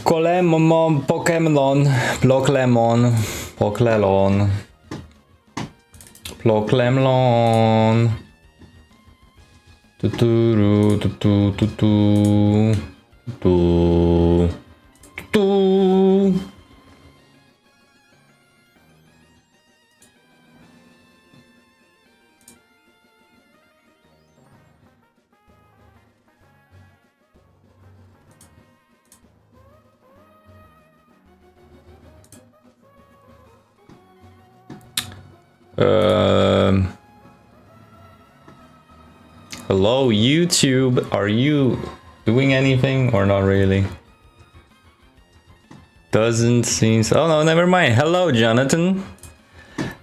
Kolemon, Pokemon, Blocklemon, Poklelon, Blocklemon. Tuturu, tutu, tutu, tutu, tutu. Hello YouTube, are you doing anything or not really? Doesn't seem so. Oh no, never mind. Hello Jonathan.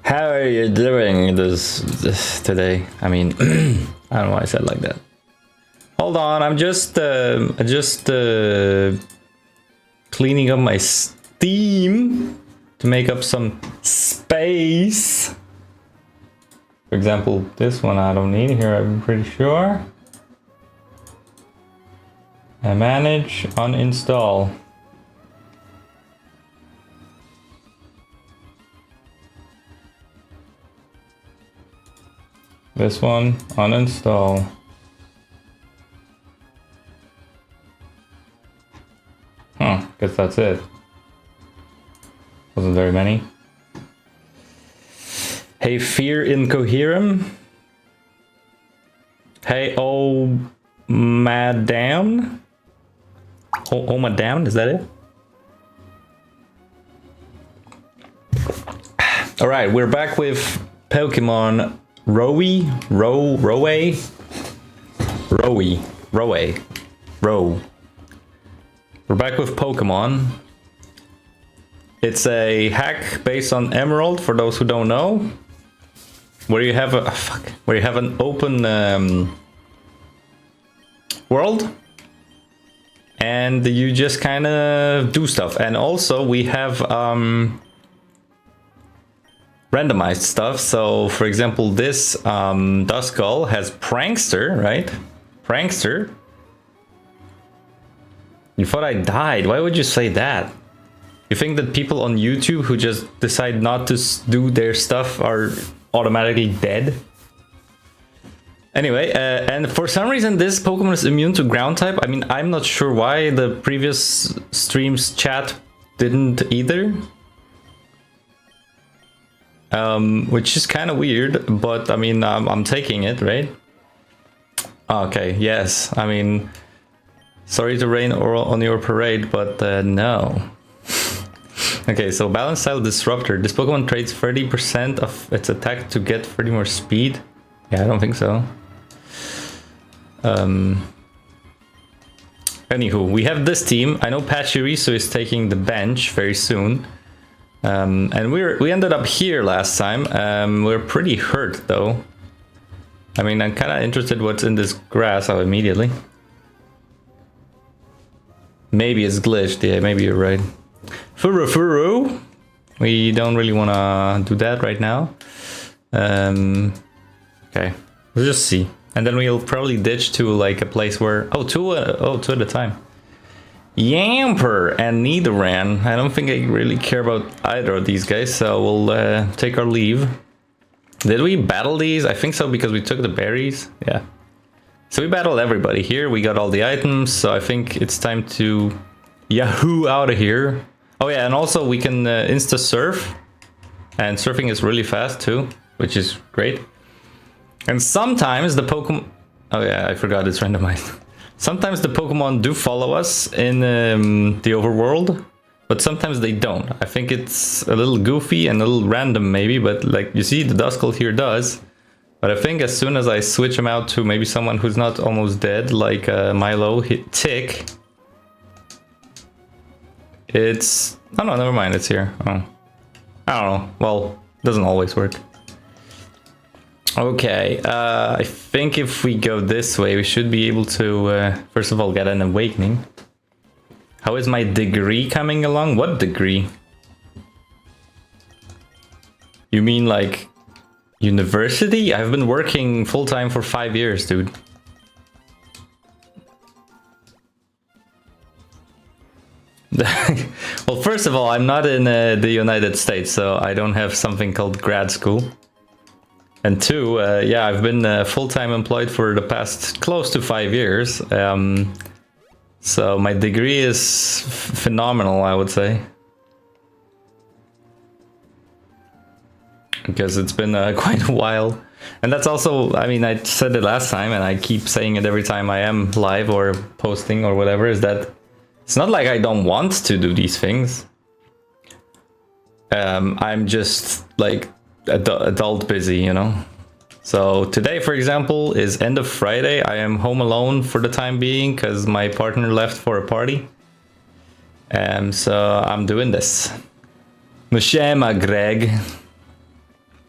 How are you doing this today? I mean, I don't know why I said like that. Hold on, I'm just cleaning up my Steam to make up some space. For example, this one I don't need here, I'm pretty sure. And manage, uninstall. This one, uninstall. Huh, guess that's it. Wasn't very many. Hey, Fear Incoherent. Hey, oh, madame. Oh, madame, is that it? All right, we're back with Pokemon Rowe. We're back with Pokemon. It's a hack based on Emerald, for those who don't know. Where you have an open world, and you just kind of do stuff. And also we have randomized stuff. So for example, this Duskull has Prankster, right? Prankster. You thought I died. Why would you say that? You think that people on YouTube who just decide not to do their stuff are automatically dead? Anyway, and for some reason this Pokemon is immune to ground type. I mean, I'm not sure why the previous streams chat didn't either. Which is kind of weird, but I mean, I'm taking it, right? Okay, yes. I mean, sorry to rain on your parade, but no. Okay, so Balance Style Disruptor. This Pokemon trades 30% of its attack to get 30 more speed. Yeah, I don't think so. Anywho, we have this team. I know Pachirisu is taking the bench very soon. And we ended up here last time. We're pretty hurt though. I mean, I'm kind of interested what's in this grass immediately. Maybe it's glitched. Yeah, maybe you're right. Furu. We don't really want to do that right now. Okay, we'll just see. And then we'll probably ditch to like a place where... two at a time. Yamper and Nidoran. I don't think I really care about either of these guys, so we'll take our leave. Did we battle these? I think so, because we took the berries. Yeah. So we battled everybody here. We got all the items, so I think it's time to Yahoo out of here. Oh yeah, and also we can insta surf, and surfing is really fast too, which is great. And sometimes the Pokemon... Oh yeah, I forgot it's randomized. Sometimes the Pokemon do follow us in the overworld, but sometimes they don't. I think it's a little goofy and a little random maybe, but like you see the Duskull here does. But I think as soon as I switch him out to maybe someone who's not almost dead, like Milo, Tick, it's... Oh no, never mind, it's here. Oh. I don't know. Well, it doesn't always work. Okay, I think if we go this way, we should be able to, first of all, get an awakening. How is my degree coming along? What degree? You mean like university? I've been working full-time for 5 years, dude. Well, first of all, I'm not in the United States, so I don't have something called grad school. And two, yeah, I've been full-time employed for the past close to 5 years. So my degree is phenomenal, I would say. Because it's been quite a while. And that's also, I mean, I said it last time and I keep saying it every time I am live or posting or whatever, is that it's not like I don't want to do these things. I'm just like adult busy, you know? So today, for example, is end of Friday. I am home alone for the time being because my partner left for a party. So I'm doing this. Mushema, Greg.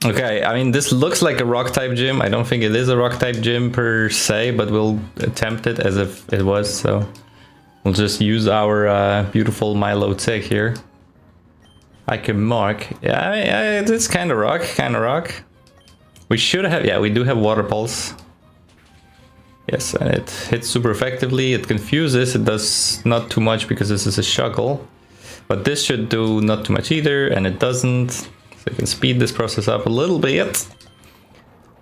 Okay, I mean, this looks like a rock type gym. I don't think it is a rock type gym per se, but we'll attempt it as if it was. So we'll just use our beautiful Milotic here. I can mark. Yeah, it's kind of rock, kind of rock. We should have, yeah, we do have water pulse. Yes, and it hits super effectively. It confuses, it does not too much because this is a shuttle. But this should do not too much either, and it doesn't. So you can speed this process up a little bit.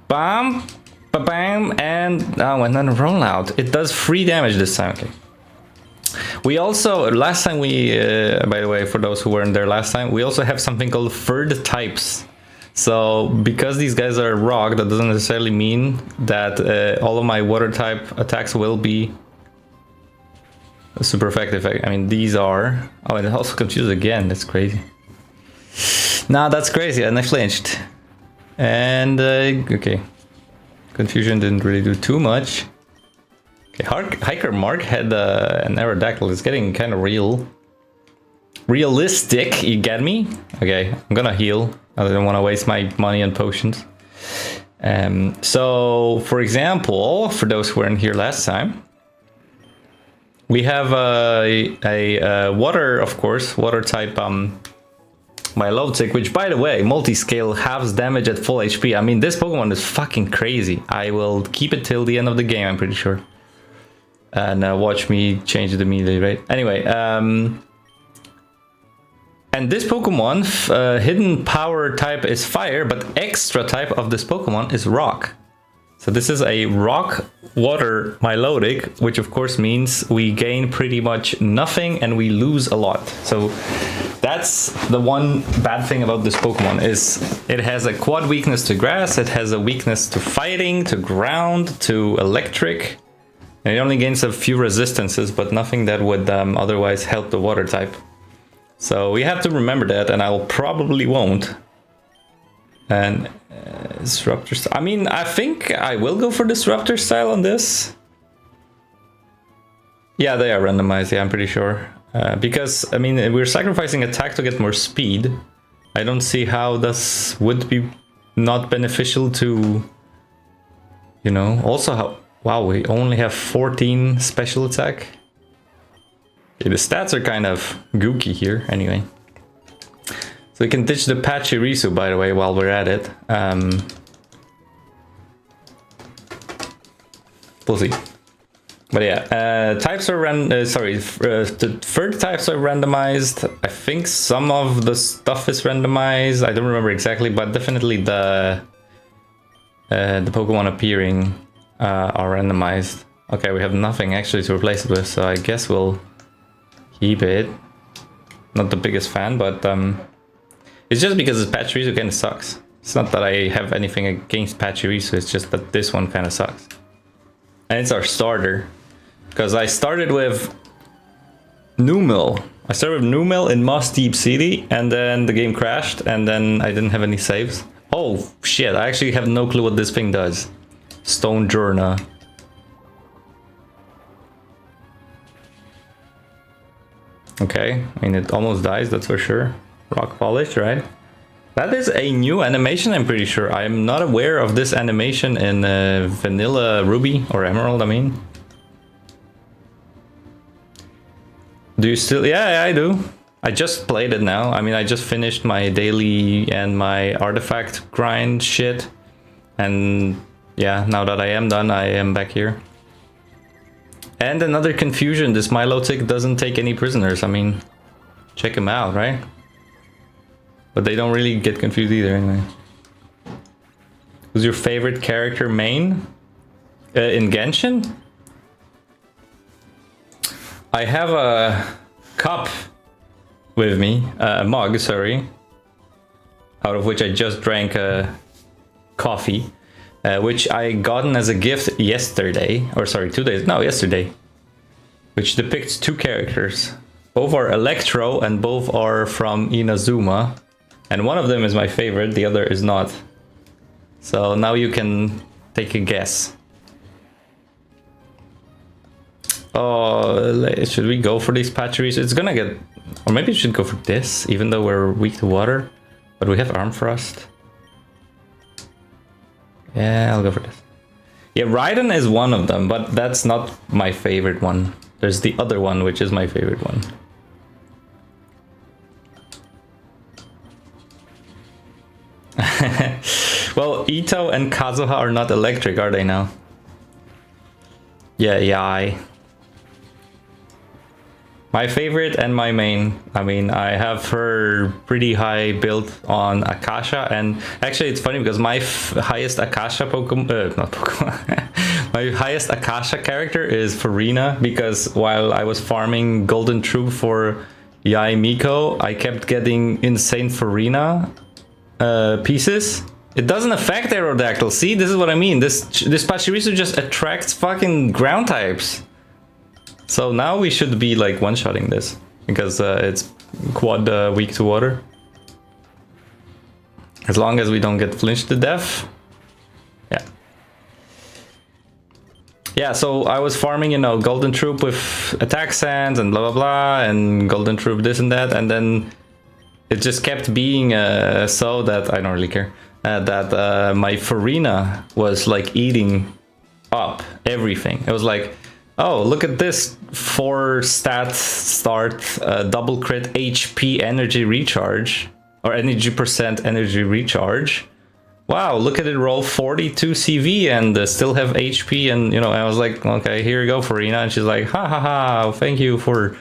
Bam, ba-bam, and and then rollout. It does 3 damage this time. Okay. We also, last time we, by the way, for those who weren't there last time, we also have something called third types. So because these guys are rock, that doesn't necessarily mean that all of my water type attacks will be super effective. I mean, these are, oh, and it also confused again. That's crazy. Nah, that's crazy, and I flinched. And, okay. Confusion didn't really do too much. Okay, Hiker Mark had an Aerodactyl. It's getting kind of realistic, you get me? Okay, I'm gonna heal. I don't want to waste my money on potions. So, for example, for those who weren't here last time, we have a water, of course, water type Milotic, which, by the way, multi-scale halves damage at full HP. I mean, this Pokemon is fucking crazy. I will keep it till the end of the game, I'm pretty sure. And watch me change it immediately, right? Anyway, and this Pokemon, hidden power type is fire, but extra type of this Pokemon is rock. So this is a rock water Milotic, which of course means we gain pretty much nothing and we lose a lot. So that's the one bad thing about this Pokemon, is it has a quad weakness to grass, it has a weakness to fighting, to ground, to electric. And it only gains a few resistances, but nothing that would otherwise help the water type. So we have to remember that, and I probably won't. And Disruptor style. I mean, I think I will go for Disruptor style on this. Yeah, they are randomized, yeah, I'm pretty sure. Because, I mean, we're sacrificing attack to get more speed. I don't see how this would be not beneficial to, you know, also how... Wow, we only have 14 special attack. Okay, the stats are kind of gooky here, anyway. So we can ditch the Pachirisu, by the way, while we're at it. We'll see. But yeah, types are the third types are randomized. I think some of the stuff is randomized. I don't remember exactly, but definitely the Pokemon appearing are randomized. Okay, we have nothing actually to replace it with, so I guess we'll keep it. Not the biggest fan, but it's just because this Pachirisu kind of sucks. It's not that I have anything against Pachirisu, it's just that this one kind of sucks. And it's our starter, because I started with Numel. I started with Numel in Moss Deep City, and then the game crashed, and then I didn't have any saves. Oh shit, I actually have no clue what this thing does. Stonjourner. Okay, I mean, it almost dies, that's for sure. Rock Polish, right? That is a new animation, I'm pretty sure. I'm not aware of this animation in Vanilla Ruby, or Emerald, I mean. Do you still? Yeah, I do. I just played it now. I mean, I just finished my daily and my artifact grind shit. And yeah, now that I am done, I am back here. And another confusion, this Milotic doesn't take any prisoners. I mean, check them out, right? But they don't really get confused either anyway. Who's your favorite character main? In Genshin? I have a cup with me, a mug, sorry, out of which I just drank coffee, which I gotten as a gift yesterday, or sorry, 2 days, no, yesterday, which depicts two characters. Both are Electro and both are from Inazuma, and one of them is my favorite, the other is not. So now you can take a guess. Oh, should we go for these patcheries? It's gonna get... Or maybe we should go for this, even though we're weak to water. But we have Arm Thrust. Yeah, I'll go for this. Yeah, Raiden is one of them, but that's not my favorite one. There's the other one, which is my favorite one. Well, Ito and Kazuha are not electric, are they now? Yeah. My favorite and my main. I mean, I have her pretty high build on Akasha, and actually it's funny because my highest Akasha Pokemon, not Pokemon, my highest Akasha character is Furina, because while I was farming Golden Troop for Yae Miko, I kept getting insane Furina pieces. It doesn't affect Aerodactyl. See, this is what I mean. This Pachirisu just attracts fucking ground types. So now we should be like one-shotting this, because it's quad weak to water. As long as we don't get flinched to death. Yeah. Yeah, so I was farming, you know, Golden Troop with attack sands and blah blah blah, and Golden Troop this and that, and then it just kept being so that I don't really care. That my Furina was like eating up everything. It was like, oh, look at this 4 stat start double crit HP energy recharge, or energy percent energy recharge. Wow, look at it roll 42 CV and still have HP, and you know, I was like, okay, here you go, Furina, and she's like, ha ha ha, thank you for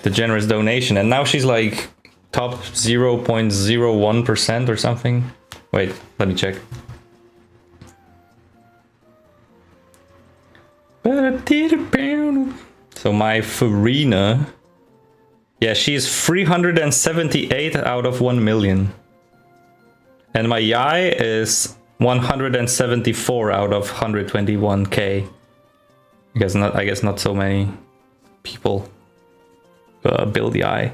the generous donation, and now she's like top 0.01% or something. Wait, let me check. So my Furina, yeah, she's 378 out of 1 million. And my Yae is 174 out of 121k. I guess not so many people build Yae.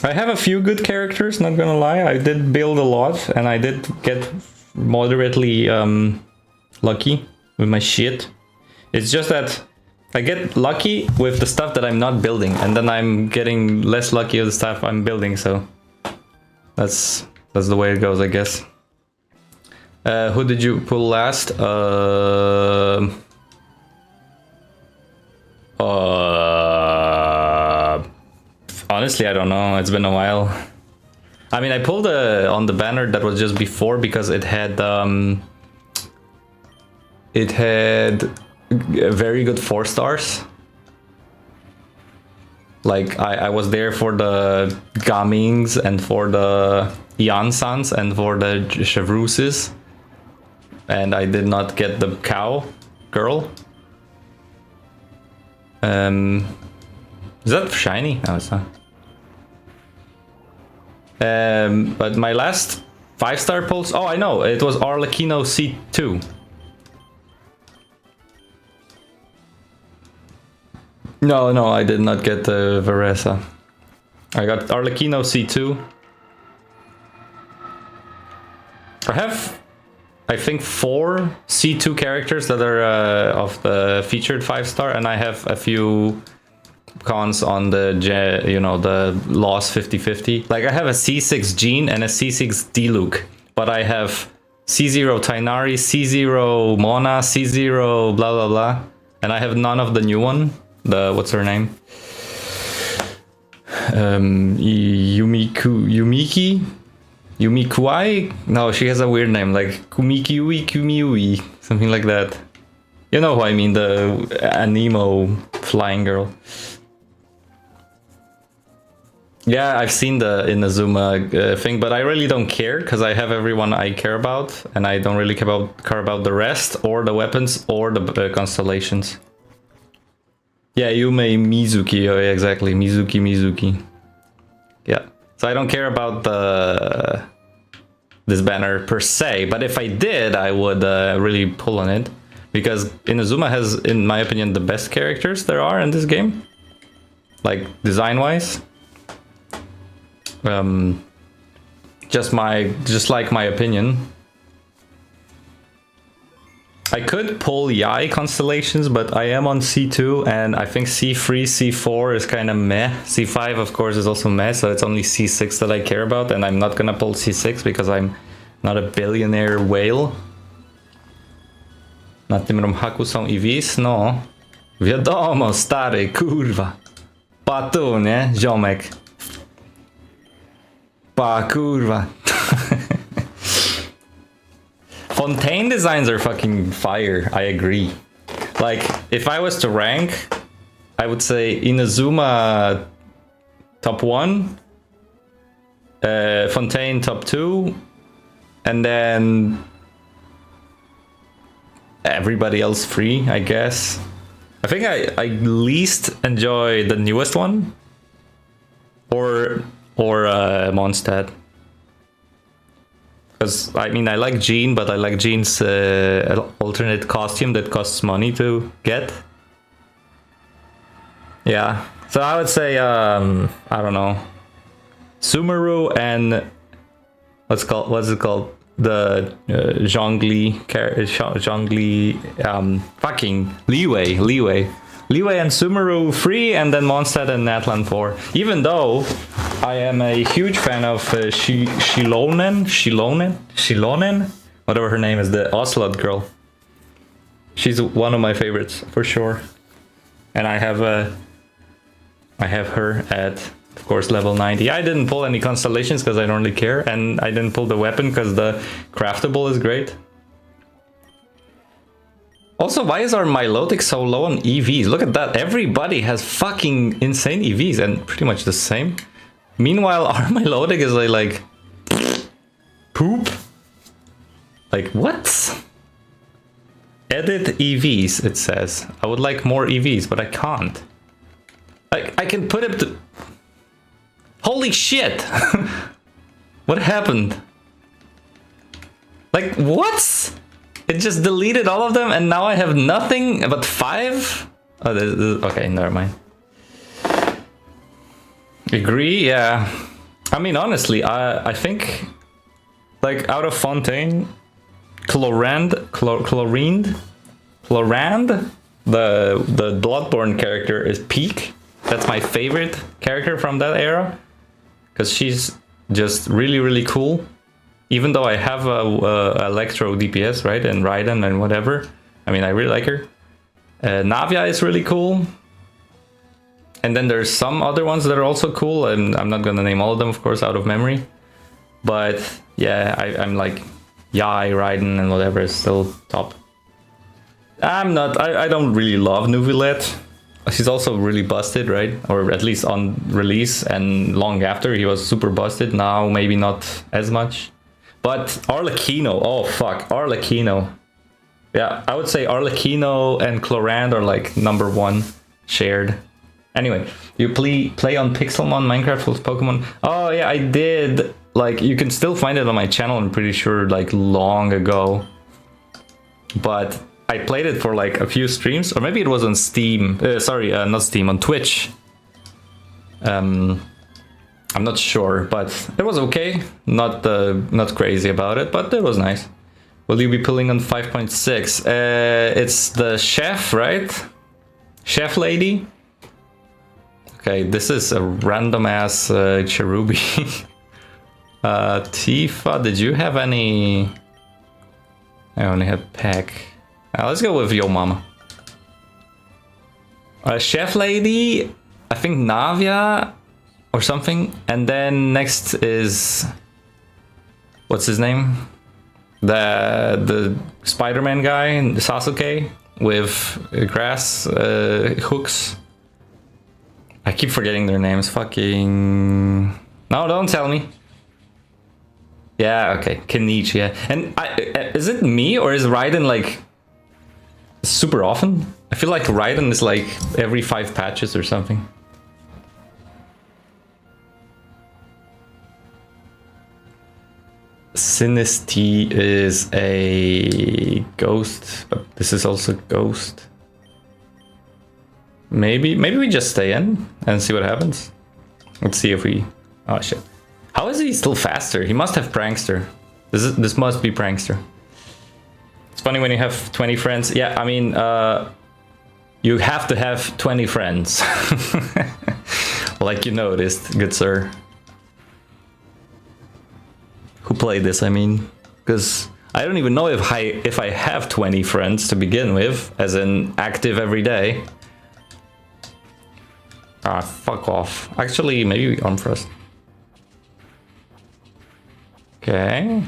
I have a few good characters, not gonna lie. I did build a lot, and I did get moderately lucky with my shit. It's just that I get lucky with the stuff that I'm not building, and then I'm getting less lucky with the stuff I'm building, so that's the way it goes, I guess. Who did you pull last? Honestly, I don't know. It's been a while. I mean, I pulled on the banner that was just before because it had very good 4 stars. Like I was there for the Gamings and for the Yansans and for the Chevruses, and I did not get the cow girl. Is that shiny? No, it's not. But my last 5-star pulse, oh, I know, it was Arlecchino C2. No, I did not get the Veresa. I got Arlecchino C2. I have, I think, 4 C2 characters that are of the featured 5-star, and I have a few cons on the, you know, the loss 50-50. Like I have a C6 Jean and a C6 Diluc, but I have C0 Tighnari, C0 Mona, C0 blah blah blah, and I have none of the new one. The, what's her name? Yumikuai? No, she has a weird name, like Kumikiui, something like that. You know who I mean, the Anemo flying girl. Yeah, I've seen the Inazuma thing, but I really don't care because I have everyone I care about, and I don't really care about the rest, or the weapons, or the constellations. Yeah, Yume Mizuki, oh yeah, exactly, Mizuki. Yeah, so I don't care about this banner per se, but if I did, I would really pull on it, because Inazuma has, in my opinion, the best characters there are in this game, like design-wise. Just like my opinion. I could pull Yai constellations, but I am on C2, and I think C3, C4 is kind of meh. C5, of course, is also meh, so it's only C6 that I care about, and I'm not gonna pull C6 because I'm not a billionaire whale. Na tym rumhaku są EVs? No. Wiadomo, stary, kurwa. Pa tu, nie? Ziomek. Pa, kurwa. Fontaine designs are fucking fire, I agree. Like, if I was to rank, I would say Inazuma top 1, Fontaine top 2, and then everybody else 3, I guess. I think I least enjoy the newest one, or Mondstadt. Because, I mean, I like Jean, but I like Jean's alternate costume that costs money to get. Yeah, so I would say, I don't know, Sumeru and what's it called? The Zhongli, fucking Leeway and Sumeru 3, and then Mondstadt and Natlan 4. Even though I am a huge fan of Shilonen, whatever her name is, the Ocelot girl. She's one of my favorites for sure, and I have her at, of course, level 90. I didn't pull any constellations because I don't really care, and I didn't pull the weapon because the craftable is great. Also, why is our Milotic so low on EVs? Look at that. Everybody has fucking insane EVs and pretty much the same. Meanwhile, our Milotic is like poop. Like, what? Edit EVs, it says. I would like more EVs, but I can't. I can put it to... Holy shit! What happened? Like, what? It just deleted all of them, and now I have nothing but 5? Oh, okay, never mind. Agree, yeah. I mean, honestly, I think, like, out of Fontaine, Clorand, the Bloodborne character is peak. That's my favorite character from that era, because she's just really cool. Even though I have a Electro DPS, right, and Raiden and whatever, I mean, I really like her. Navia is really cool. And then there's some other ones that are also cool, and I'm not gonna name all of them, of course, out of memory. But yeah, I'm like, Yai, Raiden, and whatever is still top. I don't really love Neuvillette. She's also really busted, right? Or at least on release and long after, he was super busted. Now, maybe not as much. But Arlecchino, oh fuck, Arlecchino. Yeah, I would say Arlecchino and Clorand are like number 1 shared. Anyway, you play on Pixelmon Minecraft with Pokemon? Oh yeah, I did. Like, you can still find it on my channel, I'm pretty sure, like long ago. But I played it for like a few streams, or maybe it was on Steam. Sorry, not Steam, on Twitch. I'm not sure, but it was okay. Not crazy about it, but it was nice. Will you be pulling on 5.6? It's the chef, right? Chef lady. Okay, this is a random ass Cherubi. Tifa, did you have any? I only have Peck. Let's go with Yo Mama. Chef lady, I think Navia or something, and then next is, what's his name? The Spider-Man guy, Sasuke. with grass hooks. I keep forgetting their names. Fucking... No, don't tell me. Yeah, okay. Kenichi, yeah. And is it me or is Raiden like super often? I feel like Raiden is like every 5 patches or something. Sinistea is a ghost, but this is also ghost. Maybe we just stay in and see what happens. Let's see if we... Oh shit. How is he still faster? He must have Prankster. This must be Prankster. It's funny when you have 20 friends. Yeah, I mean, you have to have 20 friends. Like you noticed, good sir. Who played this, I mean? Because I don't even know if I have 20 friends to begin with, as in active every day. Ah, fuck off. Actually, maybe arm thrust. Okay.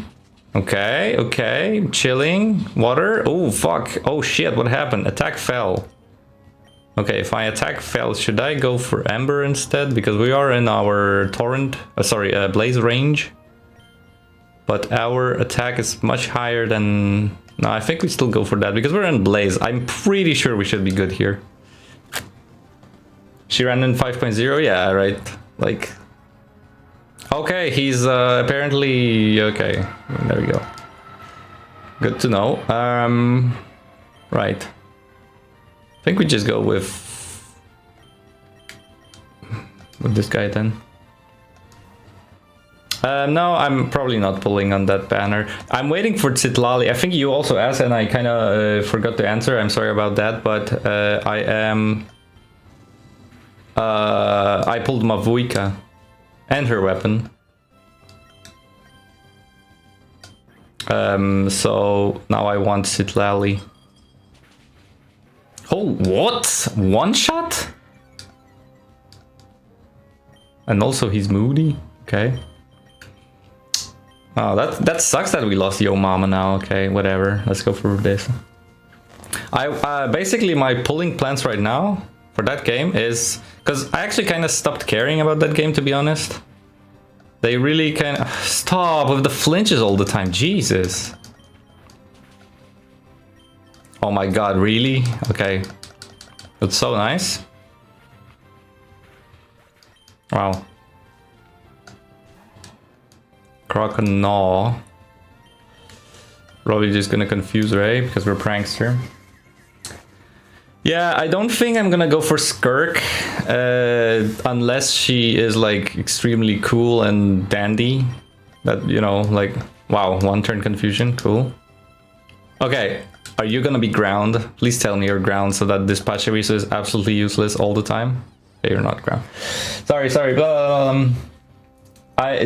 Okay. Chilling. Water. Oh, fuck. Oh, shit. What happened? Attack fell. Okay, if my attack fell, should I go for Ember instead? Because we are in our Torrent... Blaze range. But our attack is much higher than... No, I think we still go for that because we're in Blaze. I'm pretty sure we should be good here. She ran in 5.0? Yeah, right. Like... Okay, he's apparently... Okay, there we go. Good to know. Right. I think we just go with this guy then. No, I'm probably not pulling on that banner. I'm waiting for Citlali. I think you also asked and I kind of forgot to answer. I'm sorry about that, but I pulled Mavuika and her weapon. So now I want Citlali. Oh, what? One shot? And also he's moody. Okay. Oh, that sucks that we lost Yo Mama now. Okay, whatever. Let's go for this. Basically my pulling plans right now for that game is because I actually kind of stopped caring about that game, to be honest. They really kind of stop with the flinches all the time. Jesus. Oh my god, really? Okay. That's so nice. Wow. Croconaw. Probably just gonna confuse Ray because we're Prankster. Yeah, I don't think I'm gonna go for Skirk unless she is like extremely cool and dandy. That, you know, like, wow, one turn confusion, cool. Okay, are you gonna be ground? Please tell me you're ground so that this Pachirisu is absolutely useless all the time. Okay, you're not ground. Sorry.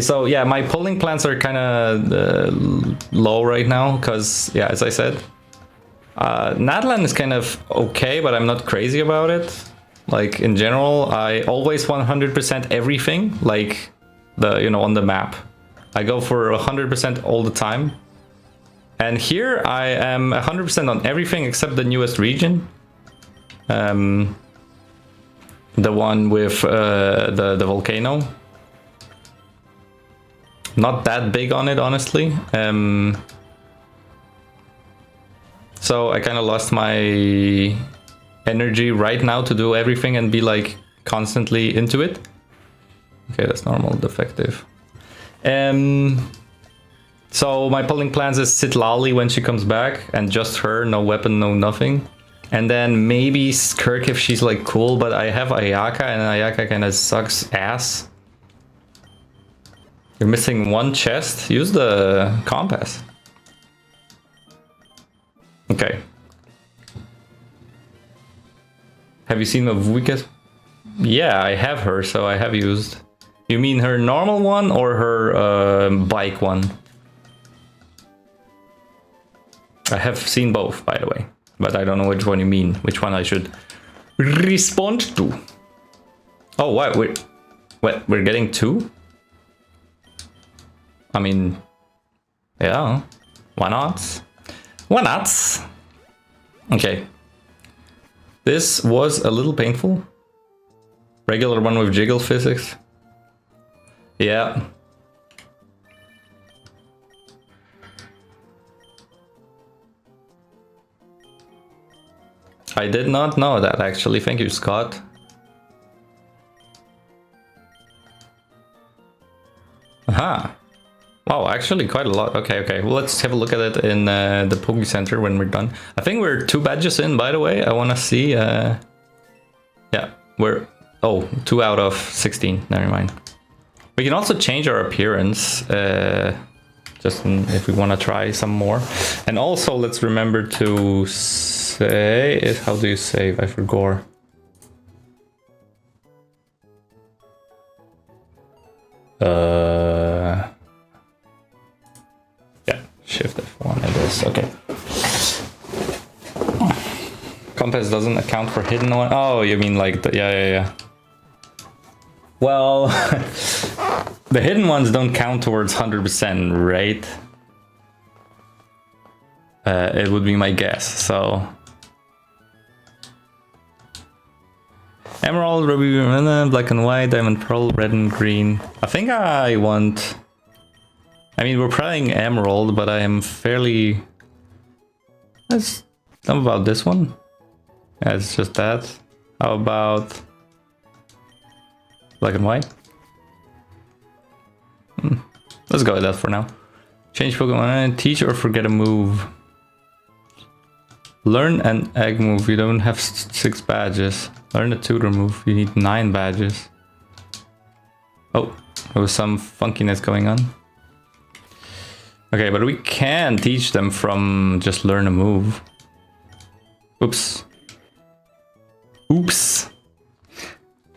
So yeah, my pulling plans are kind of low right now because, yeah, as I said, Natlan is kind of okay, but I'm not crazy about it. Like, in general, I always 100% everything, like, on the map. I go for 100% all the time. And here I am 100% on everything except the newest region. The one with the volcano. Not that big on it, honestly. So I kind of lost my energy right now to do everything and be like constantly into it. Okay, that's normal, defective. So my pulling plans is Citlali when she comes back and just her, no weapon, no nothing. And then maybe Skirk if she's like cool, but I have Ayaka and Ayaka kind of sucks ass. You're missing one chest. Use the compass. Okay. Have you seen Mavuika? Yeah, I have her, so I have used. You mean her normal one or her bike one? I have seen both, by the way, but I don't know which one you mean. Which one I should respond to? Oh, what? We're getting two? I mean, yeah, why not? Why not? Okay, This was a little painful. Regular one with jiggle physics. Yeah. I did not know that actually. Thank you, Scott. Aha. Wow, actually quite a lot. Okay, okay. Well, let's have a look at it in the Poke Center when we're done. I think we're 2 badges in, by the way. I want to see. Yeah, we're... Oh, 2 out of 16. Never mind. We can also change our appearance. Just if we want to try some more. And also, let's remember to say... How do you save? I forgot. Yeah, Shift F1 it is. Okay. Compass doesn't account for hidden one. Oh, you mean like the, yeah. Well, the hidden ones don't count towards 100%, right? It would be my guess. So Emerald, Ruby, Black and White, Diamond, Pearl, Red and Green. I think I want... I mean, we're playing Emerald, but I am fairly... Let's... How about this one? Yeah, it's just that. How about... Black and White? Let's go with that for now. Change Pokemon, teach or forget a move. Learn an egg move, you don't have 6 badges. Learn a tutor move, you need 9 badges. Oh, there was some funkiness going on. Okay, but we can teach them from just learn a move. Oops. Oops.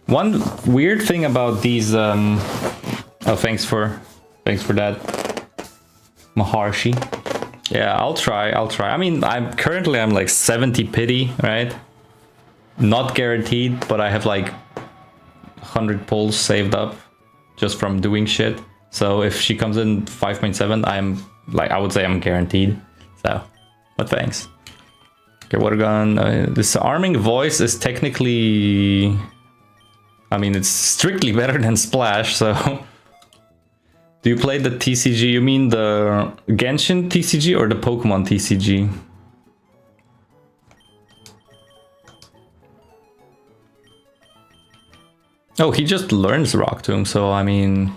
One weird thing about these, oh, thanks for that, Maharshi. Yeah, I'll try. I mean, I'm like 70 pity, right? Not guaranteed, but I have like 100 pulls saved up just from doing shit. So if she comes in 5.7, I'm like, I would say I'm guaranteed. So, but thanks. Okay, water gun. This arming voice is technically, I mean, it's strictly better than Splash, so. Do you play the TCG? You mean the Genshin TCG or the Pokemon TCG? Oh, he just learns Rock Tomb, so I mean...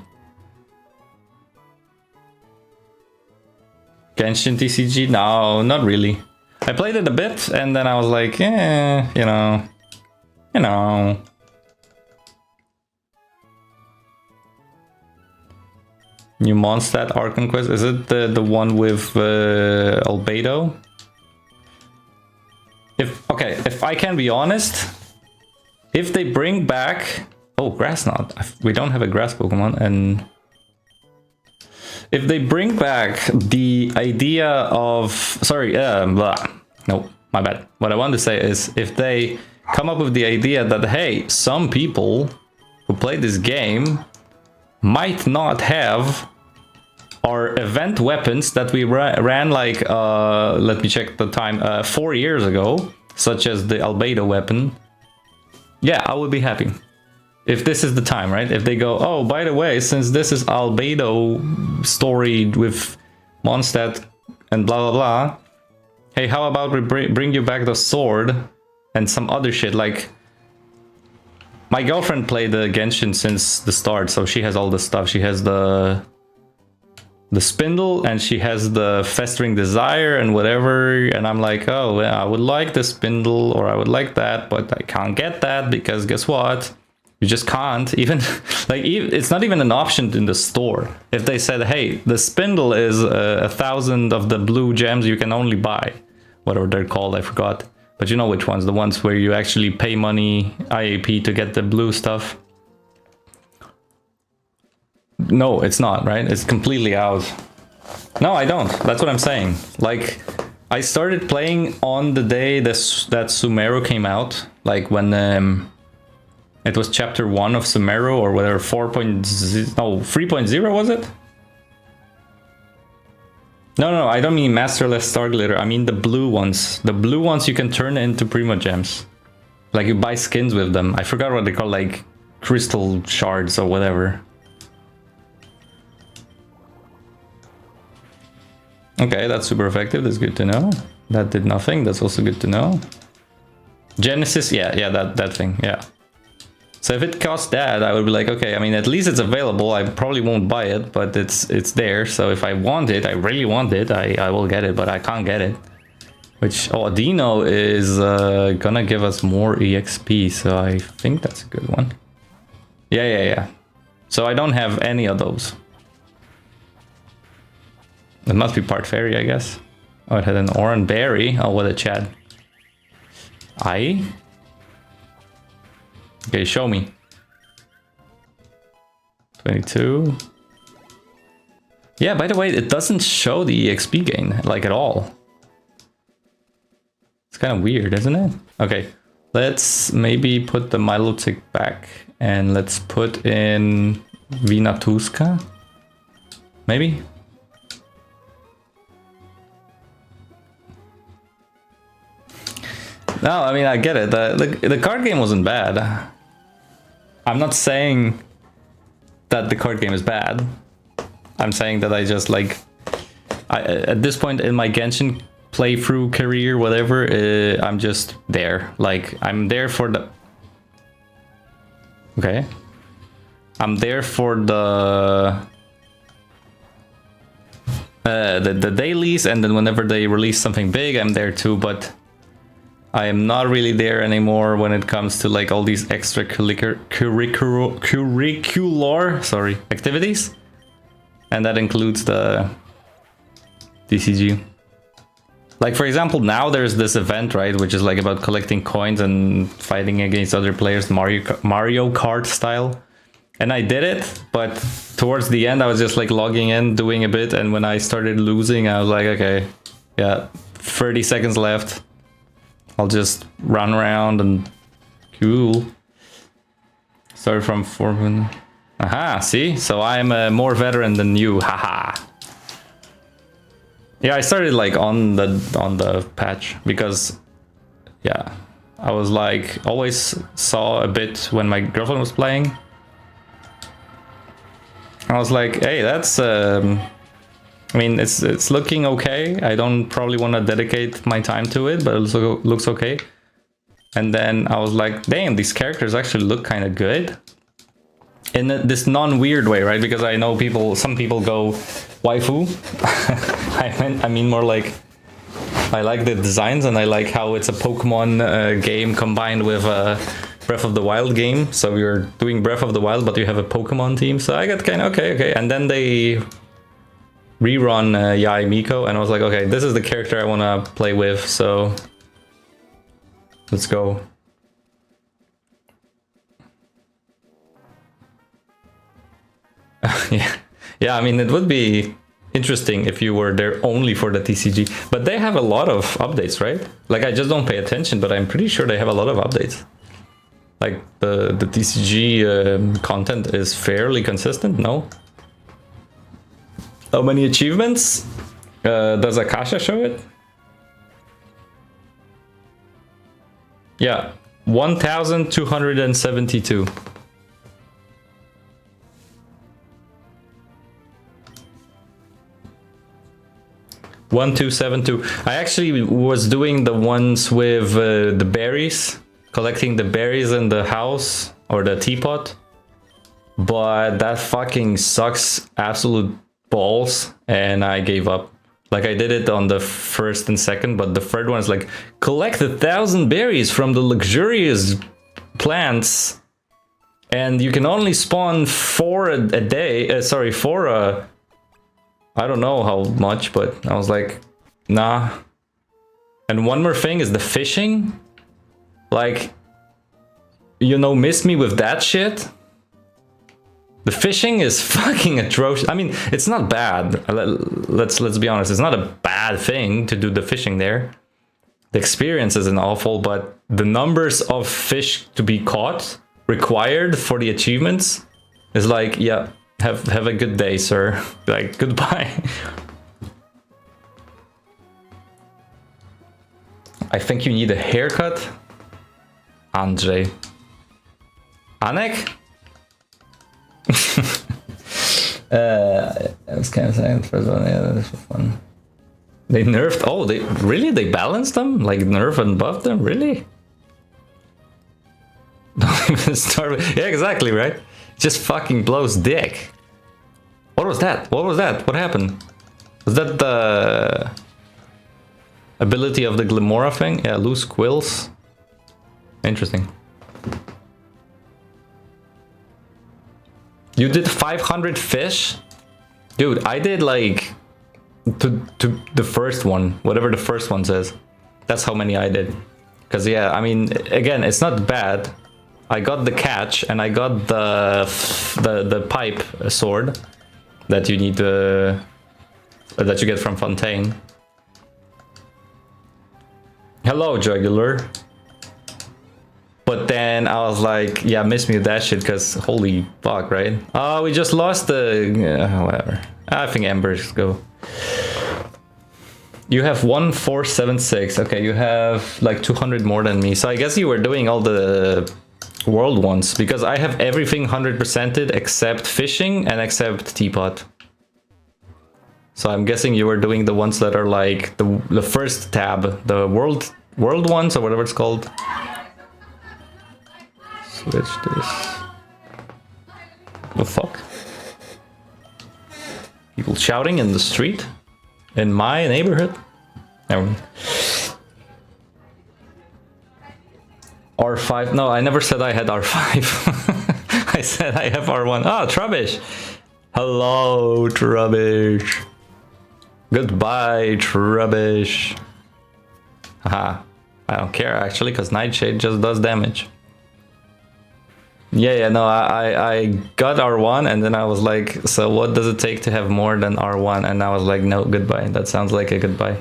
Genshin TCG? No, not really. I played it a bit, and then I was like, eh, you know. New Mondstadt Arc Conquest, is it the one with Albedo? If I can be honest, if they bring back... Oh, Grass Knot. We don't have a grass Pokemon, and... If they bring back the idea of... Sorry, no, my bad. What I want to say is, if they come up with the idea that, hey, some people who play this game might not have our event weapons that we ran like, let me check the time, 4 years ago, such as the Albedo weapon. Yeah, I would be happy. If this is the time, right? If they go, oh, by the way, since this is Albedo story with Mondstadt and blah, blah, blah. Hey, how about we bring you back the sword and some other shit, like... My girlfriend played the Genshin since the start, so she has all the stuff. She has the spindle, and she has the Festering Desire and whatever, and I'm like, oh, yeah, I would like the spindle, or I would like that, but I can't get that, because guess what? You just can't. Even, like, it's not even an option in the store. If they said, hey, the spindle is 1,000 of the blue gems you can only buy. Whatever they're called, I forgot. But you know which ones, the ones where you actually pay money, IAP, to get the blue stuff. No, it's not, right? It's completely out. No, I don't. That's what I'm saying. Like, I started playing on the day that Sumeru came out. Like, when it was chapter 1 of Sumeru, or whatever, 4.0... No, 3.0 was it? No, I don't mean Masterless Star Glitter. I mean the blue ones. The blue ones you can turn into Primogems. Like you buy skins with them. I forgot what they call, like crystal shards or whatever. Okay, that's super effective. That's good to know. That did nothing. That's also good to know. Genesis, yeah, that thing, yeah. So if it costs that, I would be like, okay, I mean, at least it's available. I probably won't buy it, but it's there. So if I want it, I really want it, I will get it, but I can't get it. Which, oh, Dino is gonna give us more EXP, so I think that's a good one. Yeah. So I don't have any of those. It must be part fairy, I guess. Oh, it had an orange berry. Oh, what a Chad. Okay, show me. 22. Yeah, by the way, it doesn't show the EXP gain, like, at all. It's kind of weird, isn't it? Okay, let's maybe put the Milotic back, and let's put in Vinatuska. Maybe? No, I mean, I get it. The card game wasn't bad. I'm not saying that the card game is bad. I'm saying that I just, like... at this point in my Genshin playthrough career, whatever, I'm just there. Like, I'm there for the... Okay. I'm there for the dailies, and then whenever they release something big, I'm there too, but... I am not really there anymore when it comes to like all these extracurricular activities, and that includes the TCG. Like, for example, now there's this event, right, which is like about collecting coins and fighting against other players, Mario Kart style. And I did it, but towards the end I was just like logging in, doing a bit, and when I started losing, I was like, okay, yeah, 30 seconds left. I'll just run around and cool. Started from 4. Aha, see? So I'm more veteran than you, haha. Yeah, I started like on the patch because, yeah, I was like always saw a bit when my girlfriend was playing. I was like, hey, that's I mean, it's looking okay. I don't probably want to dedicate my time to it, but it looks okay. And then I was like, damn, these characters actually look kind of good. In this non-weird way, right? Because I know some people go waifu. I mean more like, I like the designs and I like how it's a Pokemon game combined with a Breath of the Wild game. So you're doing Breath of the Wild, but you have a Pokemon team. So I got kind of, okay. And then they rerun Yae Miko, and I was like, okay, this is the character I want to play with, so let's go. Yeah, I mean, it would be interesting if you were there only for the TCG, but they have a lot of updates, right? Like, I just don't pay attention, but I'm pretty sure they have a lot of updates. Like, the TCG content is fairly consistent, no? How many achievements? Does Akasha show it? Yeah, 1,272. I actually was doing the ones with the berries, collecting the berries in the house or the teapot, but that fucking sucks absolute balls, and I gave up. Like, I did it on the first and second, but the third one is like, collect 1,000 berries from the luxurious plants, and you can only spawn 4 a day. I don't know how much, but I was like, nah. And one more thing is the fishing. Like, you know, miss me with that shit. The fishing is fucking atrocious. I mean, it's not bad. Let's be honest. It's not a bad thing to do the fishing there. The experience isn't awful, but the numbers of fish to be caught required for the achievements is like, yeah, have a good day, sir. Like, goodbye. I think you need a haircut. Andrzej. Anek? I was kind of saying the first one. Yeah, this was fun. They nerfed. Oh, they really? They balanced them? Like nerf and buff them? Really? Don't even start with. Yeah, exactly, right? Just fucking blows dick. What was that? What was that? What happened? Was that the ability of the Glimora thing? Yeah, loose quills. Interesting. You did 500 fish? Dude, I did like to the first one, whatever the first one says. That's how many I did. Because yeah, I mean, again, it's not bad. I got the catch and I got the pipe sword that you need to that you get from Fontaine. Hello, Jugular. But then I was like, yeah, miss me with that shit, because holy fuck, right? Oh, we just lost the... whatever. I think Embers go. You have 1476. Okay, you have like 200 more than me. So I guess you were doing all the world ones, because I have everything 100%ed except fishing and except teapot. So I'm guessing you were doing the ones that are like the first tab, the world ones or whatever it's called. Switch this. The fuck? People shouting in the street? In my neighborhood? Never mind. R5? No, I never said I had R5. I said I have R1. Ah, Trubbish! Hello, Trubbish. Goodbye, Trubbish. Haha. I don't care actually, because Nightshade just does damage. Yeah, no, I got R1 and then I was like, so what does it take to have more than R1? And I was like, no, goodbye. That sounds like a goodbye.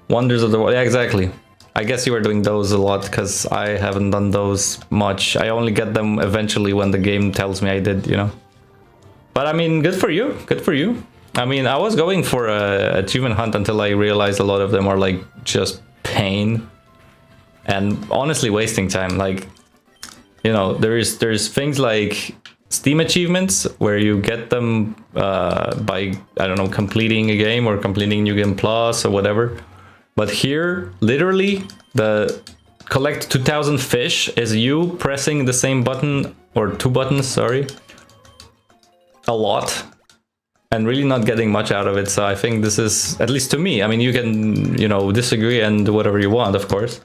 Wonders of the World. Yeah, exactly. I guess you were doing those a lot because I haven't done those much. I only get them eventually when the game tells me I did, you know. But I mean, good for you. Good for you. I mean, I was going for a achievement hunt until I realized a lot of them are like just pain and honestly wasting time. Like, you know, there's things like Steam achievements where you get them by, I don't know, completing a game or completing New Game Plus or whatever. But here, literally, the collect 2000 fish is you pressing the same button, or two buttons, sorry, a lot, and really not getting much out of it. So I think this is, at least to me, I mean, you can, you know, disagree and do whatever you want, of course.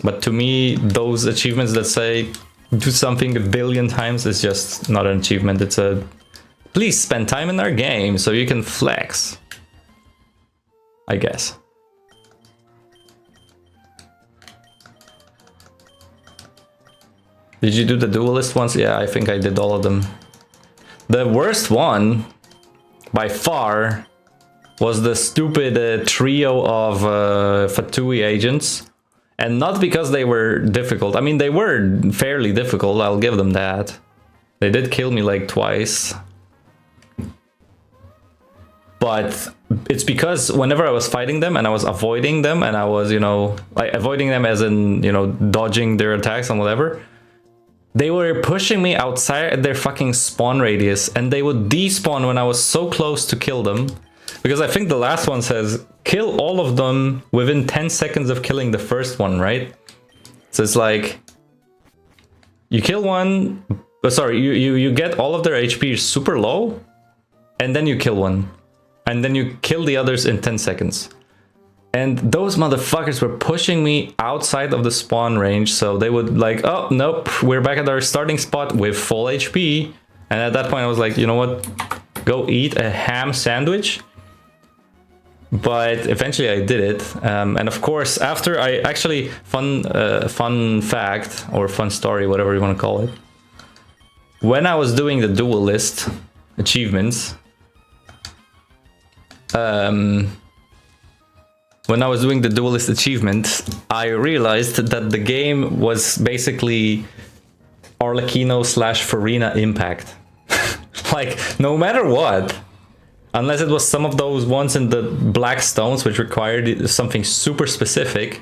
But to me, those achievements that say do something a billion times is just not an achievement. It's a, please spend time in our game so you can flex, I guess. Did you do the duelist ones? Yeah, I think I did all of them. The worst one, by far, was the stupid trio of Fatui agents. And not because they were difficult. I mean, they were fairly difficult, I'll give them that. They did kill me like twice. But it's because whenever I was fighting them and I was avoiding them and I was, you know, like avoiding them as in, you know, dodging their attacks and whatever, they were pushing me outside their fucking spawn radius and they would despawn when I was so close to kill them. Because I think the last one says, kill all of them within 10 seconds of killing the first one, right? So it's like, you kill one, sorry, you get all of their HP super low, and then you kill one. And then you kill the others in 10 seconds. And those motherfuckers were pushing me outside of the spawn range, so they would like, oh, nope, we're back at our starting spot with full HP. And at that point I was like, you know what, go eat a ham sandwich. But eventually I did it, and of course after I actually, fun fact or fun story, whatever you want to call it, when I was doing the duelist achievements, when I was doing the duelist achievement, I realized that the game was basically Arlecchino / Farina Impact. Like, no matter what, unless it was some of those ones in the Black Stones, which required something super specific,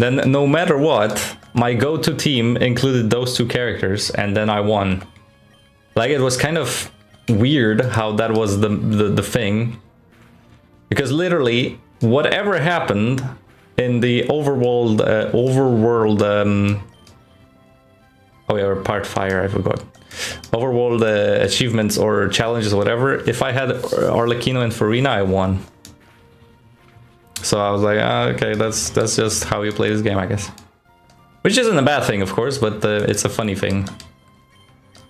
then no matter what, my go-to team included those two characters, and then I won. Like, it was kind of weird how that was the thing. Because literally, whatever happened in the overworld, oh yeah, part fire, I forgot. Overworld achievements or challenges or whatever, if I had Arlecchino and Farina, I won. So I was like, okay, that's just how you play this game, I guess. Which isn't a bad thing, of course, but it's a funny thing.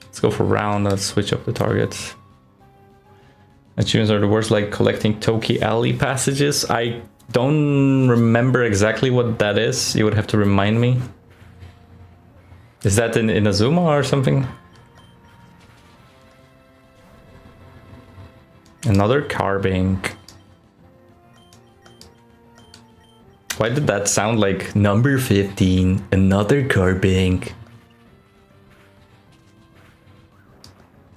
Let's go for round, let's switch up the targets. Achievements are the worst, like collecting Toki Alley passages. I don't remember exactly what that is. You would have to remind me. Is that in Inazuma or something? Another Carbink. Why did that sound like number 15? Another Carbink.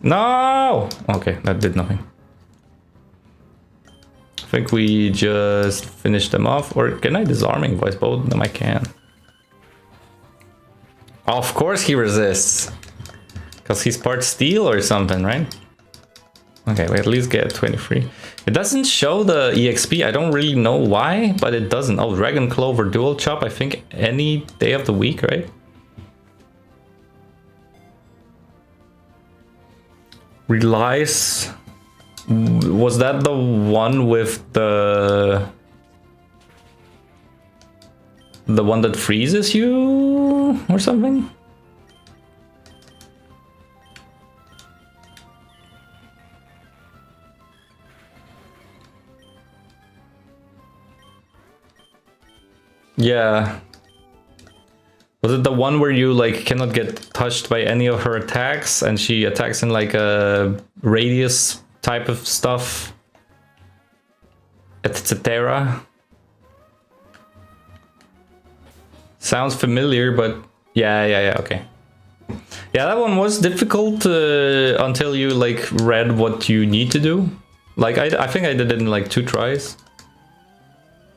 No! Okay, that did nothing. I think we just finished them off. Or can I disarming voice? Both of them I can. Of course he resists. Because he's part steel or something, right? Okay, we at least get 23. It doesn't show the EXP. I don't really know why, but it doesn't. Oh, Dragon Clover Dual Chop, I think any day of the week, right? Relies. Was that the one with the one that freezes you or something? Yeah. Was it the one where you like cannot get touched by any of her attacks and she attacks in like a radius type of stuff, etc. Sounds familiar, but yeah, okay. Yeah, that one was difficult until you like read what you need to do. Like I think I did it in like 2 tries.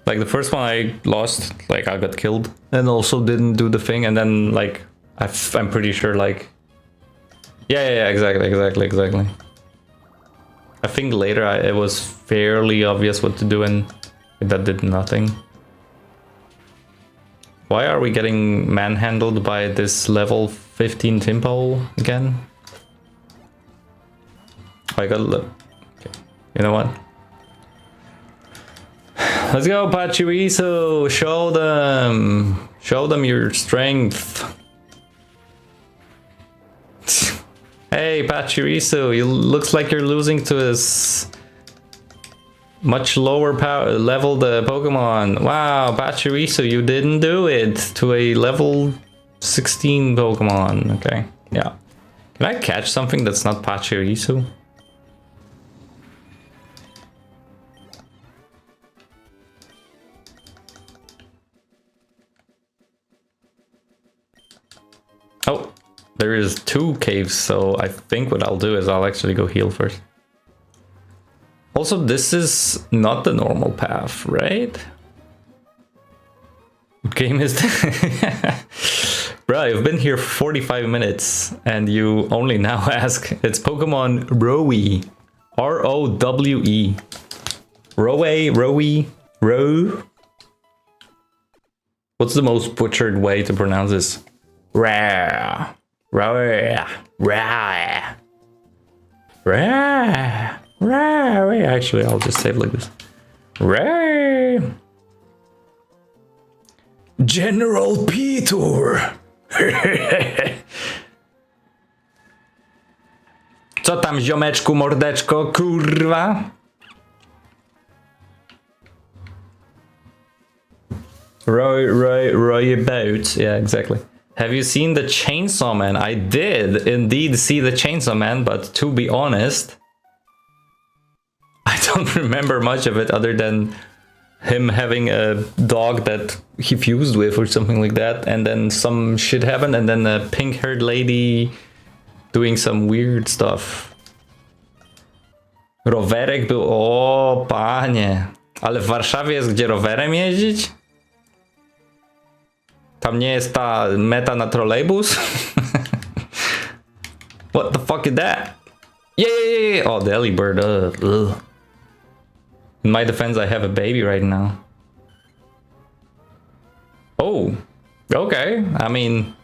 Like the first one I lost, like I got killed and also didn't do the thing, and then like I'm pretty sure like yeah, exactly. I think later it was fairly obvious what to do, and that did nothing. Why are we getting manhandled by this level 15 Timpole again? I got look. Okay. You know what? Let's go, Pachirisu! Show them! Show them your strength! Hey, Pachirisu, you looks like you're losing to this much lower power leveled Pokemon. Wow, Pachirisu, you didn't do it to a level 16 Pokemon. Okay, yeah. Can I catch something that's not Pachirisu? Oh, there is 2 caves, so I think what I'll do is I'll actually go heal first. Also, this is not the normal path, right? What game is that? Bro, I've been here for 45 minutes and you only now ask. It's Pokemon Rowe. R-O-W-E. Rowe. What's the most butchered way to pronounce this? Rare. Actually, I'll just say it like this. Rare. General Peter. Co tam, ziomeczku, mordeczko, kurwa? Roy about. Yeah, exactly. Have you seen the Chainsaw Man? I did indeed see the Chainsaw Man, but to be honest, I don't remember much of it other than him having a dog that he fused with or something like that, and then some shit happened, and then a pink-haired lady doing some weird stuff. Rowerek był... O, panie. Ale w Warszawie jest gdzie rowerem jeździć? Tam nie jest ta meta na trolejbus? What the fuck is that? Yeah. Oh, the early bird. Ugh. In my defense, I have a baby right now. Oh, okay. I mean,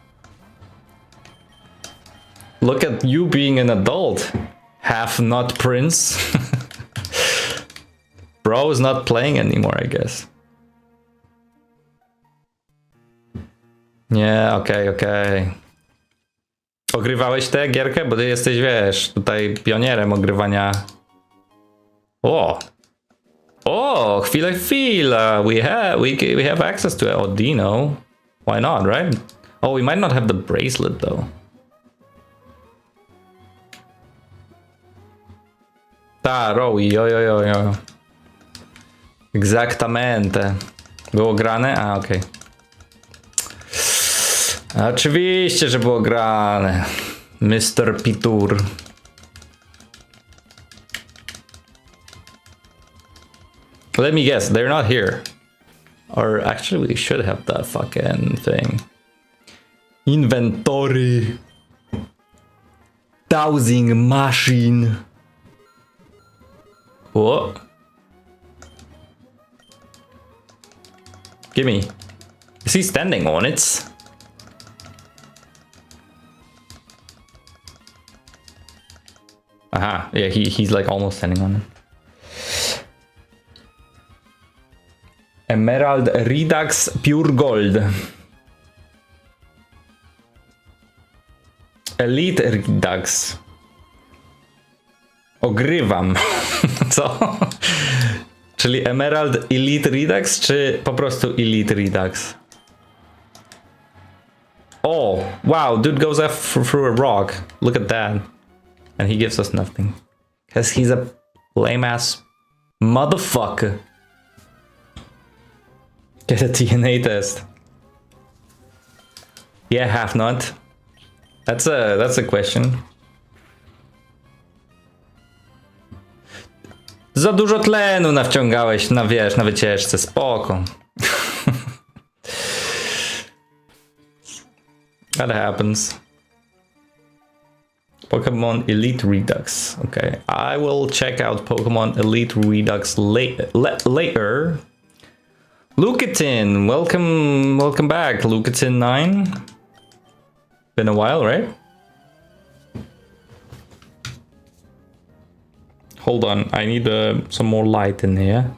look at you being an adult. Half not prince. Bro is not playing anymore, I guess. Nie, okej. Ogrywałeś tę gierkę? Bo ty jesteś, wiesz, tutaj pionierem ogrywania. Chwila. We have access to Odino. Why not, right? Oh, we might not have the bracelet though. Ta, Rowie, jo. Exactamente. Było grane? A, okej. Oczywiście, że było grane. Mr. Pitur. Let me guess, they're not here. Or actually, we should have that fucking thing. Inventory. Dowsing machine. What? Gimme. Is he standing on it? Aha, yeah, he's like almost standing on it. Emerald Redux Pure Gold. Elite Redux. Ogrywam. Co? Czyli Emerald Elite Redux, czy po prostu Elite Redux? Oh, wow, dude goes through a rock. Look at that. And he gives us nothing. Because he's a lame-ass motherfucker. Get a DNA test. Yeah, half not. That's a question. Za dużo tlenu nawciągałeś na, wiesz, na wycieczce, spoko. That happens. Pokemon Elite Redux. Okay, I will check out Pokemon Elite Redux later. Lucatin, welcome back, Lucatin 9. Been a while, right? Hold on, I need some more light in here.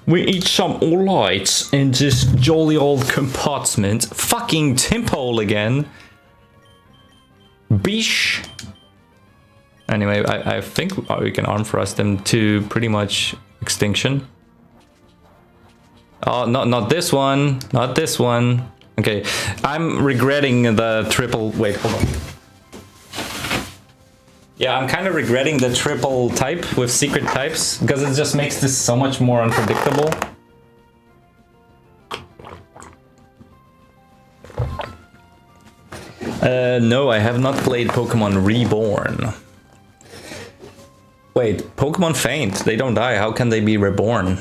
We need some more lights in this jolly old compartment. Fucking Timpole again. Bish. Anyway, I think we can arm thrust them to pretty much extinction. Oh, not this one. Not this one. Okay, I'm regretting the triple... Wait, hold on. Yeah, I'm kind of regretting the triple type with secret types, because it just makes this so much more unpredictable. No, I have not played Pokemon Reborn. Wait, Pokemon faint. They don't die. How can they be reborn?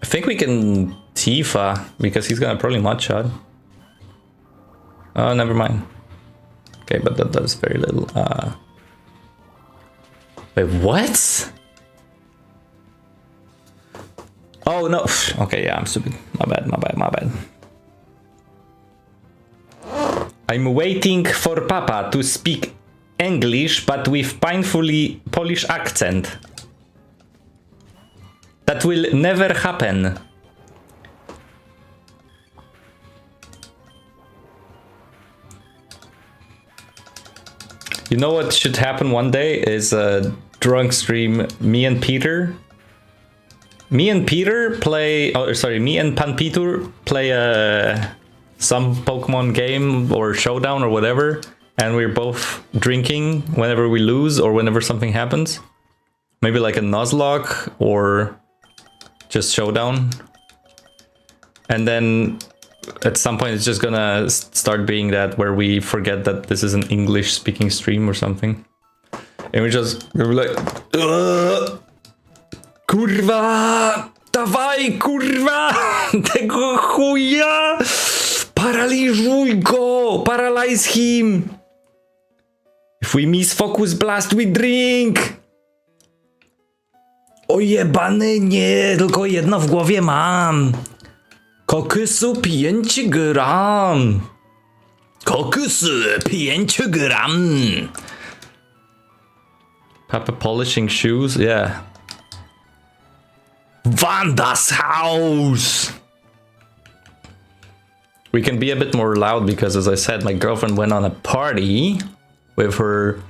I think we can Tifa, because he's gonna probably Mudshot. Oh, never mind. Okay, but that does very little. Wait, what? Oh, no. Okay, yeah, I'm stupid. My bad. I'm waiting for Papa to speak English, but with painfully Polish accent. That will never happen. You know what should happen one day is a drunk stream. Me and Pan Peter play some Pokemon game or showdown or whatever, and we're both drinking whenever we lose or whenever something happens. Maybe like a Nuzlocke or just showdown. And then at some point it's just gonna start being that where we forget that this is an English speaking stream or something. And we're like, kurwa, dawaj, kurwa. Tego chuja! Paraliżuj go! Paralyze him! If we miss focus blast, we drink! O jebany, nie, tylko jedno w głowie mam. Kokysu 5 gram. Kokysu 5 gram. Papa polishing shoes, yeah. Vanda's house! We can be a bit more loud because, as I said, my girlfriend went on a party with her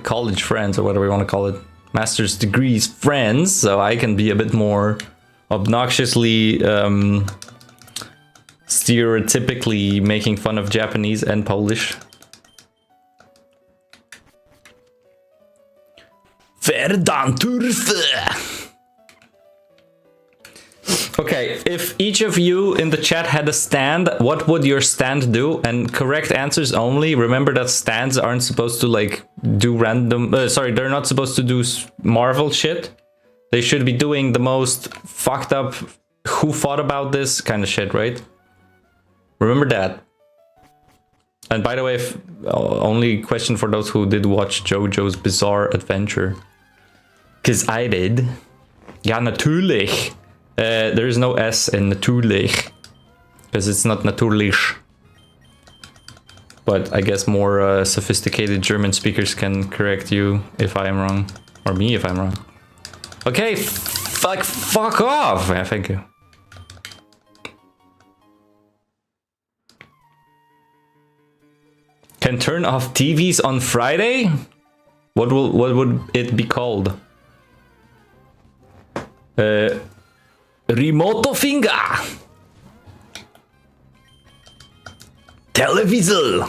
college friends, or whatever you want to call it, master's degrees friends, so I can be a bit more obnoxiously stereotypically making fun of Japanese and Polish. Verdanturfe! Okay, if each of you in the chat had a stand, what would your stand do? And correct answers only. Remember that stands aren't supposed to like do random... sorry, they're not supposed to do Marvel shit. They should be doing the most fucked up, who thought about this kind of shit, right? Remember that. And by the way, only question for those who did watch JoJo's Bizarre Adventure. Because I did. Ja, natürlich. There is no S in natürlich. Because it's not natürlich. But I guess more sophisticated German speakers can correct you if I am wrong. Or me if I'm wrong. Okay, fuck off! Yeah, thank you. Can turn off TVs on Friday? What would it be called? Remoto finger. Televisor.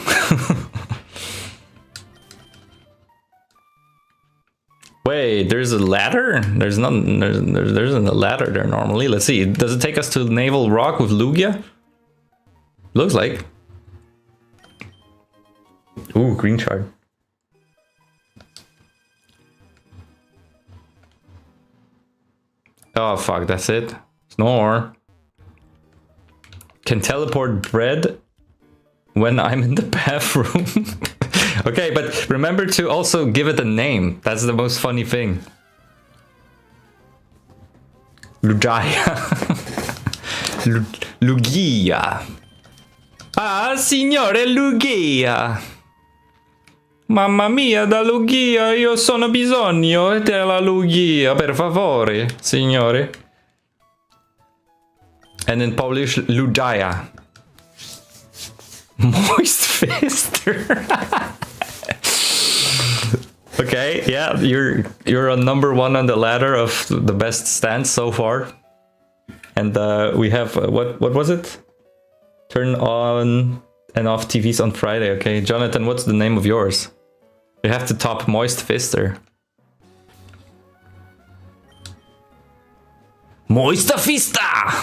Wait, there's a ladder? There isn't a ladder there normally. Let's see. Does it take us to Naval Rock with Lugia? Looks like. Ooh, green shard. Oh fuck, that's it. Snore. Can teleport bread when I'm in the bathroom. Okay, but remember to also give it a name. That's the most funny thing. Lugia. Lugia. Ah, signore Lugia. Mamma mia, da Lugia, io sono bisogno della Lugia, per favore, signore. And in Polish, Lugia. Moist fister. Okay, yeah, you're on #1 on the ladder of the best stands so far. And we have, what was it? Turn on and off TVs on Friday, okay. Jonathan, what's the name of yours? You have to top Moist Fister. Moista Fista!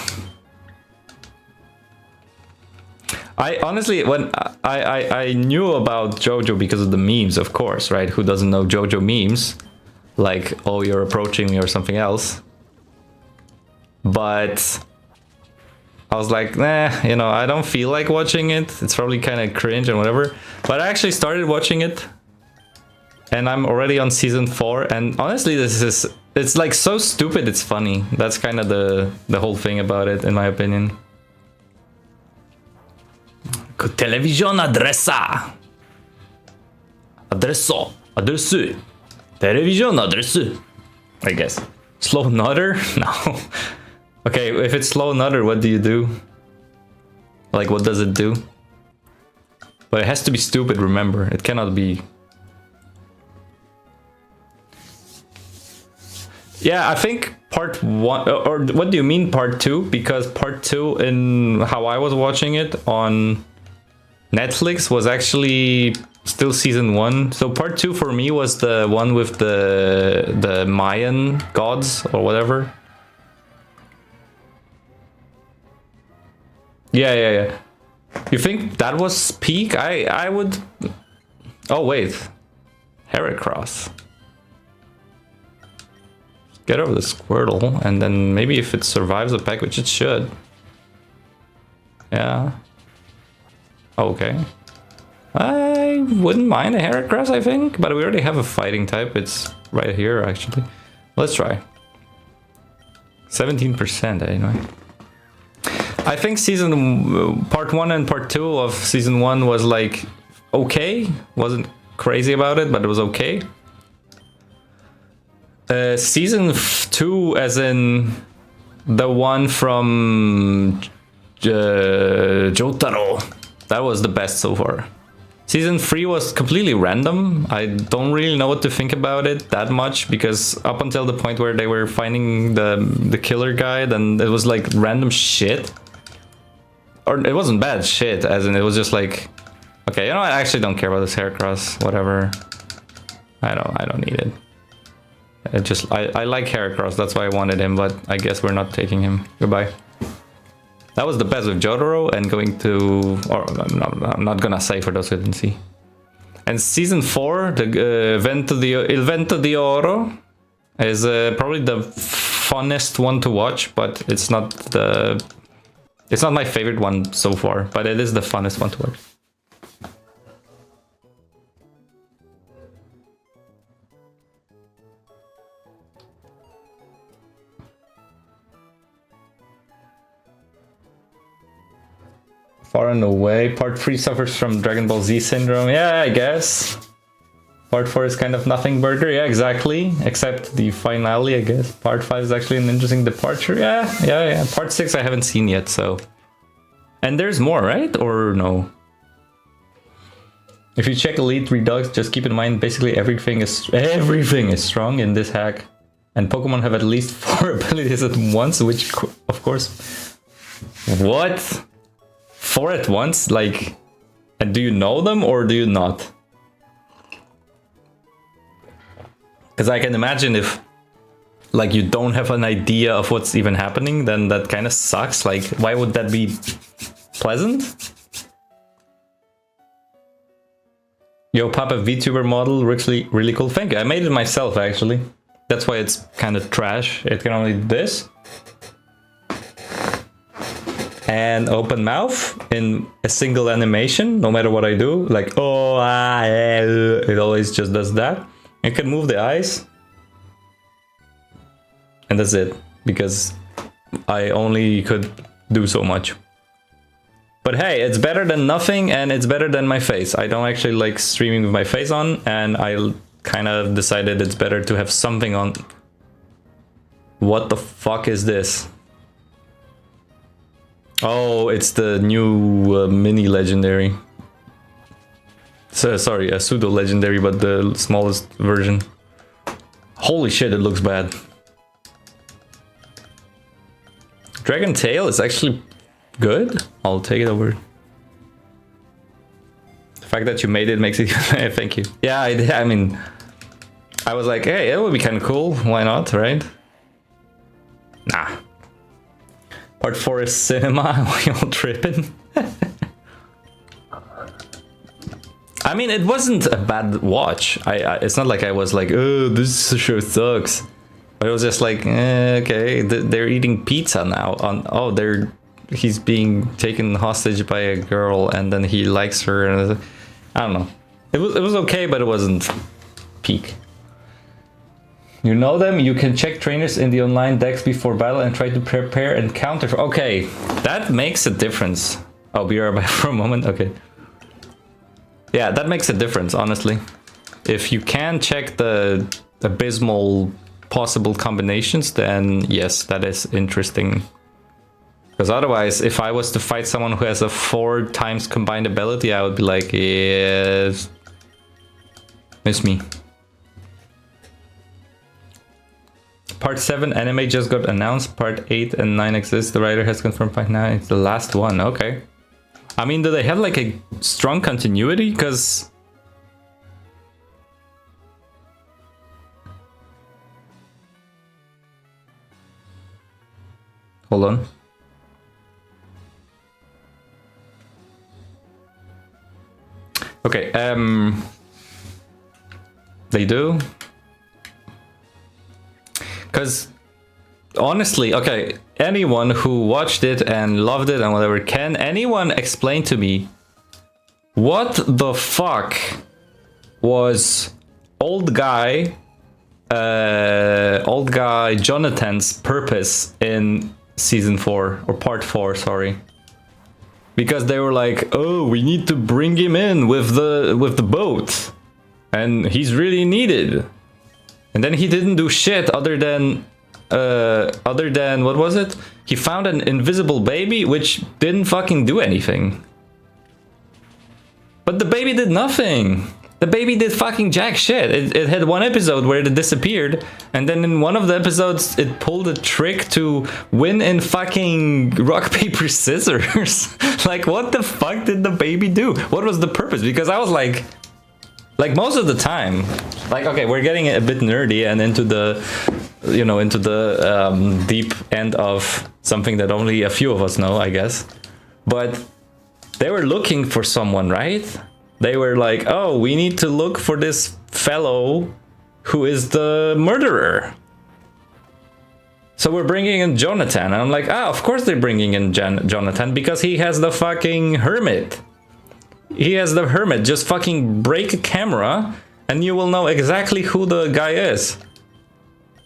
I honestly, when I knew about JoJo because of the memes, of course, right? Who doesn't know JoJo memes? Like, oh, you're approaching me or something else. But I was like, nah, you know, I don't feel like watching it. It's probably kind of cringe and whatever. But I actually started watching it. And I'm already on season 4. And honestly, it's like so stupid, it's funny. That's kind of the whole thing about it, in my opinion. Television adresa. Adreso. Adresu. Television adresu. I guess. Slow nutter? No. Okay, if it's slow nutter, what do you do? Like, what does it do? But it has to be stupid, remember. It cannot be... Yeah, I think part 1... Or what do you mean part 2? Because part 2, in how I was watching it on Netflix, was actually still season 1. So part 2 for me was the one with the Mayan gods or whatever. Yeah. You think that was peak? I would... Oh, wait. Heracross. Get over the Squirtle, and then maybe if it survives the pack, which it should. Yeah. Okay. I wouldn't mind a Heracross, I think, but we already have a fighting type. It's right here, actually. Let's try. 17%, anyway. I think part 1 and part 2 of season 1 was like okay. Wasn't crazy about it, but it was okay. Season 2, as in the one from Jotaro, that was the best so far. Season 3 was completely random. I don't really know what to think about it that much, because up until the point where they were finding the killer guy, then it was like random shit. Or it wasn't bad shit, as in it was just like, okay, you know what? I actually don't care about this Heracross. Whatever. I don't need it. I like Heracross, that's why I wanted him, but I guess we're not taking him. Goodbye. That was the best with Jotaro, and going to... Or I'm not gonna say for those who didn't see. And season 4, the Il Vento di Oro, is probably the funnest one to watch, but it's not my favorite one so far, but it is the funnest one to watch. Far and away. Part 3 suffers from Dragon Ball Z syndrome. Yeah, I guess. Part 4 is kind of nothing burger. Yeah, exactly. Except the finale, I guess. Part 5 is actually an interesting departure. Yeah. Part 6 I haven't seen yet, so... And there's more, right? Or no? If you check Elite Redux, just keep in mind basically everything is strong in this hack. And Pokemon have at least 4 abilities at once, which, of course... What? 4 at once? Like, and do you know them or do you not? Because I can imagine if, like, you don't have an idea of what's even happening, then that kind of sucks. Like, why would that be pleasant? Yo, Papa VTuber model, really cool. Thank you. I made it myself, actually. That's why it's kind of trash. It can only do this. And open mouth in a single animation, no matter what I do. Like, oh, it always just does that. You can move the eyes. And that's it, because I only could do so much. But hey, it's better than nothing, and it's better than my face. I don't actually like streaming with my face on, and I kind of decided it's better to have something on. What the fuck is this? Oh, it's the new mini legendary. So, sorry, a pseudo legendary, but the smallest version. Holy shit, it looks bad. Dragon Tail is actually good. I'll take it over. The fact that you made it makes it... Thank you. Yeah, I mean... I was like, hey, it would be kind of cool. Why not, right? Nah. Part 4 is cinema. We all tripping. I mean, it wasn't a bad watch. It's not like I was like, oh, this show sucks. But it was just like, okay, they're eating pizza now. He's being taken hostage by a girl, and then he likes her. And I don't know. It was okay, but it wasn't peak. You know them, you can check trainers in the online decks before battle and try to prepare and counter. Okay, that makes a difference. Oh, be right back for a moment. Okay. Yeah, that makes a difference, honestly. If you can check the abysmal possible combinations, then yes, that is interesting. Because otherwise, if I was to fight someone who has a 4 times combined ability, I would be like, yes, miss me. Part 7 anime just got announced. Part 8 and 9 exists. The writer has confirmed part 9. It's the last one. Okay. I mean, do they have like a strong continuity? Because... Hold on. Okay, they do. Because honestly, okay, anyone who watched it and loved it and whatever, can anyone explain to me what the fuck was old guy Jonathan's purpose in season 4 or part 4, sorry? Because they were like, oh, we need to bring him in with the boat, and he's really needed. And then he didn't do shit other than what was it? He found an invisible baby which didn't fucking do anything. But the baby did nothing. The baby did fucking jack shit. It had one episode where it disappeared, and then in one of the episodes it pulled a trick to win in fucking rock, paper, scissors. Like, what the fuck did the baby do? What was the purpose? Because I was like most of the time, like, okay, we're getting a bit nerdy and into the, you know, into the deep end of something that only a few of us know, I guess. But they were looking for someone, right? They were like, oh, we need to look for this fellow who is the murderer. So we're bringing in Jonathan. And I'm like, of course they're bringing in Jonathan because he has the fucking hermit. He has the hermit. Just fucking break a camera and you will know exactly who the guy is.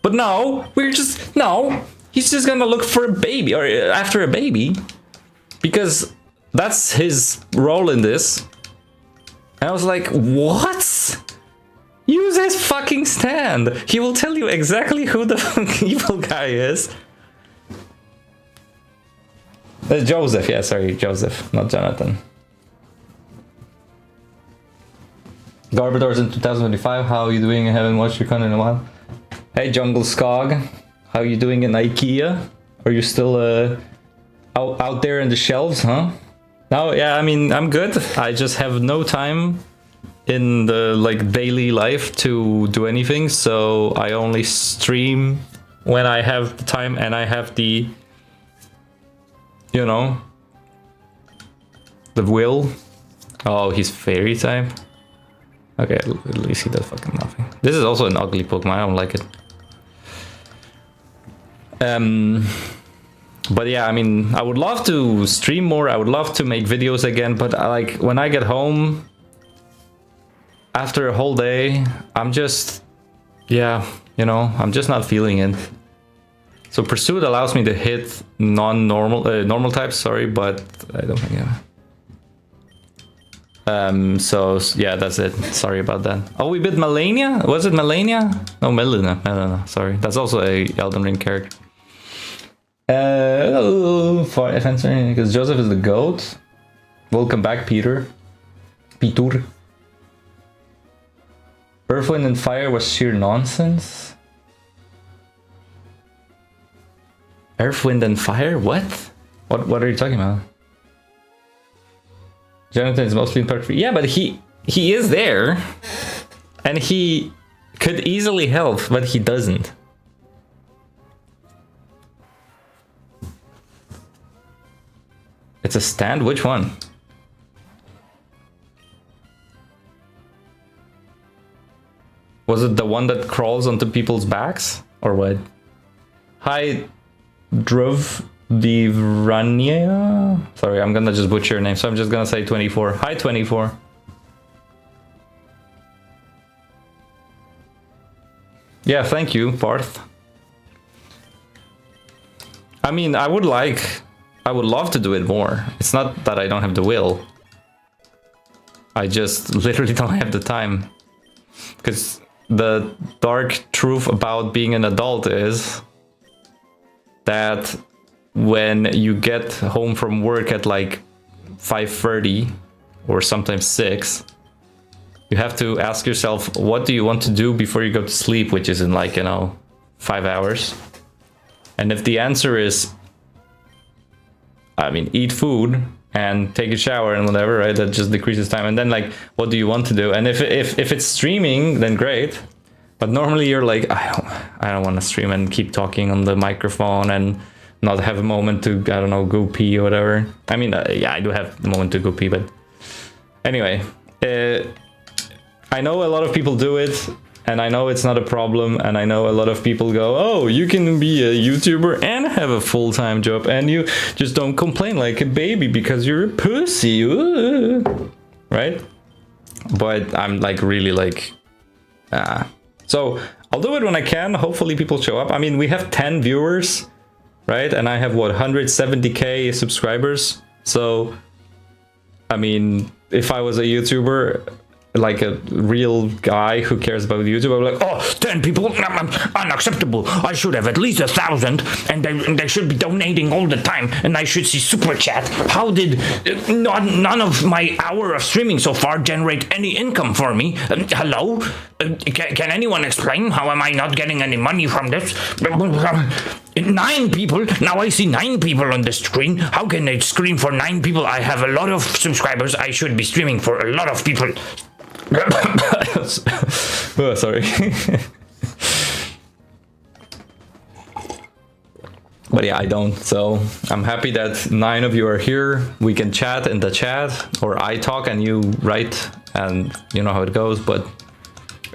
But no, he's just gonna look for a baby or after a baby because that's his role in this. And I was like, what? Use his fucking stand. He will tell you exactly who the evil guy is. Joseph, yeah, sorry, Joseph, not Jonathan. Garbadors in 2025, how are you doing? I haven't watched your content in a while. Hey, Jungle Skog, how are you doing in IKEA? Are you still out there in the shelves, huh? No, yeah, I mean, I'm good. I just have no time in the like daily life to do anything, so I only stream when I have the time and I have the, you know, the will. Oh, he's fairy type. Okay, at least he does fucking nothing. This is also an ugly Pokemon, I don't like it. But yeah, I mean, I would love to stream more. I would love to make videos again, but like when I get home after a whole day, I'm just, yeah, you know, I'm just not feeling it. So Pursuit allows me to hit non-normal, normal types, sorry, but I don't think, yeah. So yeah, that's it. Sorry about that. Oh, we bit Melania? Was it Melania? No, Melina, sorry. That's also a Elden Ring character. For answering, because Joseph is the goat. Welcome back, Peter. Earth, Wind, and Fire was sheer nonsense. Earth, Wind, and Fire? What? What are you talking about? Jonathan is mostly in part 3. Yeah, but he is there, and he could easily help, but he doesn't. It's a stand? Which one? Was it the one that crawls onto people's backs? Or what? Hi, Druv Divrania? Sorry, I'm gonna just butcher your name, so I'm just gonna say 24. Hi, 24. Yeah, thank you, Parth. I mean, I would love to do it more. It's not that I don't have the will. I just literally don't have the time. Because the dark truth about being an adult is that when you get home from work at like 5:30 or sometimes 6, you have to ask yourself, what do you want to do before you go to sleep, which is in like, you know, 5 hours. And if the answer is, I mean, eat food and take a shower and whatever, right? That just decreases time. And then like, what do you want to do? And if it's streaming, then great. But normally you're like, I don't want to stream and keep talking on the microphone and not have a moment to, I don't know, go pee or whatever. I mean, yeah, I do have a moment to go pee, but anyway, I know a lot of people do it. And I know it's not a problem, and I know a lot of people go, oh, you can be a YouTuber and have a full-time job, and you just don't complain like a baby because you're a pussy. Right? But I'm like really like so I'll do it when I can. Hopefully people show up. I mean, we have 10 viewers, right? And I have what, 170k subscribers. So I mean, if I was a YouTuber, like a real guy who cares about YouTube, I'm like, oh, 10 people, unacceptable. I should have at least 1,000, and they should be donating all the time, and I should see super chat. How did none of my hour of streaming so far generate any income for me? Hello? Can anyone explain how am I not getting any money from this? 9 people. Now I see 9 people on the screen. How can I stream for 9 people? I have a lot of subscribers. I should be streaming for a lot of people. Oh, sorry. But yeah, I don't. So I'm happy that 9 of you are here. We can chat in the chat, or I talk and you write, and you know how it goes.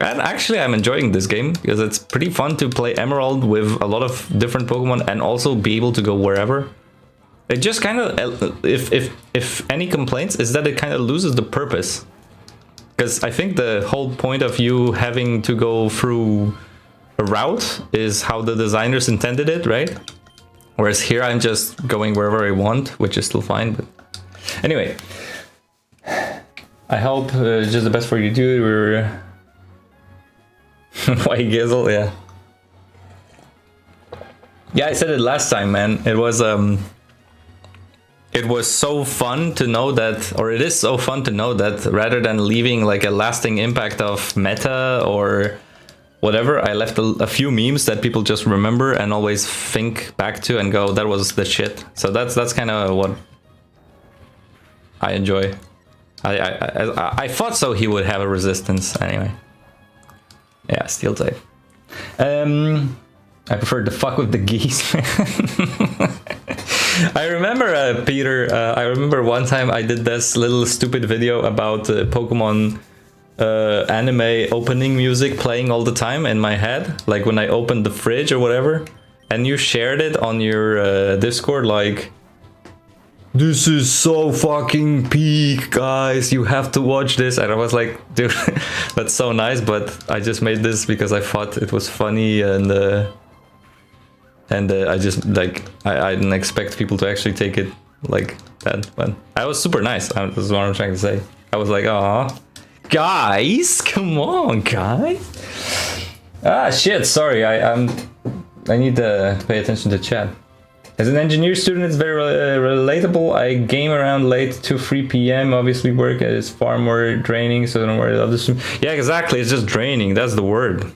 And actually, I'm enjoying this game because it's pretty fun to play Emerald with a lot of different Pokemon and also be able to go wherever. It just kind of, if any complaints, is that it kind of loses the purpose. Because I think the whole point of you having to go through a route is how the designers intended it, right? Whereas here I'm just going wherever I want, which is still fine. But anyway, I hope just the best for you, dude. We're White Gizzle, yeah. Yeah, I said it last time, man. It was so fun to know that, or it is so fun to know that rather than leaving like a lasting impact of meta or whatever, I left a few memes that people just remember and always think back to and go, that was the shit. So that's kind of what I enjoy. I thought so he would have a resistance anyway. Yeah, steel type. I prefer to fuck with the geese. I remember, Peter, I remember one time I did this little stupid video about Pokemon anime opening music playing all the time in my head, like when I opened the fridge or whatever, and you shared it on your Discord like, this is so fucking peak, guys, you have to watch this. And I was like, dude, that's so nice, but I just made this because I thought it was funny, and I just like I didn't expect people to actually take it like that. But I was super nice. This is what I'm trying to say. I was like, "Aw, guys, come on, guys." Ah, shit. Sorry, I need to pay attention to chat. As an engineer student, it's very relatable. I game around late to 3 p.m. Obviously, work is far more draining, so don't worry about this. Yeah, exactly. It's just draining. That's the word.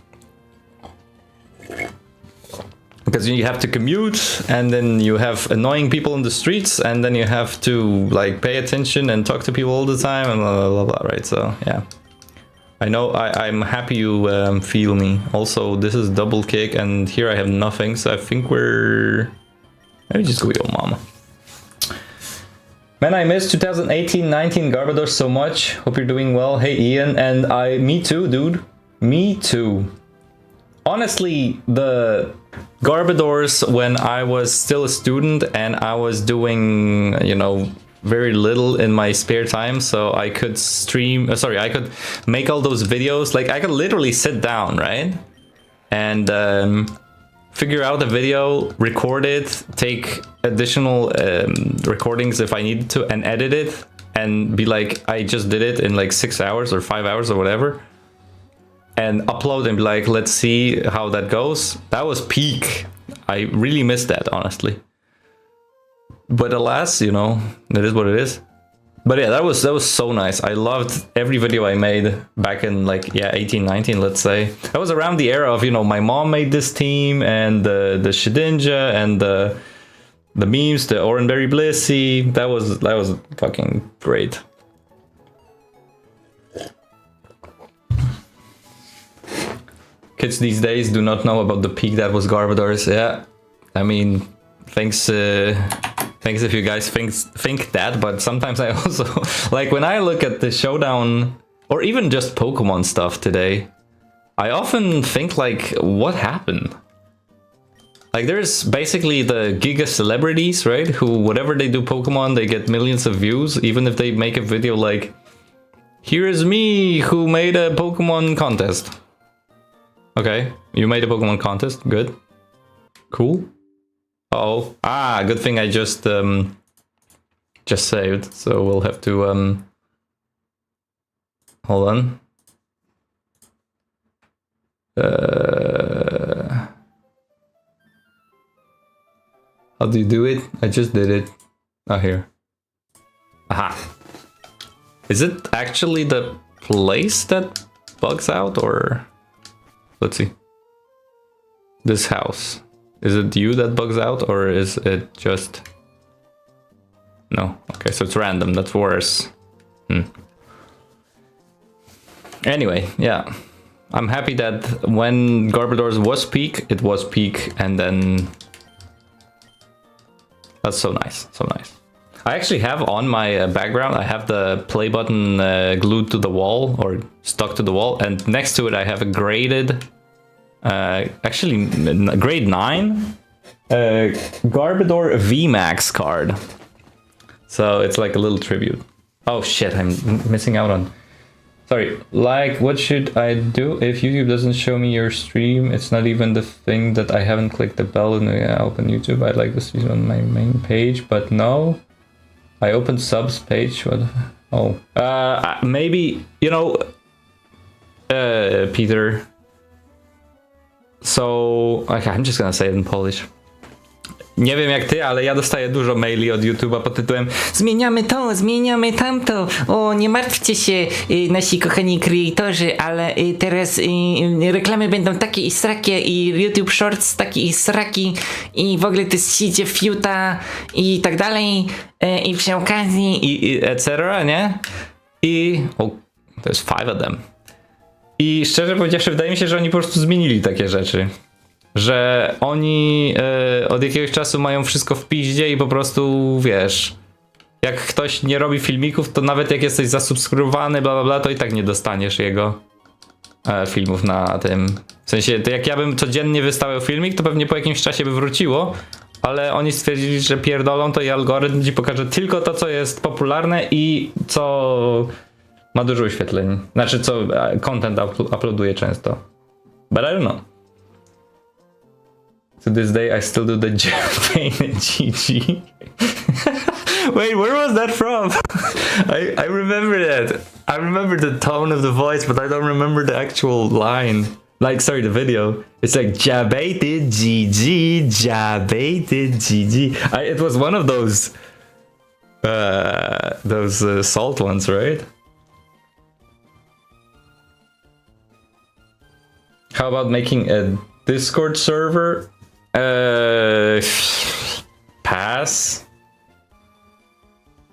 Because you have to commute, and then you have annoying people in the streets, and then you have to like pay attention and talk to people all the time, and blah blah blah, right? So yeah, I know. I'm happy you feel me. Also, this is double kick, and here I have nothing, so I think we're. Let me just go yo mama. Man, I miss 2018-19 Garbodor so much. Hope you're doing well. Hey Ian, and me too, dude. Me too. Honestly, the Garbodors when I was still a student and I was doing, you know, very little in my spare time, so I could stream, I could make all those videos. Like I could literally sit down, right? And figure out a video, record it, take additional recordings if I needed to, and edit it, and be like, I just did it in like 6 hours or 5 hours or whatever. And upload and be like, let's see how that goes. That was peak. I really missed that, honestly. But alas, you know, it is what it is. But yeah, that was so nice. I loved every video I made back in like, yeah, 18, 19, let's say. That was around the era of, you know, my mom made this team, and the Shedinja, and the memes, the Oranberry Blissey. That was fucking great. Kids these days do not know about the peak that was Garbodors. Yeah, I mean, thanks if you guys think that, but sometimes I also like when I look at the Showdown or even just Pokemon stuff today, I often think like, what happened? Like there's basically the giga celebrities, right? Who, whatever they do Pokemon, they get millions of views, even if they make a video like, here's me who made a Pokemon contest. Okay, you made a Pokemon contest, good. Cool. Uh-oh. Ah, good thing I just saved, so we'll have to hold on. How do you do it? I just did it. Oh, here. Aha. Is it actually the place that bugs out, or... Let's see. This house. Is it you that bugs out, or is it just... No. Okay, so it's random. That's worse. Anyway, yeah. I'm happy that when Garbodor's was peak, it was peak, and then... That's so nice, so nice. I actually have on my background, I have the play button glued to the wall, or stuck to the wall, and next to it I have a graded, actually grade 9, Garbodor VMAX card. So it's like a little tribute. Oh shit, I'm missing out on... Sorry, like, what should I do if YouTube doesn't show me your stream? It's not even the thing that I haven't clicked the bell and I open YouTube. I'd like to see it on my main page, but no. I opened subs page. What? Oh, maybe, you know, Peter. So, okay, I'm just gonna say it in Polish. Nie wiem jak ty, ale ja dostaję dużo maili od YouTube'a pod tytułem zmieniamy to, zmieniamy tamto, o nie martwcie się nasi kochani kreatorzy, ale teraz reklamy będą takie i srakie i YouTube Shorts takie i sraki i w ogóle to jest sidzie fiuta i tak dalej i przy okazji i etc., nie? I... O, to jest 5 of them. I szczerze powiedziawszy, wydaje mi się, że oni po prostu zmienili takie rzeczy. Że oni od jakiegoś czasu mają wszystko w piździe i po prostu, wiesz, jak ktoś nie robi filmików, to nawet jak jesteś zasubskrybowany, bla bla bla, to i tak nie dostaniesz jego filmów na tym. W sensie, to jak ja bym codziennie wystawiał filmik, to pewnie po jakimś czasie by wróciło, ale oni stwierdzili, że pierdolą to i algorytm ci pokaże tylko to, co jest popularne i co ma dużo wyświetleń. Znaczy, co content uploaduje często. But I don't know. To this day, I still do the Pain and GG. Wait, where was that from? I remember that. I remember the tone of the voice, but I don't remember the actual line. Like, sorry, the video. It's like Jabated GG, Jabated GG. It was one of those salt ones, right? How about making a Discord server? Pass.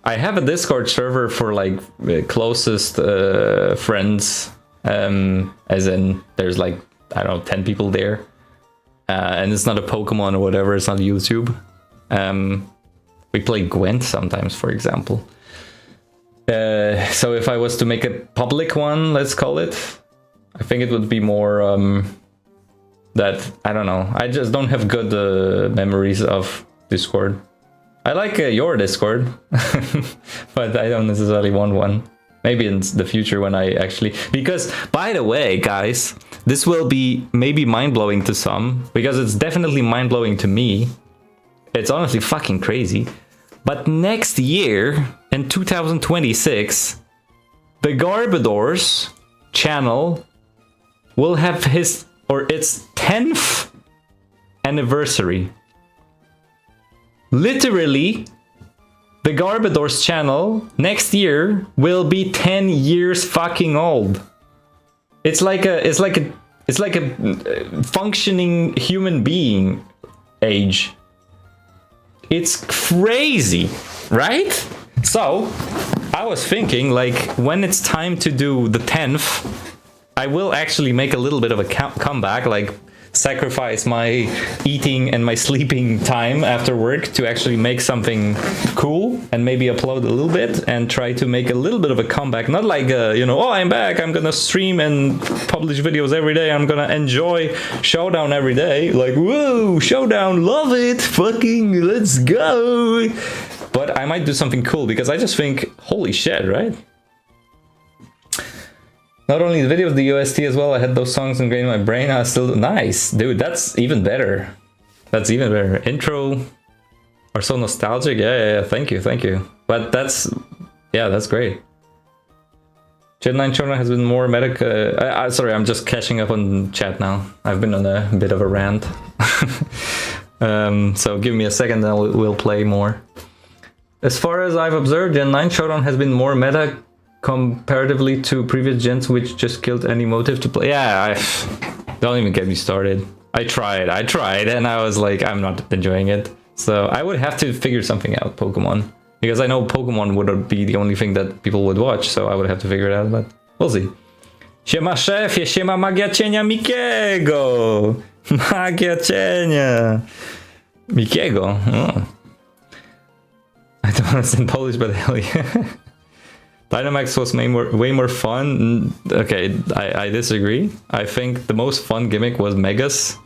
I have a Discord server for like closest friends, as in there's like, I don't know, 10 people there, and it's not a Pokemon or whatever, it's not YouTube. We play Gwent sometimes, for example. So if I was to make a public one, let's call it, I think it would be more that, I don't know, I just don't have good memories of Discord. I like your Discord, but I don't necessarily want one. Maybe in the future when I actually... Because, by the way, guys, this will be maybe mind-blowing to some, because it's definitely mind-blowing to me. It's honestly fucking crazy. But next year, in 2026, the Garbodor's channel will have its 10th anniversary. Literally, the Garbodor's channel next year will be 10 years fucking old. It's like a functioning human being age. It's crazy, right? So, I was thinking, like, when it's time to do the 10th, I will actually make a little bit of a comeback, like sacrifice my eating and my sleeping time after work to actually make something cool and maybe upload a little bit and try to make a little bit of a comeback. Not like, you know, oh, I'm back, I'm gonna stream and publish videos every day, I'm gonna enjoy Showdown every day. Like, whoa, Showdown, love it, fucking let's go. But I might do something cool because I just think, holy shit, right? Not only the videos, the OST as well. I had those songs ingrained in my brain. I was still nice, dude. That's even better. That's even better. Intro are so nostalgic. Yeah. Thank you. But that's, yeah, that's great. Gen 9 Chona has been more medic. Sorry, I'm just catching up on chat now. I've been on a bit of a rant. So give me a second, then we'll play more. As far as I've observed, Gen 9 Showdown has been more meta comparatively to previous gens, which just killed any motive to play. Yeah, don't even get me started. I tried, and I was like, I'm not enjoying it. So I would have to figure something out, Pokemon. Because I know Pokemon would be the only thing that people would watch, so I would have to figure it out, but we'll see. Siema szefie, siema magia cienia Mikiego! Magia cienia! Mikiego, oh. I don't understand Polish, but hell yeah. Dynamax was way more fun. Okay, I disagree. I think the most fun gimmick was Megas.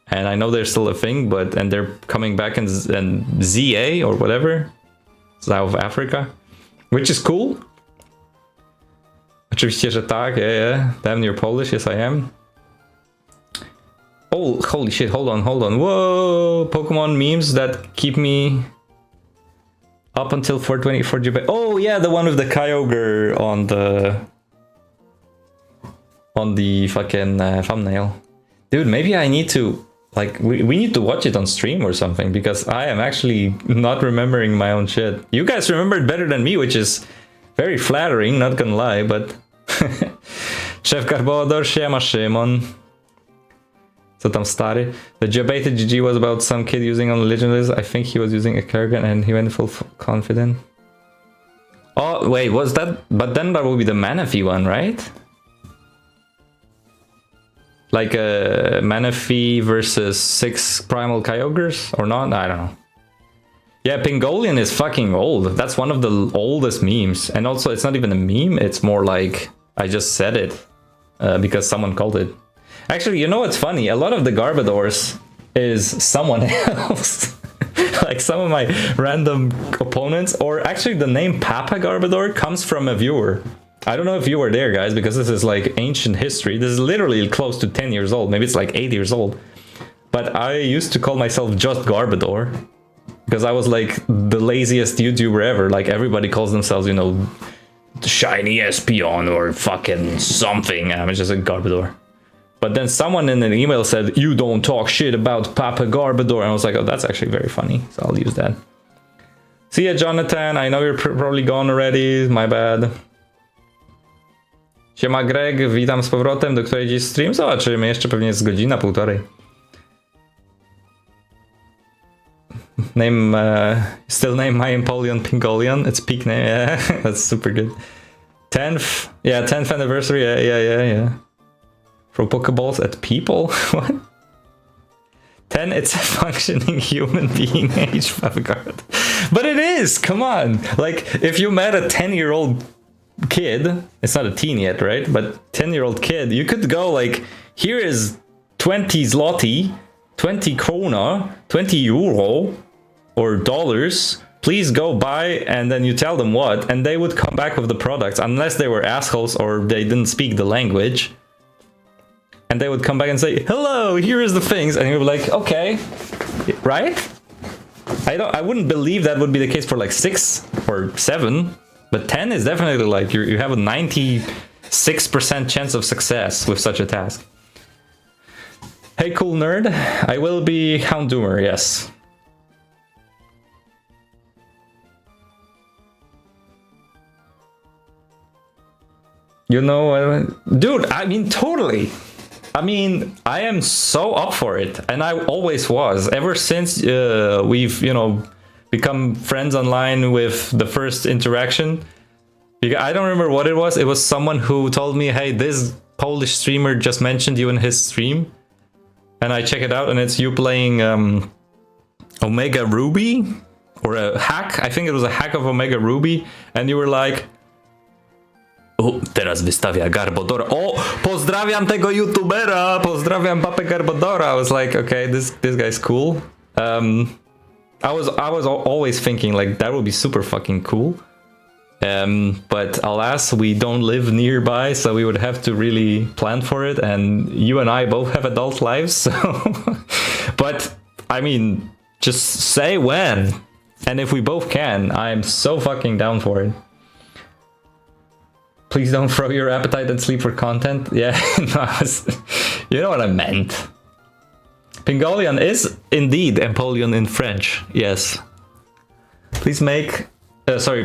And I know they're still a thing, and they're coming back in ZA or whatever. South Africa. Which is cool. Oczywiście, że tak, yeah. Damn, you're Polish, yes I am. Oh, holy shit, hold on. Whoa, Pokemon memes that keep me up until 424 GB. Oh yeah, the one with the Kyogre on the fucking thumbnail. Dude, maybe I need to, like, we need to watch it on stream or something, because I am actually not remembering my own shit. You guys remember it better than me, which is very flattering, not gonna lie, but... Chef Garbodor, siema Szymon. Co tam stary? The debated GG was about some kid using on the legend list. I think he was using a Kerrigan and he went full confident. Oh, wait, was that? But then that would be the Manaphy one, right? Like a Manaphy versus 6 Primal Kyogres? Or not? I don't know. Yeah, Pingolian is fucking old. That's one of the oldest memes. And also, it's not even a meme. It's more like, I just said it because someone called it. Actually, you know what's funny? A lot of the Garbodors is someone else. Like some of my random opponents, or actually the name Papa Garbodor comes from a viewer. I don't know if you were there, guys, because this is like ancient history. This is literally close to 10 years old. Maybe it's like 8 years old. But I used to call myself just Garbodor because I was like the laziest YouTuber ever. Like everybody calls themselves, you know, Shiny Espeon or fucking something. I'm just a Garbodor. But then someone in an email said, you don't talk shit about Papa Garbodor. And I was like, oh, that's actually very funny. So I'll use that. See ya, Jonathan. I know you're probably gone already. My bad. Siema Greg, witam z powrotem. Do której dziś stream? Zobaczymy. Jeszcze pewnie jest godzina, półtorej. Still name my Empoleon Pingolian. It's peak name. Yeah, that's super good. 10th. Yeah, 10th anniversary. Yeah. Throw Pokeballs at people? What? 10, it's a functioning human being age guard. But it is! Come on! Like, if you met a 10-year-old kid, it's not a teen yet, right? But 10-year-old kid, you could go like, here is 20 zloty, 20 krona, 20 euro, or dollars. Please go buy, and then you tell them what, and they would come back with the products, unless they were assholes or they didn't speak the language. And they would come back and say, hello, here is the things. And you're like, okay, right? I wouldn't believe that would be the case for like 6 or 7. But 10 is definitely like, you have a 96% chance of success with such a task. Hey, cool nerd. I will be Hounddoomer, yes. You know, dude, I mean, totally. I mean, I am so up for it, and I always was. Ever since we've, you know, become friends online with the first interaction. I don't remember what it was. It was someone who told me, hey, this Polish streamer just mentioned you in his stream. and I check it out, and it's you playing Omega Ruby, or a hack. I think it was a hack of Omega Ruby, and you were like, o, teraz wystawia Garbodora. O, pozdrawiam tego youtubera, pozdrawiam papę Garbodora. I was like, okay, this guy's cool. I was always thinking like that would be super fucking cool. But alas, we don't live nearby, so we would have to really plan for it. And you and I both have adult lives, so. But I mean, just say when, and if we both can, I'm so fucking down for it. Please don't throw your appetite and sleep for content. Yeah, no, you know what I meant. Pingolian is indeed Empoleon in French. Yes. Please make.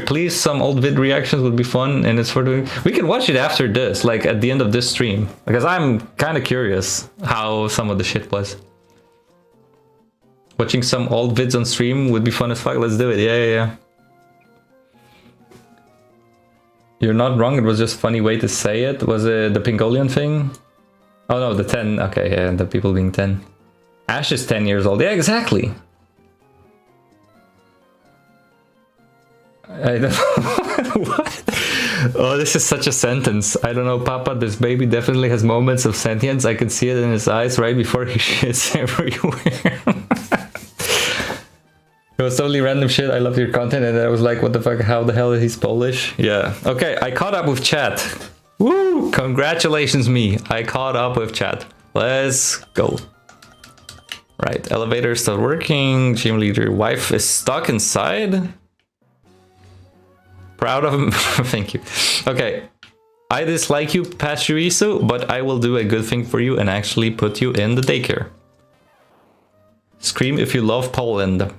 Please, some old vid reactions would be fun, and it's for doing. We can watch it after this, like at the end of this stream, because I'm kind of curious how some of the shit was. Watching some old vids on stream would be fun as fuck. Let's do it. Yeah. You're not wrong. It was just a funny way to say it. Was it the Pingolian thing? Oh no, the 10. Okay, yeah, the people being 10. Ash is 10 years old. Yeah, exactly. I don't know. What? Oh, this is such a sentence. I don't know, Papa. This baby definitely has moments of sentience. I can see it in his eyes right before he shits everywhere. It was totally random shit. I love your content, and I was like, what the fuck? How the hell is he Polish? Yeah. Okay, I caught up with chat. Woo! Congratulations, me. I caught up with chat. Let's go. Right, elevator still working. Gym leader wife is stuck inside. Proud of him. Thank you. Okay. I dislike you, Pachirisu, but I will do a good thing for you and actually put you in the daycare. Scream if you love Poland.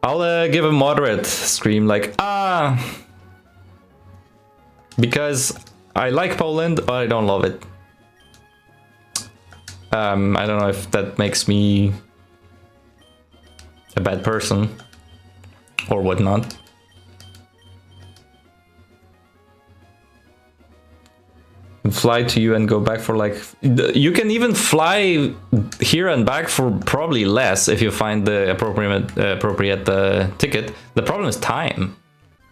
I'll give a moderate scream, like, ah. Because I like Poland, but I don't love it. I don't know if that makes me a bad person or whatnot. Fly to you and go back for like, you can even fly here and back for probably less if you find the appropriate ticket. The problem is time.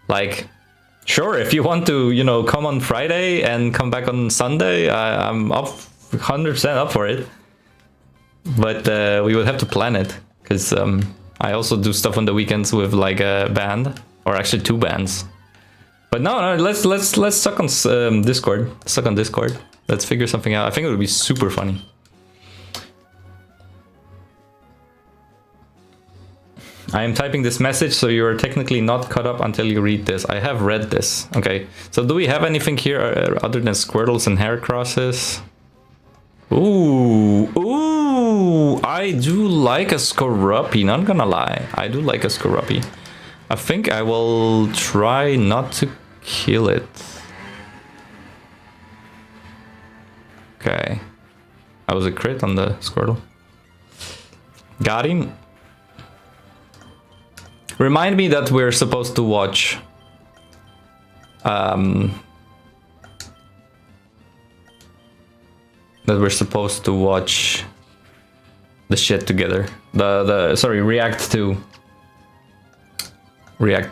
Like, sure, if you want to, you know, come on Friday and come back on Sunday, I'm up 100% up for it. But we would have to plan it, because I also do stuff on the weekends with like a band, or actually 2 bands. But no, let's suck on Discord. Suck on Discord. Let's figure something out. I think it would be super funny. I am typing this message, so you are technically not caught up until you read this. I have read this. Okay. So do we have anything here other than Squirtles and Heracrosses? Ooh, I do like a Skorupi, not gonna lie. I do like a Skorupi. I think I will try not to kill it. Okay. That was a crit on the Squirtle. Got him. Remind me that we're supposed to watch the shit together. React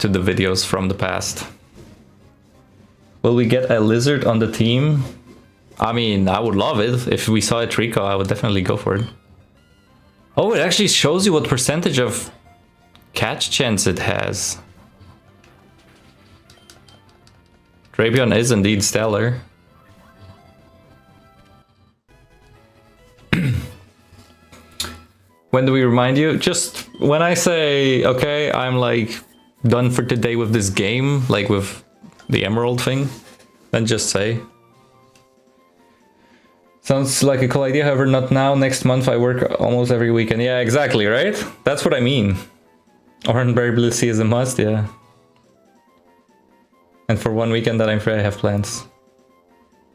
to the videos from the past. Will we get a lizard on the team? I mean, I would love it. If we saw a Trico, I would definitely go for it. Oh, it actually shows you what percentage of catch chance it has. Drapion is indeed stellar. When do we remind you? Just when I say, okay, I'm like done for today with this game, like with the Emerald thing, then just say. Sounds like a cool idea, however, not now. Next month I work almost every weekend. Yeah, exactly, right? That's what I mean. Oranberry Blue Sea is a must, yeah. And for one weekend that I'm free, I have plans.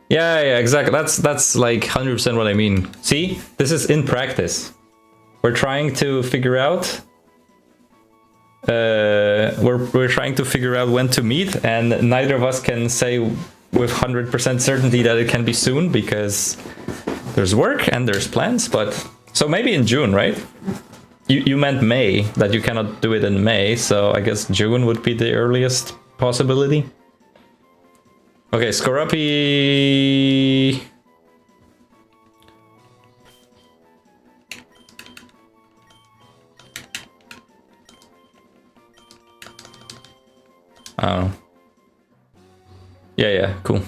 Yeah, exactly. That's like 100% what I mean. See? This is in practice. We're trying to figure out we're trying to figure out when to meet, and neither of us can say with 100% certainty that it can be soon, because There's work and there's plans, but so maybe in June, right? You meant May, that you cannot do it in May, so I guess June would be the earliest possibility. Okay, Skorupi. I don't know. Yeah, cool.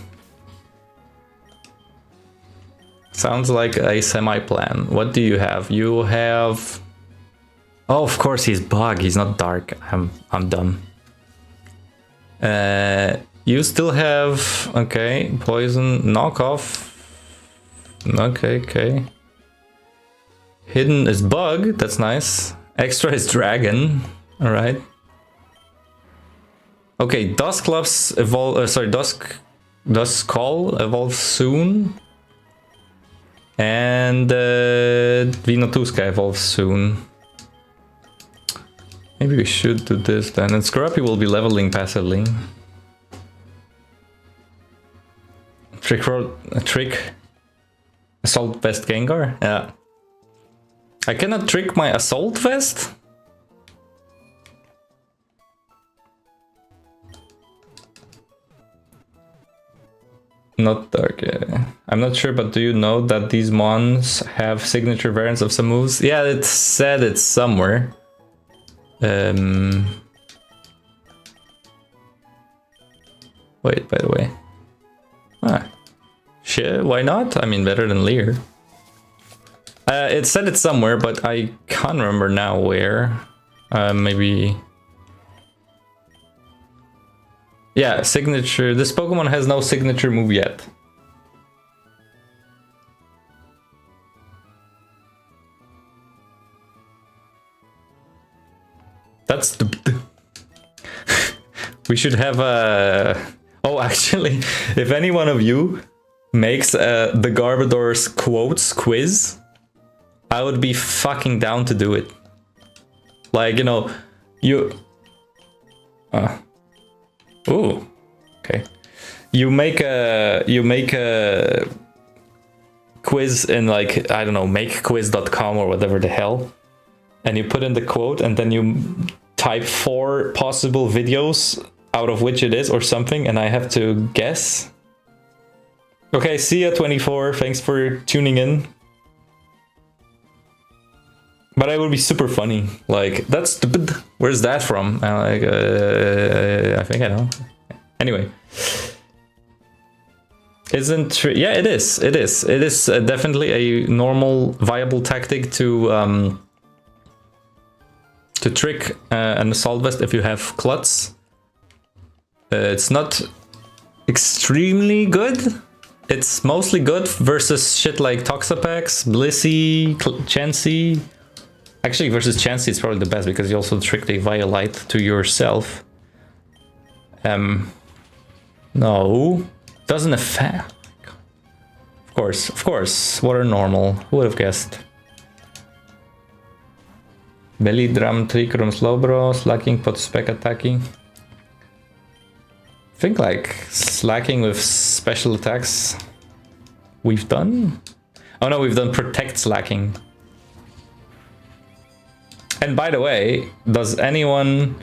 Sounds like a semi-plan. What do you have? You have... Oh, of course he's bug. He's not dark. I'm dumb. You still have... Okay, poison, knockoff. Okay. Hidden is bug. That's nice. Extra is dragon. All right. Okay, Dusclops evolve. Duskull evolves soon. And Vinotuska evolves soon. Maybe we should do this then. And Skorupi will be leveling passively. Trick Assault Vest Gengar? Yeah. I cannot trick my Assault Vest? Not dark, yeah. I'm not sure, but do you know that these mons have signature variants of some moves? Yeah, it said it's somewhere. Wait, by the way. Shit, why not? I mean, better than Leer. It said it's somewhere, but I can't remember now where. Maybe... Yeah, signature. This Pokemon has no signature move yet. That's the... We should have a... Oh, actually, if any one of you makes the Garbodor's quotes quiz, I would be fucking down to do it. Like, you know, you... Ooh, okay. You make a quiz in, like, I don't know, makequiz.com or whatever the hell, and you put in the quote, and then you type 4 possible videos out of which it is or something, and I have to guess. Okay, see ya 24. Thanks for tuning in. But it would be super funny. Like, that's stupid. Where's that from? I think I know. Anyway. Yeah, it is. It is. It is definitely a normal, viable tactic to trick an Assault Vest if you have Klutz. It's not extremely good. It's mostly good versus shit like Toxapex, Blissey, Chansey. Actually, versus Chansey, it's probably the best because you also tricked a Violite to yourself. No, doesn't affect. Of course. What are normal? Who would have guessed? Belly Drum, Trichroom, Slowbro, Slacking, Pot Spec attacking. I think like slacking with special attacks we've done. Oh no, we've done Protect Slacking. And by the way, does anyone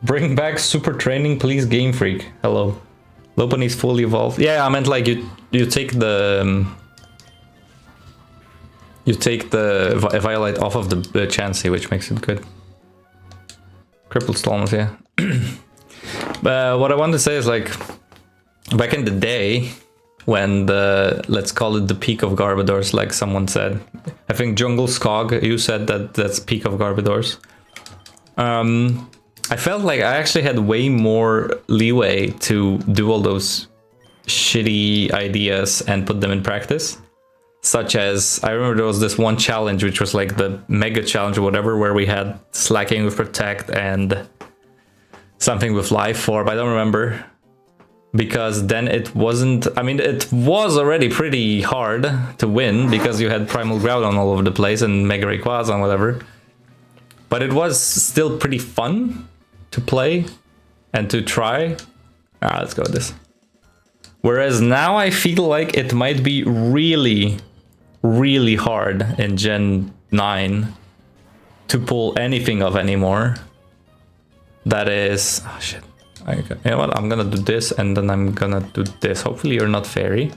bring back Super Training, please, Game Freak? Hello. Lopunny's fully evolved. Yeah, I meant like you take the Violite off of the Chansey, which makes it good. Crippled Storms, yeah. What I want to say is, like, back in the day, when the, let's call it the peak of Garbodors, like someone said. I think Jungle Skog, you said that that's peak of Garbodors. I felt like I actually had way more leeway to do all those shitty ideas and put them in practice. Such as, I remember there was this one challenge, which was like the Mega Challenge or whatever, where we had Slacking with Protect and something with Life Orb, I don't remember. Because then it wasn't, I mean, it was already pretty hard to win because you had Primal Groudon all over the place and Mega Rayquaza and whatever. But it was still pretty fun to play and to try. Let's go with this. Whereas now I feel like it might be really, really hard in Gen 9 to pull anything off anymore. That is... Oh, shit. You know what? I'm gonna do this, and then I'm gonna do this. Hopefully you're not fairy.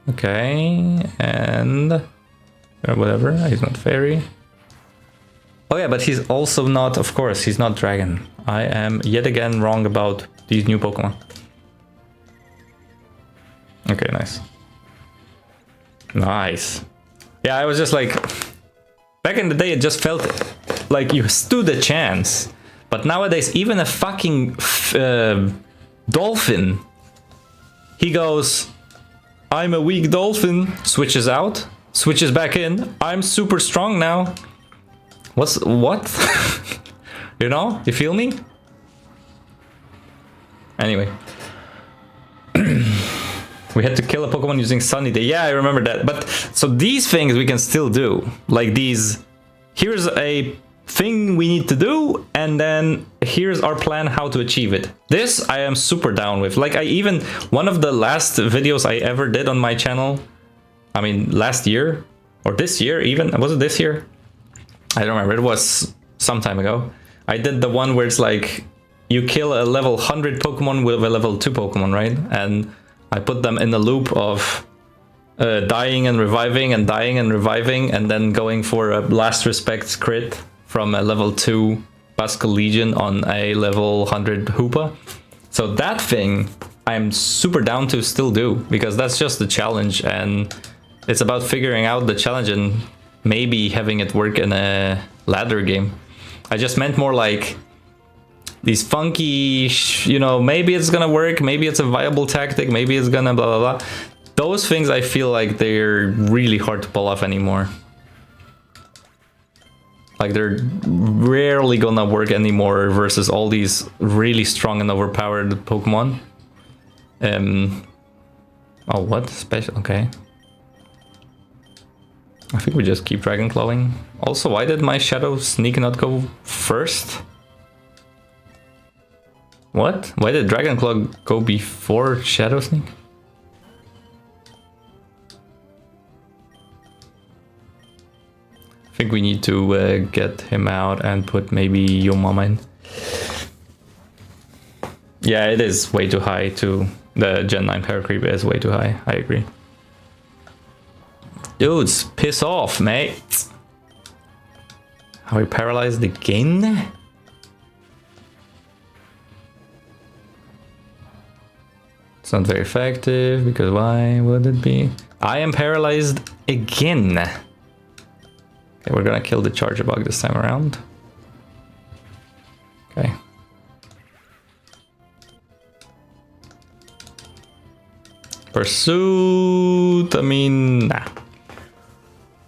Okay, and... whatever, he's not fairy. Oh yeah, but he's also not, of course, he's not dragon. I am yet again wrong about these new Pokemon. Okay, nice. Nice. Yeah, I was just like... Back in the day, it just felt like you stood a chance. But nowadays, even a fucking dolphin, he goes, I'm a weak dolphin, switches out, switches back in, I'm super strong now. What? You know, you feel me? Anyway. We had to kill a Pokemon using Sunny Day. Yeah, I remember that. But so these things we can still do. Like these, here's a thing we need to do, and then here's our plan how to achieve it. This I am super down with. Like I even, one of the last videos I ever did on my channel, I mean last year, or this year even, was it this year? I don't remember, it was some time ago. I did the one where it's like, you kill a level 100 Pokemon with a level 2 Pokemon, right? And I put them in a loop of dying and reviving and dying and reviving, and then going for a last respect crit from a level 2 Bascal Legion on a level 100 Hoopa. So that thing I'm super down to still do, because that's just the challenge, and it's about figuring out the challenge and maybe having it work in a ladder game. I just meant more like these funky, you know, maybe it's gonna work, maybe it's a viable tactic, maybe it's gonna blah blah blah. Those things I feel like they're really hard to pull off anymore. Like they're rarely gonna work anymore versus all these really strong and overpowered Pokemon. Oh, what? Special? Okay. I think we just keep Dragon Clawing. Also, why did my Shadow Sneak not go first? What? Why did Dragon Claw go before Shadow Sneak? I think we need to get him out and put maybe Yo Mama in. Yeah, it is way too high too. The Gen 9 power creep is way too high. I agree. Dudes, piss off, mate. Are we paralyzed again? It's not very effective, because why would it be? I am paralyzed again. Okay, we're gonna kill the Charger Bug this time around. Okay. Pursuit, I mean, nah.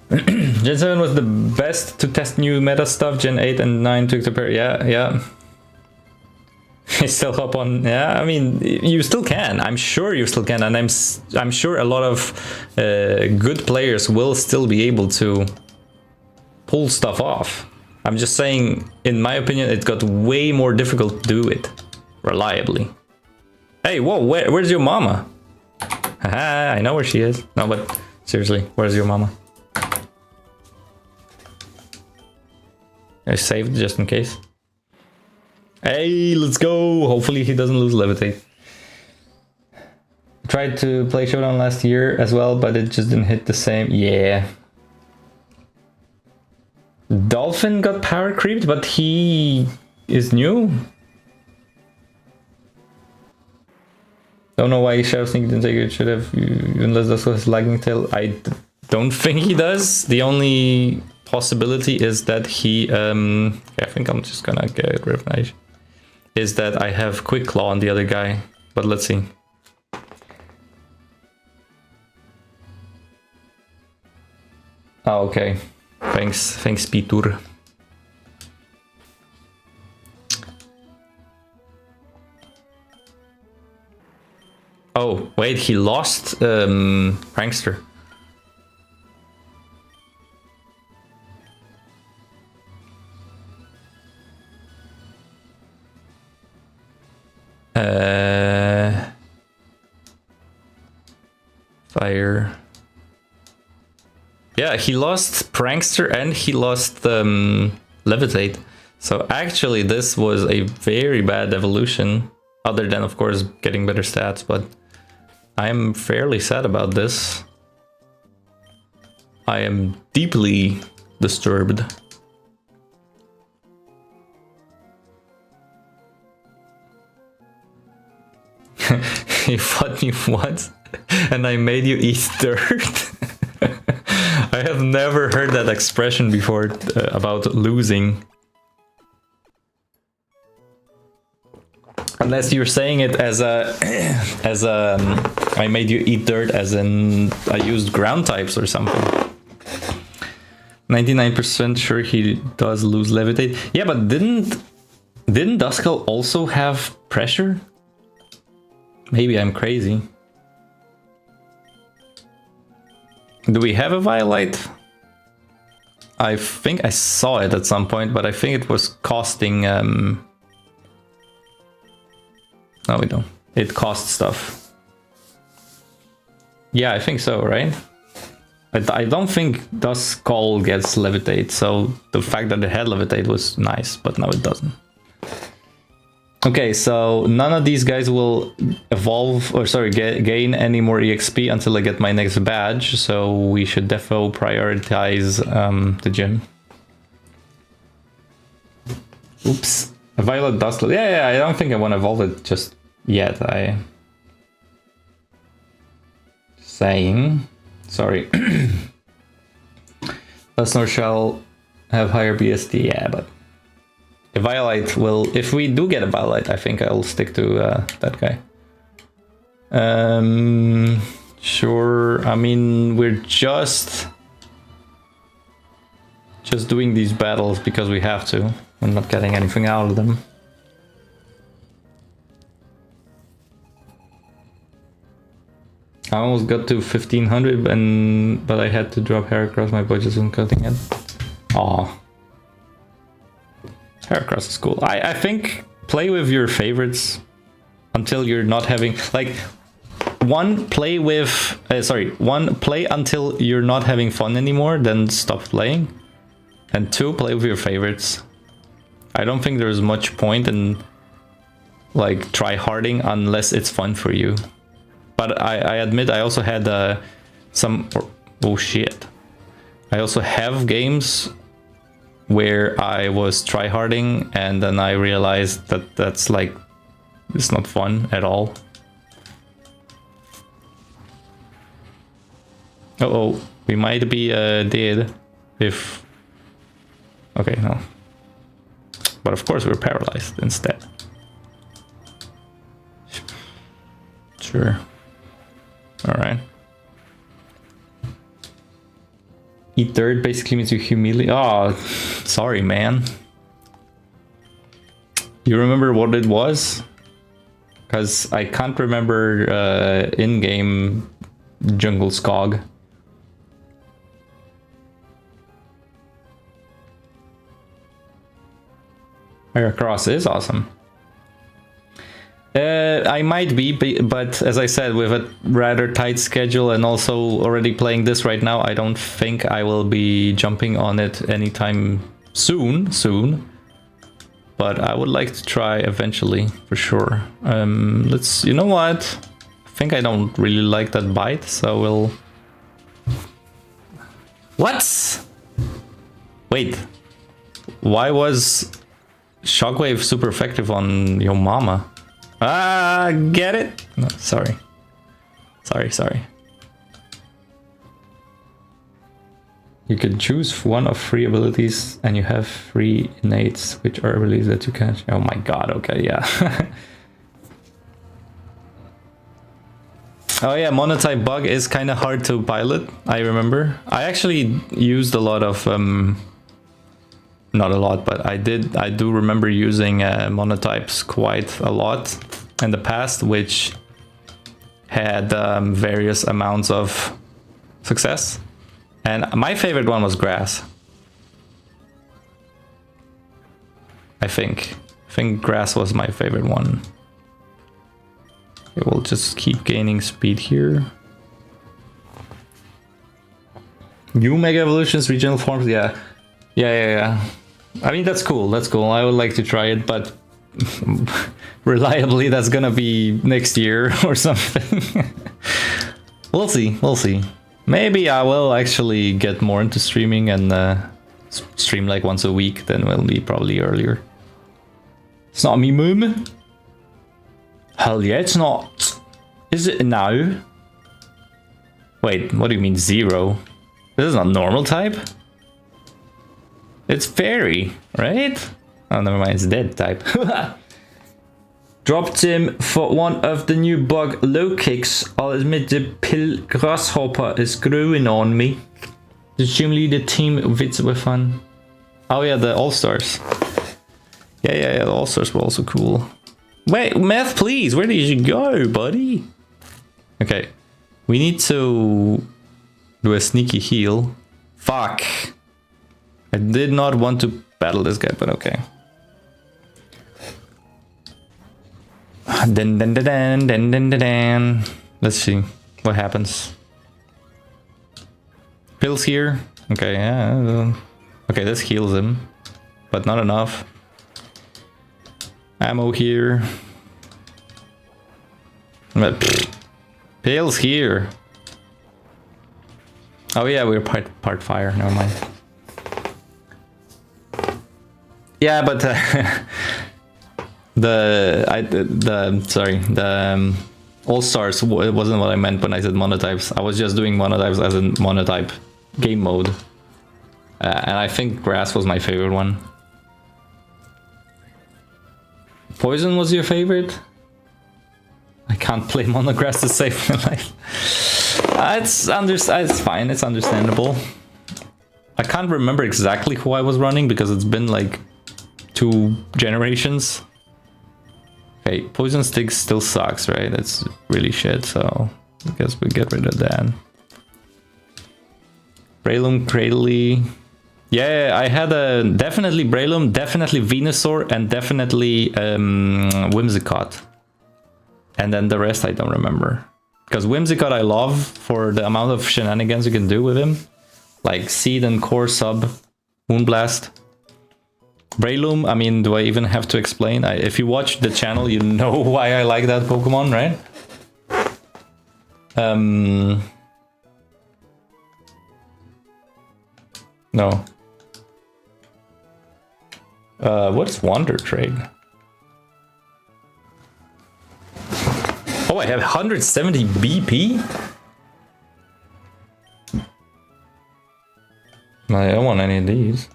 Gen 7 was the best to test new meta stuff. Gen 8 and 9 took the pair. Yeah. I still hop on. Yeah, I mean, you still can. I'm sure you still can, and I'm sure a lot of good players will still be able to pull stuff off. I'm just saying, in my opinion, it got way more difficult to do it reliably. Hey, whoa, where's your mama? Haha, I know where she is. No, but seriously, where's your mama? I saved just in case. Hey, let's go! Hopefully he doesn't lose Levitate. I tried to play Showdown last year as well, but it just didn't hit the same. Yeah. Dolphin got power creeped, but he is new. Don't know why Shadow Sneak didn't take it. Should have, unless that's his lagging tail. I don't think he does. The only possibility is that he I think I'm just gonna get rid of Nice. Is that I have Quick Claw on the other guy, but let's see. Oh, okay. Thanks, Pitur. Oh, wait, he lost Prankster. Yeah, he lost Prankster and he lost Levitate. So actually this was a very bad evolution, other than of course getting better stats, but I'm fairly sad about this. I am deeply disturbed. He fought me once and I made you eat dirt. I have never heard that expression before about losing. Unless you're saying it as a I made you eat dirt, as in I used ground types or something. 99% sure he does lose Levitate. Yeah, but didn't Duskull also have pressure? Maybe I'm crazy. Do we have a Violite? I think I saw it at some point, but I think it was costing... No, we don't. It costs stuff. Yeah, I think so, right? I don't think Duskull gets Levitate, so the fact that it had Levitate was nice, but now it doesn't. Okay, so none of these guys will evolve, or sorry, gain any more EXP until I get my next badge, so we should defo prioritize the gym. Oops. A Violet Duskull. Yeah, I don't think I want to evolve it just yet. Saying. Sorry. Dusknoir shall have higher BSD, yeah, but... A Violite will... If we do get a Violite, I think I'll stick to that guy. Sure, I mean, we're just doing these battles because we have to. I'm not getting anything out of them. I almost got to 1500, but I had to drop Heracross. My budget isn't cutting it. Aw. Heracross is cool. I think play with your favorites until you're not having... Like, one, play until you're not having fun anymore, then stop playing. And two, play with your favorites. I don't think there's much point in, like, try-harding unless it's fun for you. But I admit I also had some... Oh shit. I also have games where I was try-harding and then I realized that that's like... It's not fun at all. Uh-oh. We might be dead if... Okay, no. But of course we're paralyzed instead. Sure. Alright. Eat dirt basically means you humiliate. Oh, sorry, man. You remember what it was? Because I can't remember in-game Jungle Skog. Heracross is awesome. I might be, but as I said, with a rather tight schedule and also already playing this right now, I don't think I will be jumping on it anytime soon. But I would like to try eventually, for sure. You know what? I think I don't really like that bite, so we'll... What? Wait. Why was Shockwave super effective on your mama? Get it? No, sorry. Sorry. You can choose one of 3 abilities and you have 3 innates, which are abilities that you catch. Oh my god, okay, yeah. Oh yeah, Monotype Bug is kind of hard to pilot, I remember. I actually used a lot of... not a lot, but I do remember using monotypes quite a lot in the past, which had various amounts of success. And my favorite one was grass. I think grass was my favorite one. Okay, we'll just keep gaining speed here. New Mega Evolutions, regional forms, yeah. Yeah. I mean, that's cool, I would like to try it, but reliably that's gonna be next year or something. We'll see. Maybe I will actually get more into streaming and stream like once a week, then will be probably earlier. It's not me, Moom. Hell yeah, it's not. Is it now? Wait, what do you mean 0? This is not normal type? It's fairy, right? Oh, never mind, it's dead type. Dropped him for one of the new bug low kicks. I'll admit the pill grasshopper is growing on me. Presumably the team vids were fun. Oh yeah, the All-Stars. Yeah, the All-Stars were also cool. Wait, Meth, please, where did you go, buddy? Okay, we need to do a sneaky heal. Fuck. I did not want to battle this guy, but okay. Then. Let's see what happens. Pills here. Okay, yeah. Okay, this heals him, but not enough. Ammo here. Pills here. Oh yeah, we're part fire. Never mind. Yeah, but the All-Stars it wasn't what I meant when I said monotypes. I was just doing monotypes as a monotype game mode, and I think grass was my favorite one. Poison was your favorite? I can't play monograss to save my life. It's fine. It's understandable. I can't remember exactly who I was running because it's been like 2 generations. Okay, poison stick still sucks, right? It's really shit, so I guess we get rid of that. Breloom, Cradley. Yeah, I had definitely Breloom, definitely Venusaur, and definitely Whimsicott. And then the rest I don't remember. Because Whimsicott I love for the amount of shenanigans you can do with him. Like Seed and Core Sub, Moonblast. Breloom, I mean, do I even have to explain? If you watch the channel, you know why I like that Pokemon, right? No. What's Wonder Trade? Oh, I have 170 BP? I don't want any of these.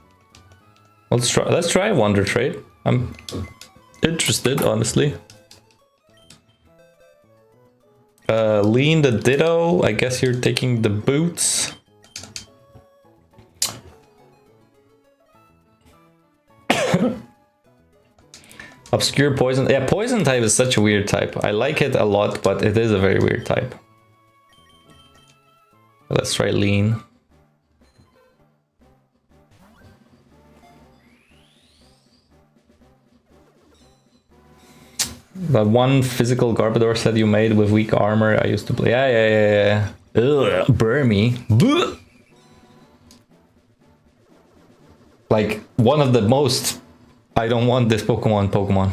Let's try Wonder Trade. I'm interested, honestly. Lean the Ditto. I guess you're taking the boots. Obscure Poison. Yeah, Poison type is such a weird type. I like it a lot, but it is a very weird type. Let's try Lean. That one physical Garbodor set you made with weak armor, I used to play. Yeah. Ugh, Burmy. Blech. Like, one of the most... I don't want this Pokemon.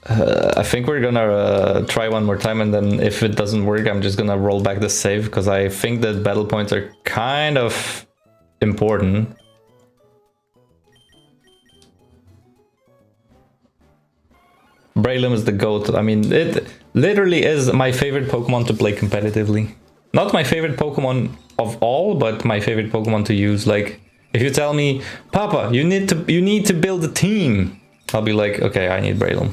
I think we're gonna try one more time, and then if it doesn't work, I'm just gonna roll back the save, because I think that battle points are kind of important. Breloom is the GOAT. I mean, it literally is my favorite Pokemon to play competitively. Not my favorite Pokemon of all, but my favorite Pokemon to use. Like, if you tell me, Papa, you need to build a team, I'll be like, okay, I need Breloom.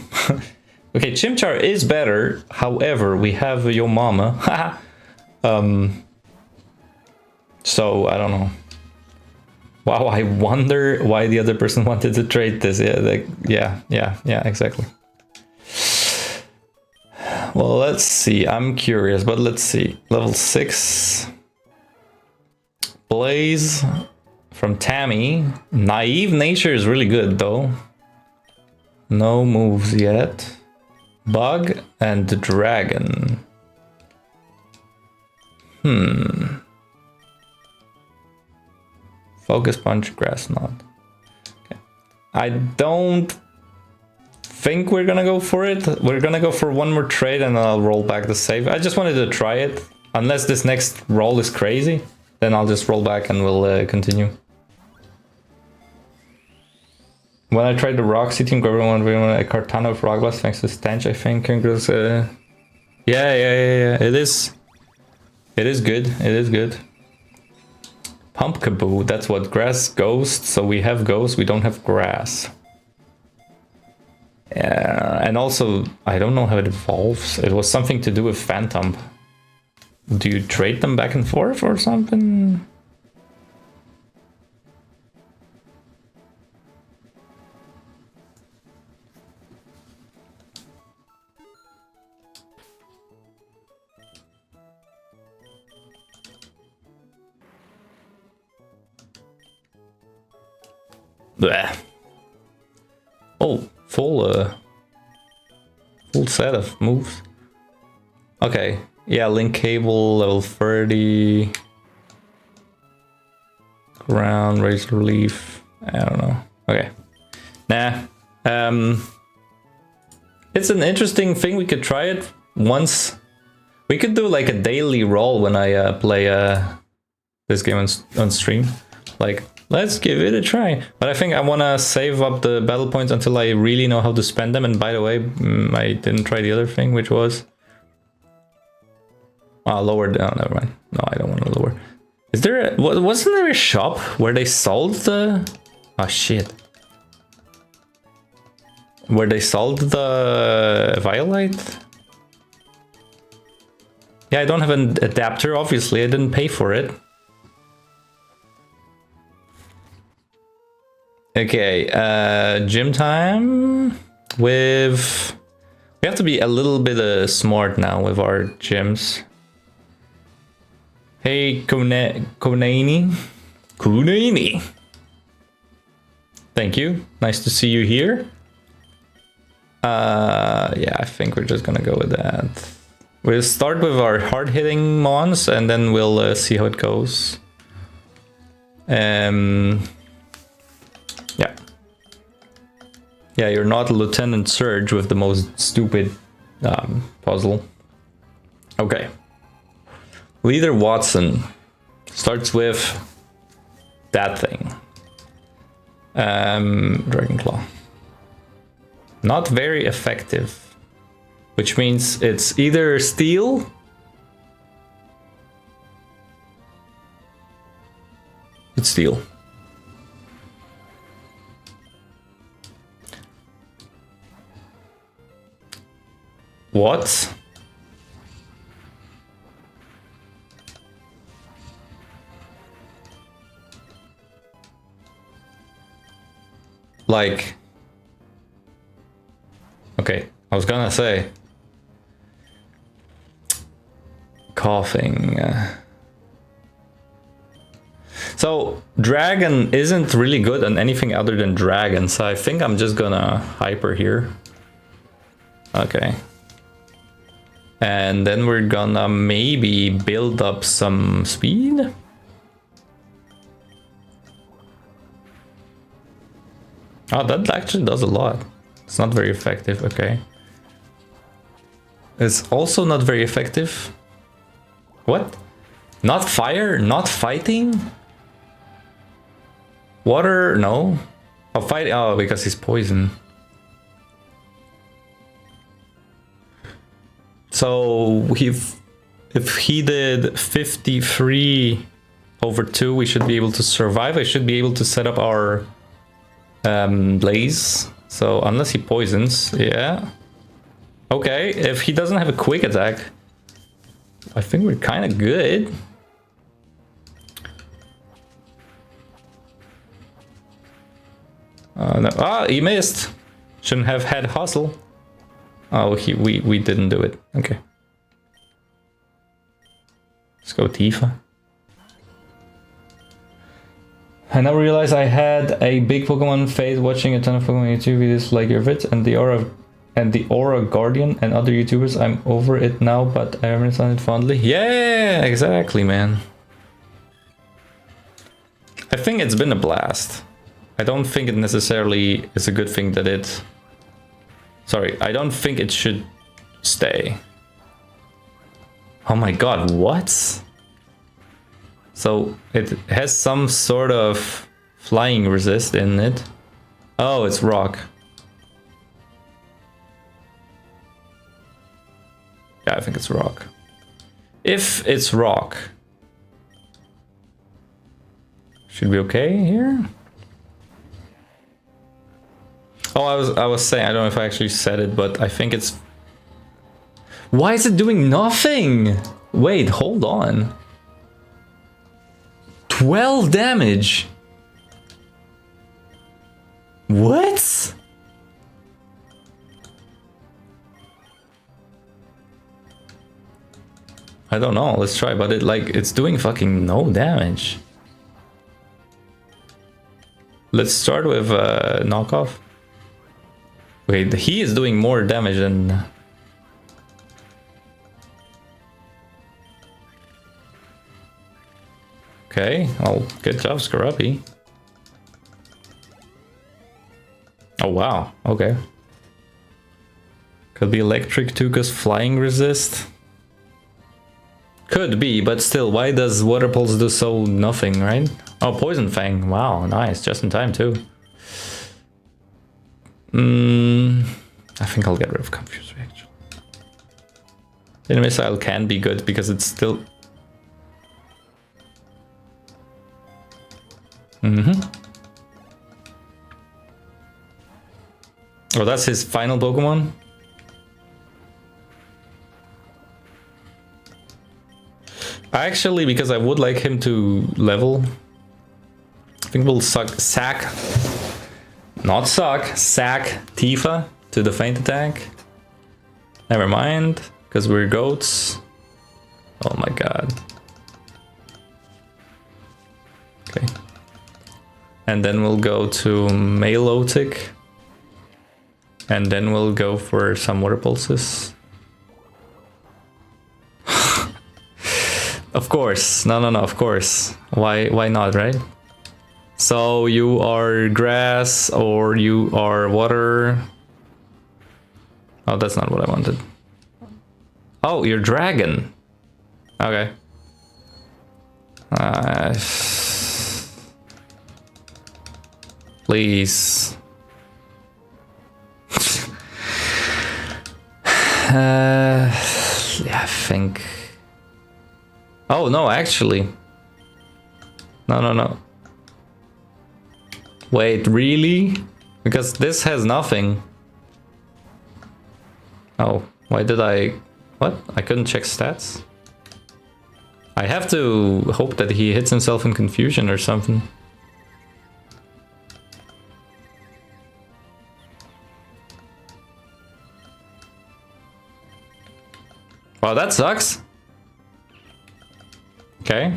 Okay, Chimchar is better. However, we have your mama. So I don't know. Wow, I wonder why the other person wanted to trade this. Yeah, exactly. Well, let's see. I'm curious, but let's see. Level 6. Blaze from Tammy. Naive Nature is really good, though. No moves yet. Bug and Dragon. Focus Punch, Grass Knot. Okay. I don't think we're gonna go for it. We're gonna go for one more trade and then I'll roll back the save. I just wanted to try it. Unless this next roll is crazy, then I'll just roll back and we'll continue. When I tried the Roxy team, everyone a Kartana of Rock Blast thanks to Stench, I think. Yeah, it is. It is good. It is good. Pumpkaboo, that's what, Grass Ghost. So we have Ghost, we don't have Grass. And also, I don't know how it evolves. It was something to do with Phantom. Do you trade them back and forth or something? Blech. Oh, full set of moves. Okay, yeah, Link Cable, level 30. Ground, Razor Leaf, I don't know. Okay, nah. It's an interesting thing, we could try it once. We could do like a daily roll when I play this game on stream. Like, let's give it a try. But I think I want to save up the battle points until I really know how to spend them. And by the way, I didn't try the other thing, which was... lower down, never mind. No, I don't want to lower. Is there wasn't there a shop where they sold the... Oh, shit. Where they sold the Violite? Yeah, I don't have an adapter, obviously. I didn't pay for it. Okay, gym time with... We have to be a little bit smart now with our gyms. Hey, Kunaini. Thank you. Nice to see you here. Yeah, I think we're just gonna go with that. We'll start with our hard-hitting mons and then we'll see how it goes. Yeah. Yeah, you're not Lieutenant Surge with the most stupid puzzle. Okay. Leader Watson starts with that thing. Dragonclaw. Not very effective. Which means it's either Steel... It's Steel. What? Like... Okay, I was gonna say... Coughing... So, Dragon isn't really good on anything other than Dragon, so I think I'm just gonna Hyper here. Okay. And then we're gonna maybe build up some speed? Oh, that actually does a lot. It's not very effective, okay. It's also not very effective. What? Not fire? Not fighting? Water? No. Oh, fight. Oh, because he's poison. So if he did 53 over 2, we should be able to survive. I should be able to set up our blaze. So unless he poisons, yeah. Okay, if he doesn't have a quick attack, I think we're kind of good. No. Ah, he missed. Shouldn't have had hustle. Oh, we didn't do it. Okay. Let's go Tifa. I now realize I had a big Pokemon phase watching a ton of Pokemon YouTube videos like your vids and the Aura Guardian and other YouTubers. I'm over it now, but I reminisce on it fondly. Yeah, exactly, man. I think it's been a blast. I don't think it necessarily is a good thing that it... Sorry, I don't think it should stay. Oh my god, what? So it has some sort of flying resist in it. Oh, it's rock. Yeah, I think it's rock. If it's rock, should be okay here? Oh, I was saying, I don't know if I actually said it, but I think it's... Why is it doing nothing? Wait, hold on. 12 damage. What? I don't know, let's try, but it's doing fucking no damage. Let's start with knockoff. Wait, he is doing more damage than... Okay, well, good job, Scrubby. Oh wow, okay. Could be electric too, cause flying resist. Could be, but still, why does Water Pulse do so nothing, right? Oh, Poison Fang, wow, nice, just in time too. I think I'll get rid of Confuse Reaction. The missile can be good because it's still... Oh, that's his final Pokemon? Actually, because I would like him to level, I think we'll sack Tifa to the Feint Attack. Never mind, because we're goats. Oh my god. Okay. And then we'll go to Milotic. And then we'll go for some Water Pulses. Of course. No, of course. Why not, right? So you are grass or you are water. Oh, that's not what I wanted. Oh, you're dragon. Okay. Please. Yeah, I think... Oh, no, actually. No. Wait, really? Because this has nothing. Oh, why did I... What? I couldn't check stats? I have to hope that he hits himself in confusion or something. Wow, that sucks. Okay.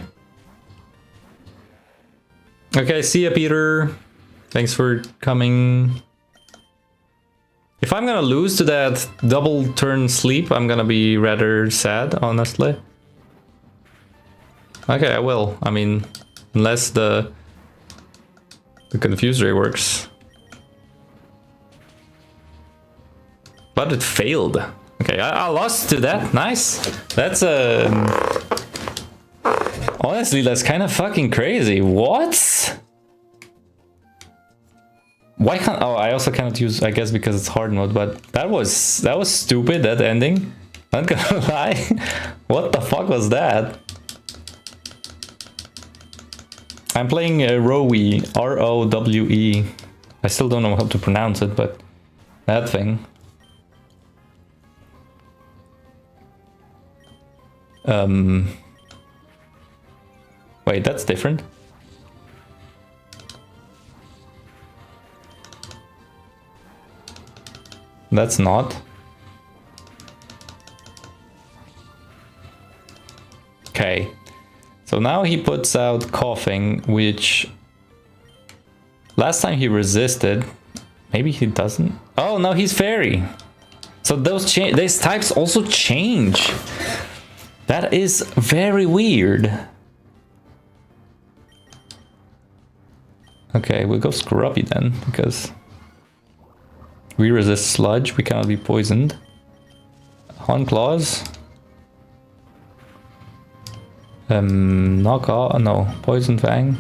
Okay, see ya, Peter. Thanks for coming. If I'm gonna lose to that double turn sleep, I'm gonna be rather sad, honestly. Okay, I will. I mean, unless the Confuse Ray works. But it failed. Okay, I lost to that. Nice. That's honestly, that's kind of fucking crazy. What? Why can't... Oh, I also cannot use... I guess because it's hard mode, but that was stupid, that ending. Not gonna lie. What the fuck was that? I'm playing Rowe. R-O-W-E. I still don't know how to pronounce it, but that thing. Wait, that's different. That's not. Okay. So now he puts out Coughing, which last time he resisted. Maybe he doesn't. Oh, no, he's Fairy. So these types also change. That is very weird. Okay, we'll go Scrubby then, because we resist sludge, we cannot be poisoned. Horn Claws. Knock off, no, Poison Fang.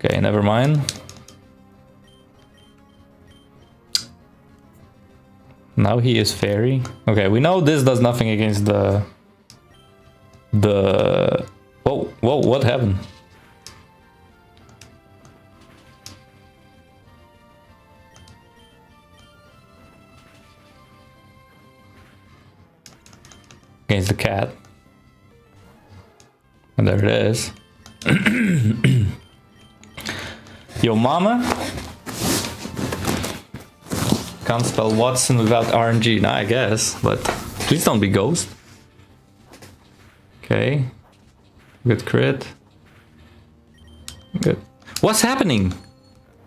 Okay, never mind. Now he is fairy. Okay, we know this does nothing against the... Whoa, whoa, what happened? Against the cat. And there it is. Yo mama? Can't spell Watson without RNG. Nah, I guess, but please don't be Ghost. Okay. Good crit. Good. What's happening?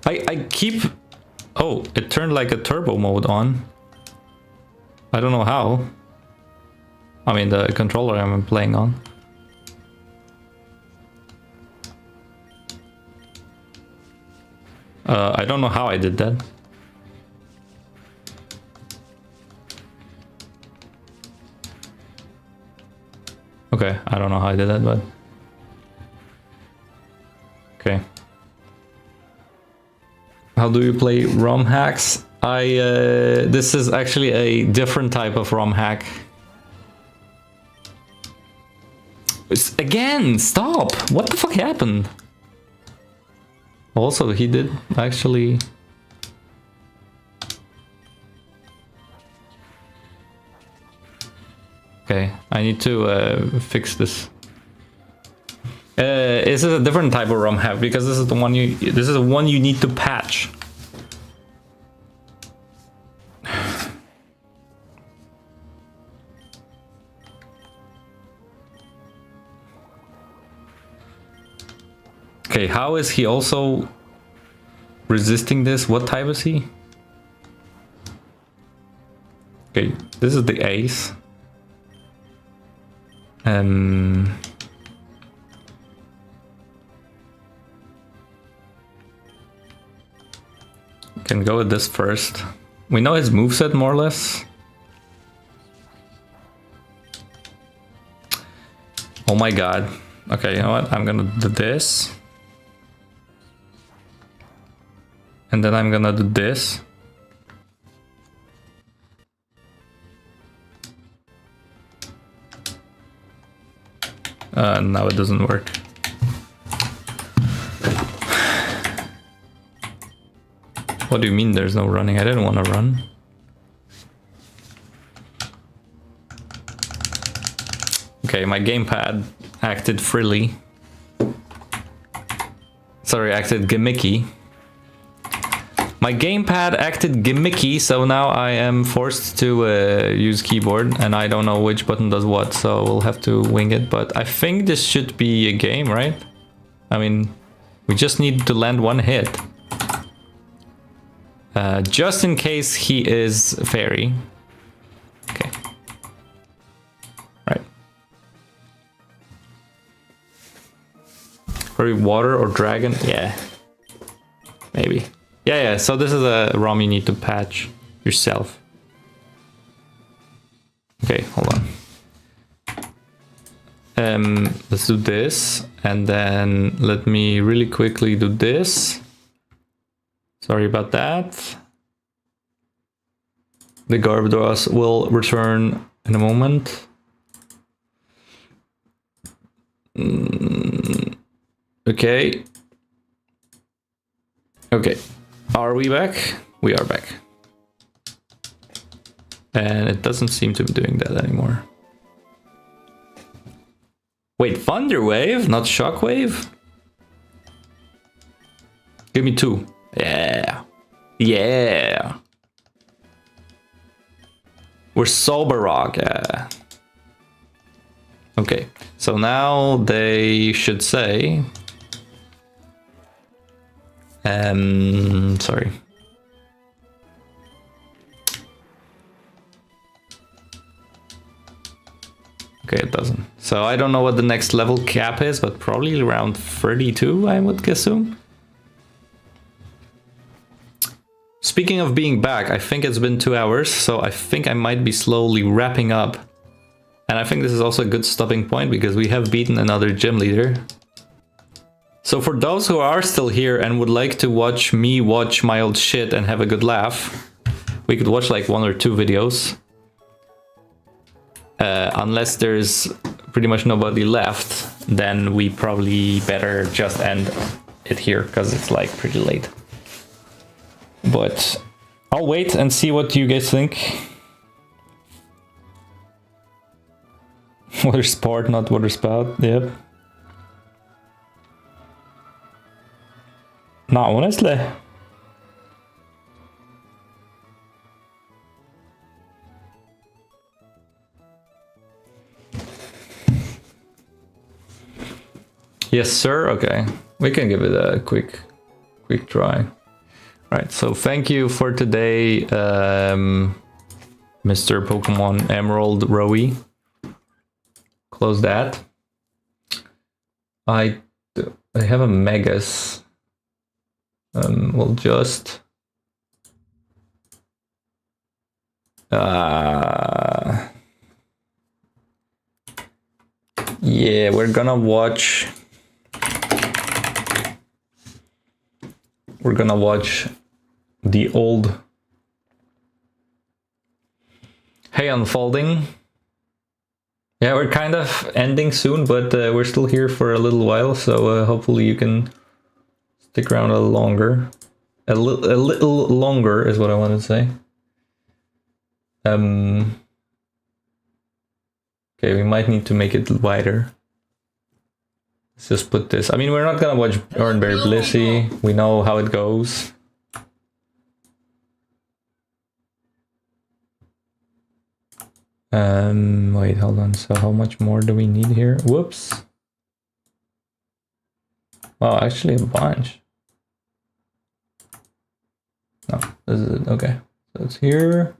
I keep... Oh, it turned like a turbo mode on. I don't know how. I mean, the controller I'm playing on. I don't know how I did that. Okay, I don't know how I did that, but... Okay. How do you play ROM hacks? This is actually a different type of ROM hack. Again, stop! What the fuck happened? Also, he did actually... Okay, I need to fix this. This is a different type of ROM hack because this is the one you need to patch. Okay, how is he also resisting this? What type is he? Okay, this is the ace. Can go with this first. We know his moveset more or less. Oh my god. Okay, you know what? I'm gonna do this. And then I'm gonna do this. Now it doesn't work. What do you mean there's no running? I didn't want to run. Okay, my gamepad acted frilly. Sorry, acted gimmicky. My gamepad acted gimmicky, so now I am forced to use keyboard, and I don't know which button does what, so we'll have to wing it. But I think this should be a game, right? I mean, we just need to land one hit. Just in case he is fairy. Okay. Right. Probably water or dragon? Yeah. Maybe. Yeah, so this is a ROM you need to patch yourself. Okay, hold on. Let's do this, and then let me really quickly do this. Sorry about that. The Garbodor will return in a moment. Okay. Okay. Are we back? We are back. And it doesn't seem to be doing that anymore. Wait, Thunder Wave, not Shockwave? Give me 2. Yeah. Yeah. We're Sober Rock, yeah. Okay, so now they should say... sorry. Okay, it doesn't. So I don't know what the next level cap is, but probably around 32, I would assume. Speaking of being back, I think it's been 2 hours, so I think I might be slowly wrapping up. And I think this is also a good stopping point because we have beaten another gym leader. So for those who are still here and would like to watch me watch my old shit and have a good laugh, we could watch like 1 or 2 videos. Unless there's pretty much nobody left, then we probably better just end it here because it's like pretty late. But I'll wait and see what you guys think. Water sport, not water spout. Yep. No, honestly. Yes, sir. Okay, we can give it a quick try. All right. So thank you for today, Mr. Pokemon Emerald Rowie. Close that. I have a Megas. We'll just. Yeah, we're gonna watch. We're gonna watch the old Hey Unfolding. Yeah, we're kind of ending soon, but we're still here for a little while, so hopefully you can stick around a little longer. A little longer is what I wanted to say. Okay, we might need to make it wider. Let's just put this. I mean, we're not gonna watch Oranberry Blissey. We know how it goes. Wait, hold on. So how much more do we need here? Whoops. Oh, actually a bunch. No, this is it. Okay. So it's here.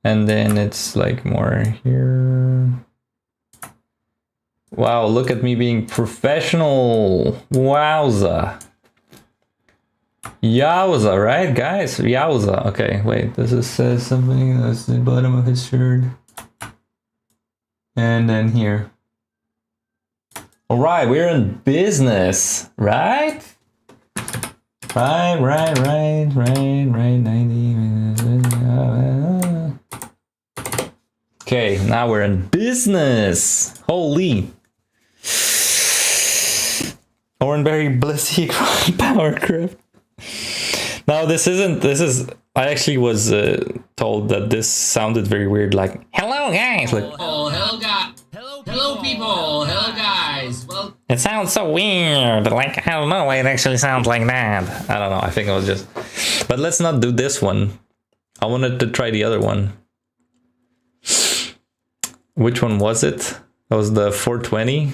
And then it's like more here. Wow, look at me being professional. Wowza. Yowza, right, guys? Yowza. Okay, wait. This is something that's the bottom of his shirt. And then here. All right, we're in business, right? Right. 90. Okay, now we're in business. Holy. Oranberry Blissey Power Crypt. Now this is I actually was told that this sounded very weird, like hello guys, like hello people, hello guys. Well, it sounds so weird, like I don't know why it actually sounds like that. I don't know, I think it was just, but let's not do this one. I wanted to try the other one. Which one was it? That was the 420.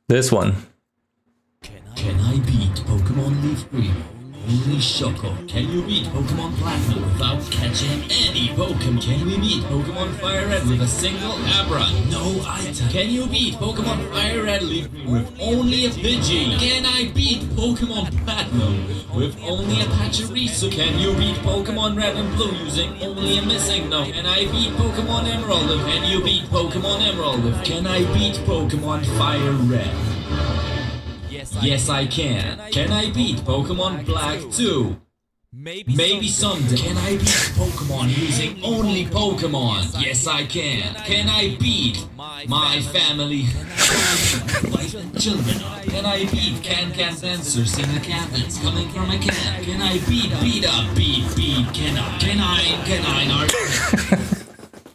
This one. Can I beat Pokemon Leaf Green? Only Shoko. Can you beat Pokemon Platinum without catching any Pokemon? Can we beat Pokemon Fire Red with a single Abra? No item. Can you beat Pokemon Fire Red Leaf Green with only a Pidgey? Can I beat Pokemon Platinum with only a Pachirisu? Can you beat Pokemon Red and Blue using only a missing no? Can I beat Pokemon Emerald? Can you beat Pokemon Emerald? Can I beat Pokemon Fire Red? Yes, I can. Can I beat Pokemon Black too? Maybe someday. Can I beat Pokemon using only Pokemon? Yes, I can. Can I beat my family? Wife and children? Can I beat can dancers in the cabins coming from a can? Can I beat Can I?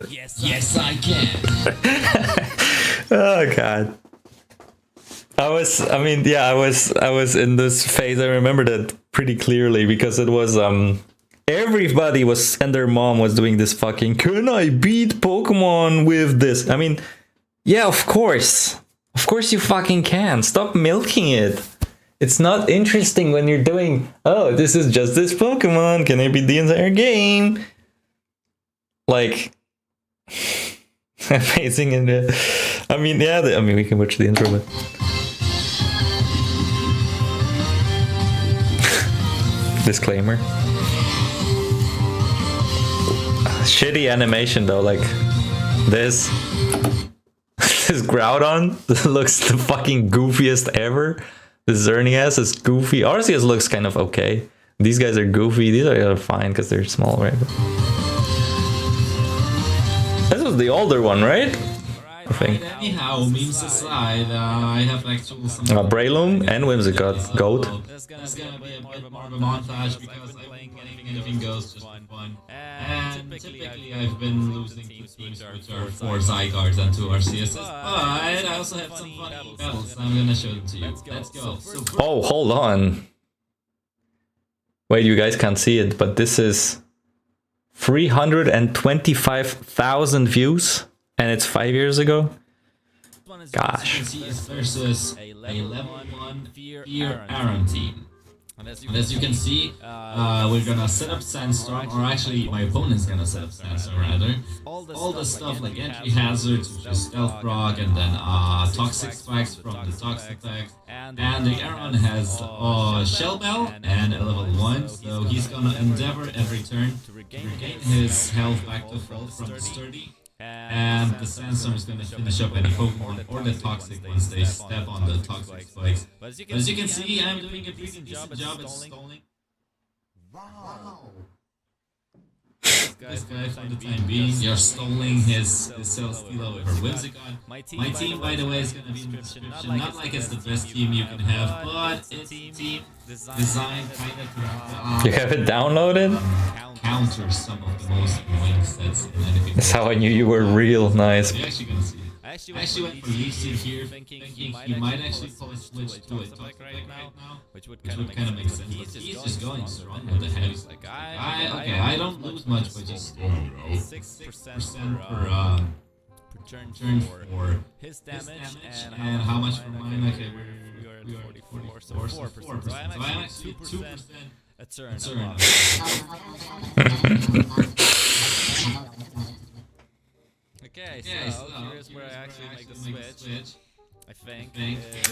Yes, I can. Oh god. I was in this phase. I remember that pretty clearly because it was everybody was and their mom was doing this fucking can I beat Pokemon with this? I mean, yeah, of course you fucking can. Stop milking it. It's not interesting when you're doing, oh, this is just this Pokemon. Can I beat the entire game? like amazing in the. I mean, yeah. I mean, we can watch the intro, but disclaimer. Shitty animation though, like this. This Groudon looks the fucking goofiest ever. The Xerneas is goofy. Arceus looks kind of okay. These guys are goofy. These are fine because they're small, right? This was the older one, right? I think. Anyhow, memes aside, I have actually some. Breloom and Whimsicott. Goat. There's gonna be a bit more of a montage because I'm playing anything goes just for fun. And typically I've been losing to teams which are 4 Zygardes and 2 Arceus. But I also have some funny battles. I'm gonna show them to you. Let's go. So Oh, hold on. Wait, you guys can't see it, but this is 325,000 views, and it's 5 years ago. Gosh. Versus a level 1 Fear Aaron team. And as you can see, we're gonna set up Sandstorm, or actually my opponent's gonna set up Sandstorm rather. All the stuff like entry hazards, which is Stealth Rock, and then Toxic Spikes from the Toxic Attacks. And the Aaron has Shell Bell and a level 1, so he's gonna endeavor every turn to regain his health back to full from the Sturdy. And the Sandstorm is going to finish up any Pokemon or the Toxic once they step on the Toxic Spikes. But as you can see, I'm doing a pretty decent job at stalling. Wow! This guy, for the time being, you're stalling his Celesteela over Whimsicott. My team, by the way, is going to be in the description. Not like it's the best team you can have, but it's a team designed kind of to... You have it downloaded? Counter some of the most annoying sets in anything. That's how I knew you were real nice. You're actually gonna see it. I actually went for Leafseed here, thinking he might actually pull a switch to a Toxic right now, which would kind of make sense. But he's just going strong with the heavy. I don't lose much by just 6% per turn for his damage, and how much for mine? Okay, we're at 44, so 4%. So I'm actually 2%. A turn. Okay, so here's where I actually make the switch.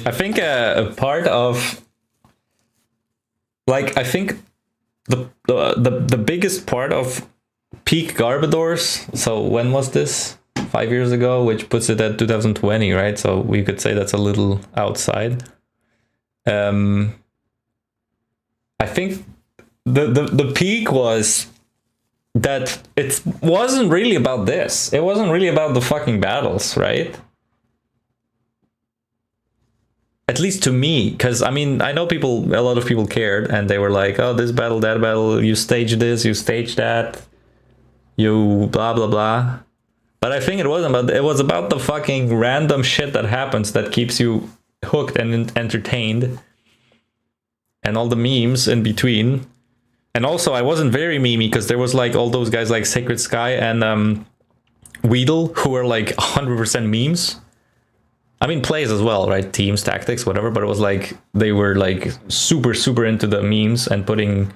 I think a part of, like, I think the biggest part of peak Garbodors. So when was this? 5 years ago, which puts it at 2020, right? So we could say that's a little outside. I think the peak was that it wasn't really about this. It wasn't really about the fucking battles, right? At least to me, because I mean, I know a lot of people cared, and they were like, oh, this battle, that battle, you stage this, you stage that, you blah blah blah. But I think it wasn't about, it was about the fucking random shit that happens that keeps you hooked and entertained, and all the memes in between. And also, I wasn't very memey because there was like all those guys like Sacred Sky and Weedle who were like 100% memes. I mean, plays as well, right? Teams, tactics, whatever. But it was like they were like super into the memes and putting,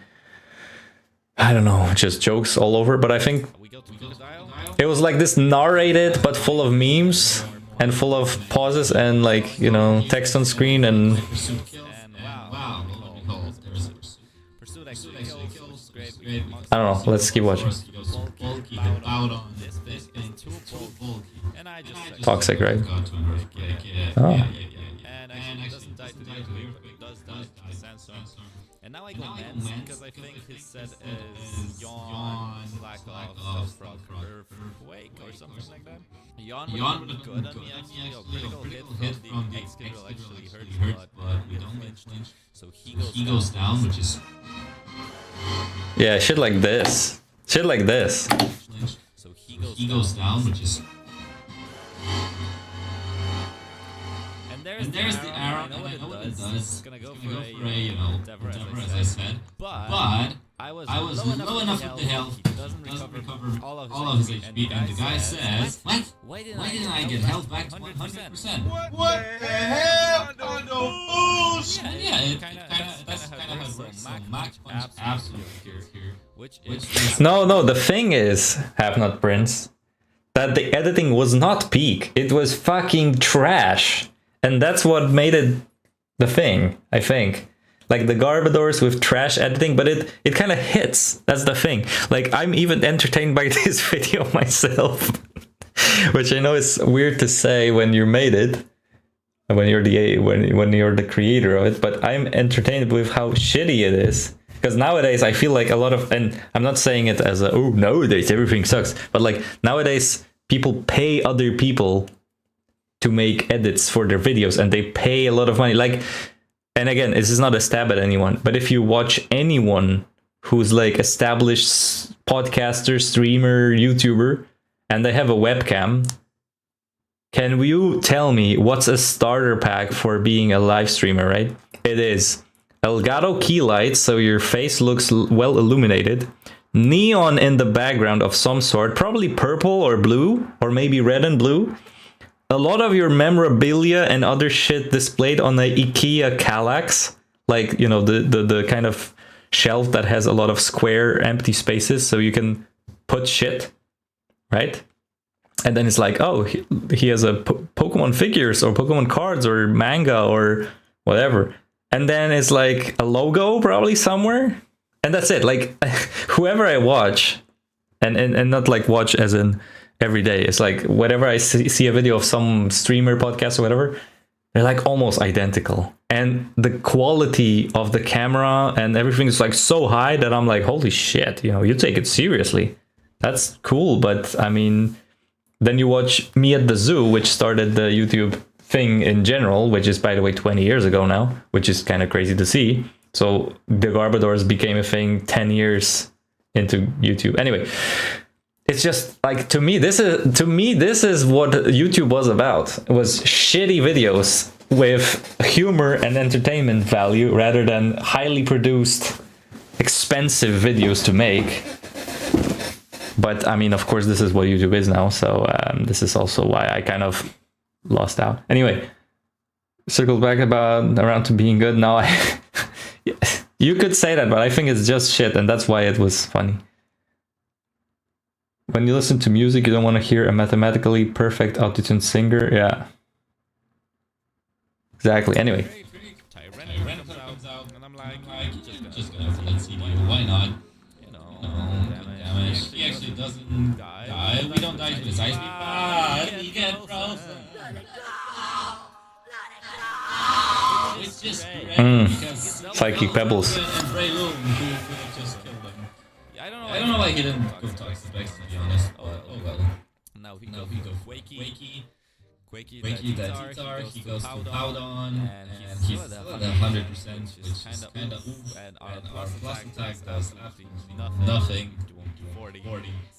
I don't know, just jokes all over. But I think it was like this narrated but full of memes and full of pauses and like, you know, text on screen and. I don't know, let's keep watching. Toxic, right? Oh. And now I go Mens because I think his set is Yawn, Black Ops, Earthquake or something like that. Yawn would look good on me actually. A critical hit from the X-Skill actually hurts, but we don't flinch. So he goes down, which is... Yeah, shit like this. Shit like this. So he goes down, which is... there's the arrow, and I know what it does. It's gonna go for a, you know, whatever, as I said. But I was low enough with the health. He doesn't recover all of his HP, and the guy says, "What? Why didn't I get health back to 100%? What the hell? No bullshit. Yeah, that's kind of how it works. So Max Punch absolute here, which is No, the thing is, Have Not Prince, that the editing was not peak. It was fucking trash. And that's what made it the thing, I think. Like the Garbodors with trash editing, but it kind of hits. That's the thing. Like I'm even entertained by this video myself, which I know is weird to say when you made it, when you're the creator of it. But I'm entertained with how shitty it is. Because nowadays I feel like a lot of, and I'm not saying it as a, oh, nowadays everything sucks, but like nowadays people pay other people to make edits for their videos, and they pay a lot of money. Like. And again, this is not a stab at anyone, but if you watch anyone who's like established podcaster, streamer, YouTuber, and they have a webcam, can you tell me what's a starter pack for being a live streamer, right? It is Elgato key lights, so your face looks well illuminated, neon in the background of some sort, probably purple or blue, or maybe red and blue. A lot of your memorabilia and other shit displayed on the IKEA Kallax, like, you know, the kind of shelf that has a lot of square empty spaces so you can put shit, right? And then it's like, oh, he has a Pokemon figures or Pokemon cards or manga or whatever. And then it's like a logo probably somewhere. And that's it. Like whoever I watch, and not like watch as in every day. It's like whenever I see a video of some streamer, podcast or whatever, they're like almost identical. And the quality of the camera and everything is like so high that I'm like, holy shit, you know, you take it seriously. That's cool. But I mean, then you watch Me at the Zoo, which started the YouTube thing in general, which is, by the way, 20 years ago now, which is kind of crazy to see. So the Garbodors became a thing 10 years into YouTube. Anyway, it's just like, to me this is what YouTube was about. It was shitty videos with humor and entertainment value rather than highly produced expensive videos to make. But I mean, of course, this is what YouTube is now, so this is also why I kind of lost out. Anyway, circled back around to being good. Now you could say that, but I think it's just shit, and that's why it was funny. When you listen to music, you don't want to hear a mathematically perfect autotune singer. Yeah. Exactly. Anyway. Tyrant comes out, and I'm like, just gonna let's see, why not? You know, damage. He actually doesn't die. We don't die to his ice beam, but we get frozen. It's just great because Psychic Pebbles. And Breloom who just killed him. I don't know why he didn't go Toxic Vex, to be honest. Oh well. Now he goes Quakey, that Titar, he goes to Powdon, and he's still at 100%, which is kinda oof, and our plus attack does absolutely nothing, 40,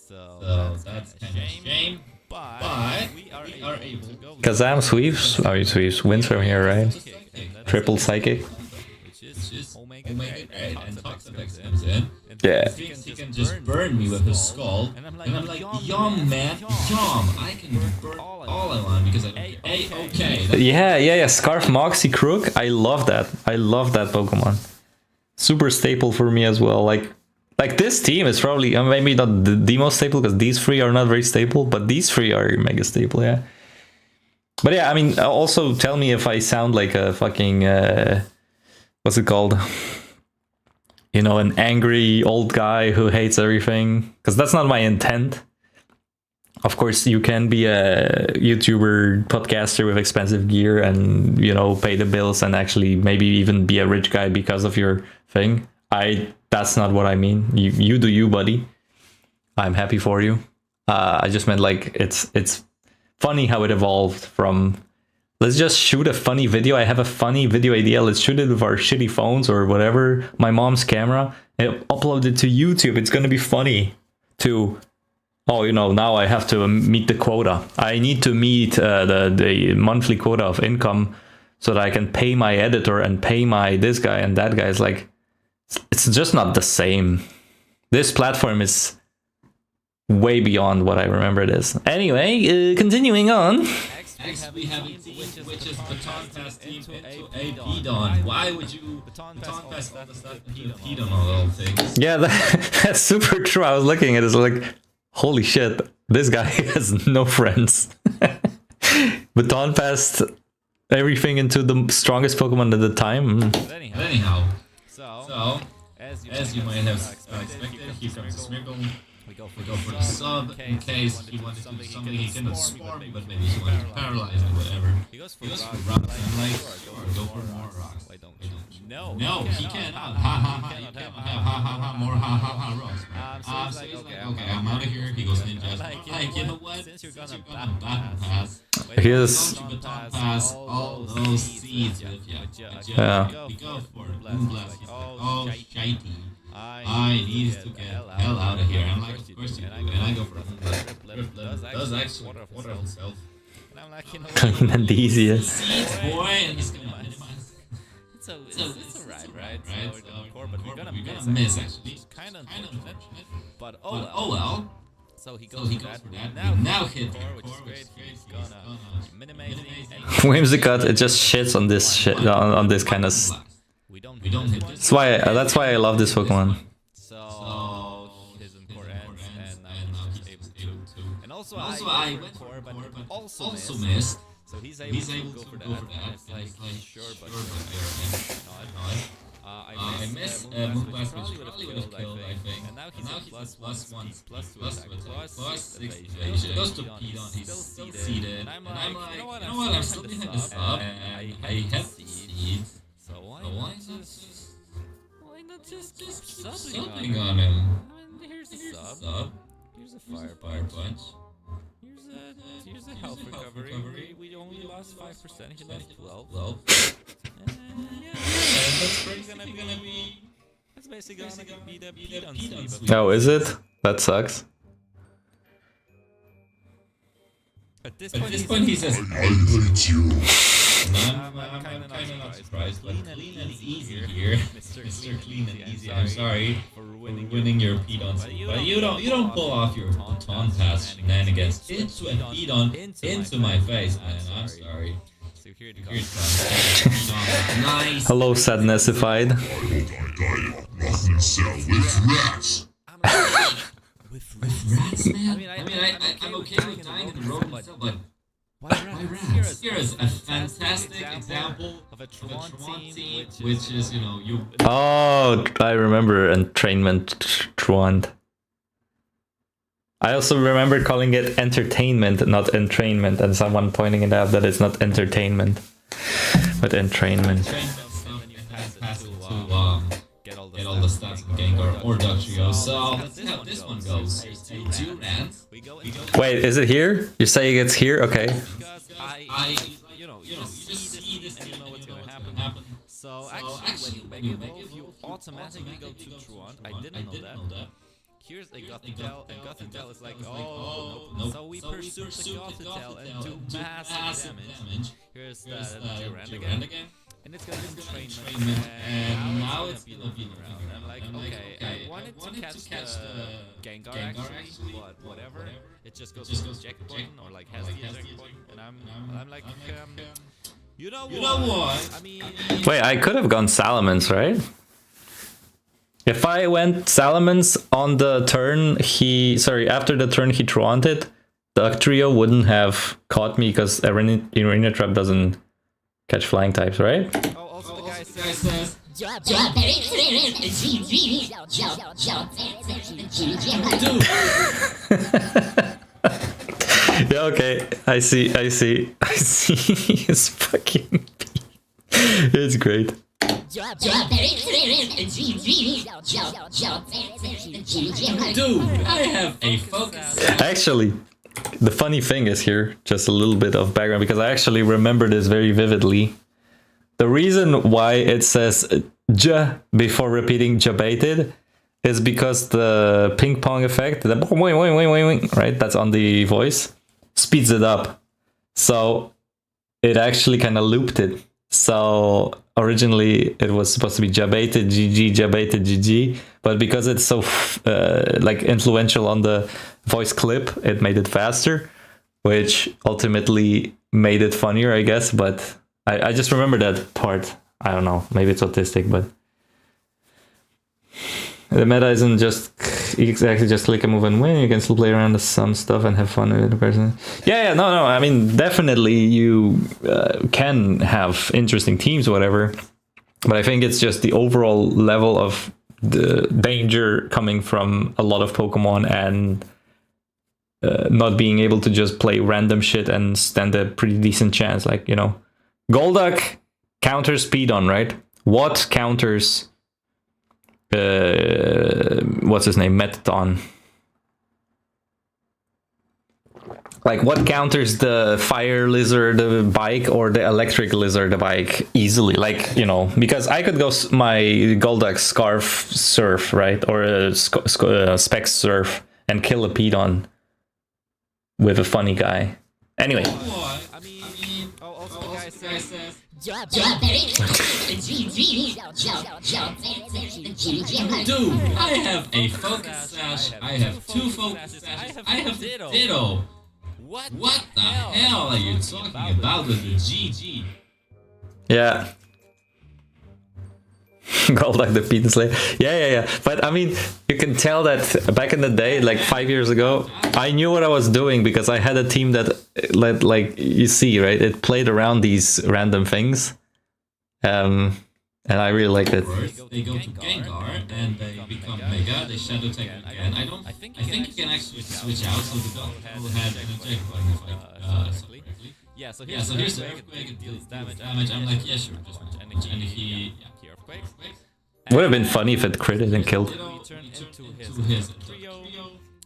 so that's kinda a shame, but we are able to go. Kazam sweeps, he sweeps wins from here, right? Triple Psychic. Which is Omega Great, and Toxic Vex comes in. Yeah. He can just burn me with his skull, and I'm like, yum man, yum, I can burn all I want because I okay. Yeah. Scarf Moxie Crook. I love that Pokemon. Super staple for me as well. Like this team is probably maybe not the most staple because these three are not very stable, but these three are mega staple. Yeah. But yeah, I mean, also tell me if I sound like a fucking what's it called? You know, an angry old guy who hates everything, because that's not my intent. Of course, you can be a YouTuber, podcaster with expensive gear and, you know, pay the bills and actually maybe even be a rich guy because of your thing. That's not what I mean. You do you, buddy. I'm happy for you. I just meant like it's funny how it evolved from, let's just shoot a funny video. I have a funny video idea. Let's shoot it with our shitty phones or whatever. My mom's camera. And upload it to YouTube. It's gonna be funny. To, oh, you know, now I have to meet the quota. I need to meet the monthly quota of income so that I can pay my editor and pay my this guy and that guy. It's like, it's just not the same. This platform is way beyond what I remember it is. Anyway, continuing on. Next we have a team which is Baton Pass team into a P-Don. Why would you Baton Pass all the stuff into P-Don on all things? Yeah, that's super true. I was looking at it, it's like, holy shit, this guy has no friends. Baton passed everything into the strongest Pokemon at the time. Anyhow, so as you might have expected, here comes Smeargle. We go for the sub in case he wanted to do something he cannot swarm, but maybe he wanted to paralyze or whatever. He goes for rocks. I'm like, sure, go for more rocks. Why don't you? No, he can't. Ha ha ha. You cannot have more rocks. So he's like, okay, I'm out of here. He goes ninja. Like, you know what? Since you're gonna Baton Pass, Here's Baton Pass all those seeds with you. yeah. We go for Moon Blast. He's like, oh, shitey. I need to get hell out of here. I'm like, of course you do. And I go for a Moon Blast. Does actually water himself. And I'm like, you know what? Clean and easiest. Seeds, boy, and he's gonna minimize. It's alright, right? Right? So we're gonna We're miss gonna miss actually. actually. It's kind of unfortunate. But Oh oh well. well. So he So goes he for goes that. for that. Now, Now hit hit core, which is core, great. which is great. He's He's gonna gonna minimize minimize it. Whimsicott, it just shits on this shit, on this kind of. We don't hit this. That's why I love this Pokemon. So his core ends, and now he's just able to. And also I went went for for core, core, but but also also missed. missed. So he's He's able to go for that. And it's like, sure, but I missed Moon Blast, which probably would have killed, I think. And now he's at plus one speed, plus 2 attack, plus 6 evasion. Goes to P-Don, he's still seated. And I'm like, you know what, I'm still behind the sub, and I have seeds. So why not just keep Subbing on him. I mean, here's a sub. Sub. Here's a Fire fire. punch. Here's a health recovery. We only lost 5%. He lost 12. Well, Yeah, that's gonna be. That's basically gonna be the P-Don P-Don sleeve. Oh, is it? That sucks. At this point he says, I hate you. I'm kind of not surprised, but clean and easy here. Mr. Clean and Easy, I'm sorry for ruining your P-Don sleeve, but you don't pull off your Baton Pass shenanigans into a P-Don into my face, man. I'm sorry. So here it Here it comes. comes. Nice. Hello, sadnessified. I hope I die of rotten cell with rats. With Rats, man. I mean, I'm okay with dying in the road myself, but why why rats? Here is a fantastic example of a of a Tron Tron team, team, which is, you know, you. Oh, I remember entrainment Truant. I also remember calling it entertainment, not entrainment, and someone pointing it out that it's not entertainment, but entrainment. Train stuff and pass it to get all the stats in Gengar or Dugtrio. So let's see how this one goes. Here's a 2 Rants. We go Wait, is it here? You're saying it's here? Okay. because I, you just see this and you know what's gonna happen. So actually, when you make evolve, you automatically go to Truant. I didn't know that. Here's a Gothitelle, and Gothitelle is like, oh, nope. So we pursue the Gothitelle and do massive damage. Here's the Durant again. And it's gonna be entrainment, and now it's gonna be around. I'm like, okay, I wanted to catch the Gengar actually, but whatever. It just goes to the eject button, or like has the eject button, and I'm like, you know what? I mean, Wait, I could have gone Salamence, right? If I went Salamence on the turn after the turn he Truanted, the Dugtrio wouldn't have caught me because Arena Trap doesn't catch flying types, right? oh, also the guy Guy says, says, Yeah, okay. I see. It's fucking. It's great. dude, I have a focus. Actually, the funny thing is here, just a little bit of background, because I actually remember this very vividly. The reason why it says J before repeating Jabated is because the ping pong effect, the right, that's on the voice, speeds it up. So it actually kind of looped it. So originally it was supposed to be Jabaited GG, Jabaited GG, but because it's so like influential on the voice clip, it made it faster, which ultimately made it funnier, I guess. But I just remember that part. I don't know, maybe it's autistic, but the meta isn't just exactly just click a move and win. You can still play around with some stuff and have fun with the person. Yeah, no. I mean, definitely you can have interesting teams, whatever. But I think it's just the overall level of the danger coming from a lot of Pokemon and not being able to just play random shit and stand a pretty decent chance. Like, you know, Golduck counters Speedon, right? What counters what's his name, Metaton? Like, what counters the fire lizard bike or the electric lizard bike easily? Like, you know, because I could go my Golduck Scarf Surf, right, or a Specs Surf and kill a Pedon with a funny guy. Anyway. I mean, also the guy says, Dude, I have a Focus Sash, I have 2 Focus Sashes, I have Ditto. What the hell are you talking about with the GG? Yeah. Golduck the Pedon Slayer. Yeah. But I mean, you can tell that back in the day, like 5 years ago, I knew what I was doing because I had a team that, like you see, right? It played around these random things. And I really liked it. First, they go to Gengar and they become Mega, they Shadow Tag again. I think you can actually switch out so the dog will have an Eject Button if I saw correctly. yeah, so Yeah, so here's the Earthquake, it deals damage. I'm like, yeah, sure, just and he Earthquakes. Would have been funny if it critted and killed. We turn into his trio,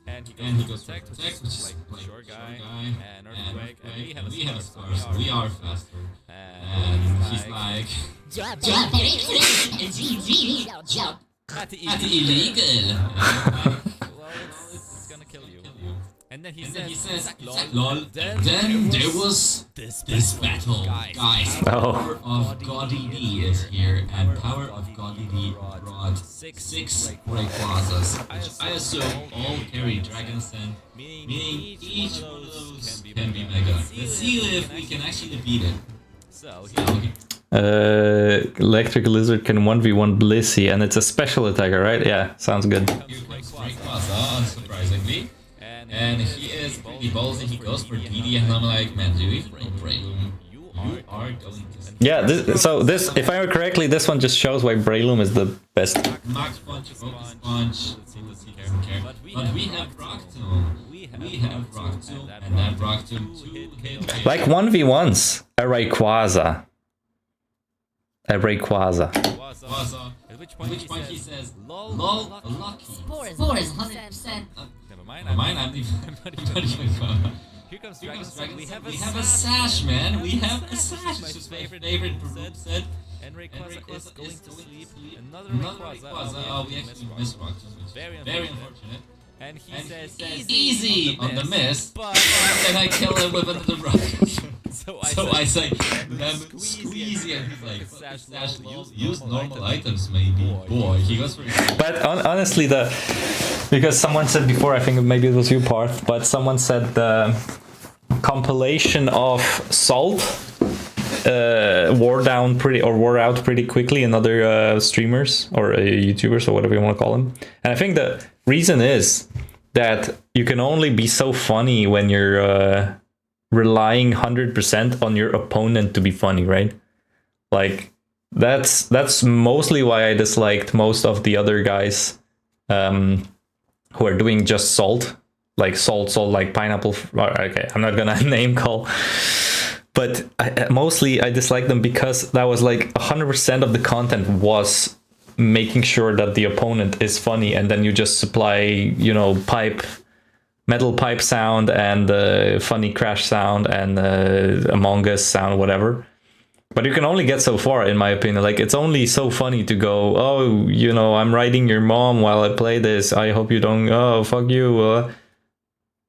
and he goes for protect, which is like short guy, and earthquake, and we have a scar, so we are faster. and He's like, at the that's illegal. well, it's gonna kill you. And then he says, lol. Then there was this battle. Guys, Oh. Power of Goddy D is here, and Power of Goddy D brought 6 Rayquazas, which I assume all carry Dragon Scent, meaning each one of those can be Mega. Let's see if we can actually beat it. so Electric Lizard can 1v1 Blissey, and it's a special attacker, right? Yeah, sounds good. Here comes Rayquaza, unsurprisingly. And he is pretty ballsy, he goes for DD, and I'm like, man, do you even Breloom? You are going to... Yeah, this, if I remember correctly, this one just shows why Breloom is the best. Max Punch, Focus Punch, he doesn't care. But we have Rock Tomb. We have Rock Tomb, and that Rock Tomb 2 hit. Like 1v1s. A Rayquaza. Rayquaza. At which point he says, lol, lucky. Spores 100%. never mind. Never mind, I'm not even gonna... Here comes Here Dragon comes Sack. Dragon We Sack. have We a have a sash. sash, man. We have a This is sash. my This is my favorite favorite Baroom set. And Rayquaza is going to sleep. Another Another Rayquaza. Rayquaza. We actually missed Rock Tomb, which is Very very unfortunate. unfortunate. And he And says, he says easy on the miss, But and I kill him with another rock. so So I say, Squeezy, squeezy, and he's like, Sash, Sash, lol, use normal items. items maybe. Boy, he goes for But honestly, because someone said before, I think maybe it was you, Parth, but someone said the compilation of Salt wore out pretty quickly in other streamers or YouTubers or whatever you want to call them. And I think the reason is that you can only be so funny when you're relying 100% on your opponent to be funny, right? Like that's mostly why I disliked most of the other guys who are doing just salt, like salt, like pineapple. Okay, I'm not gonna name call. But mostly I dislike them because that was like 100% of the content was making sure that the opponent is funny, and then you just supply, you know, metal pipe sound and funny crash sound and Among Us sound, whatever. But you can only get so far, in my opinion. Like, it's only so funny to go, oh, you know, I'm riding your mom while I play this. I hope you don't. Oh, fuck you.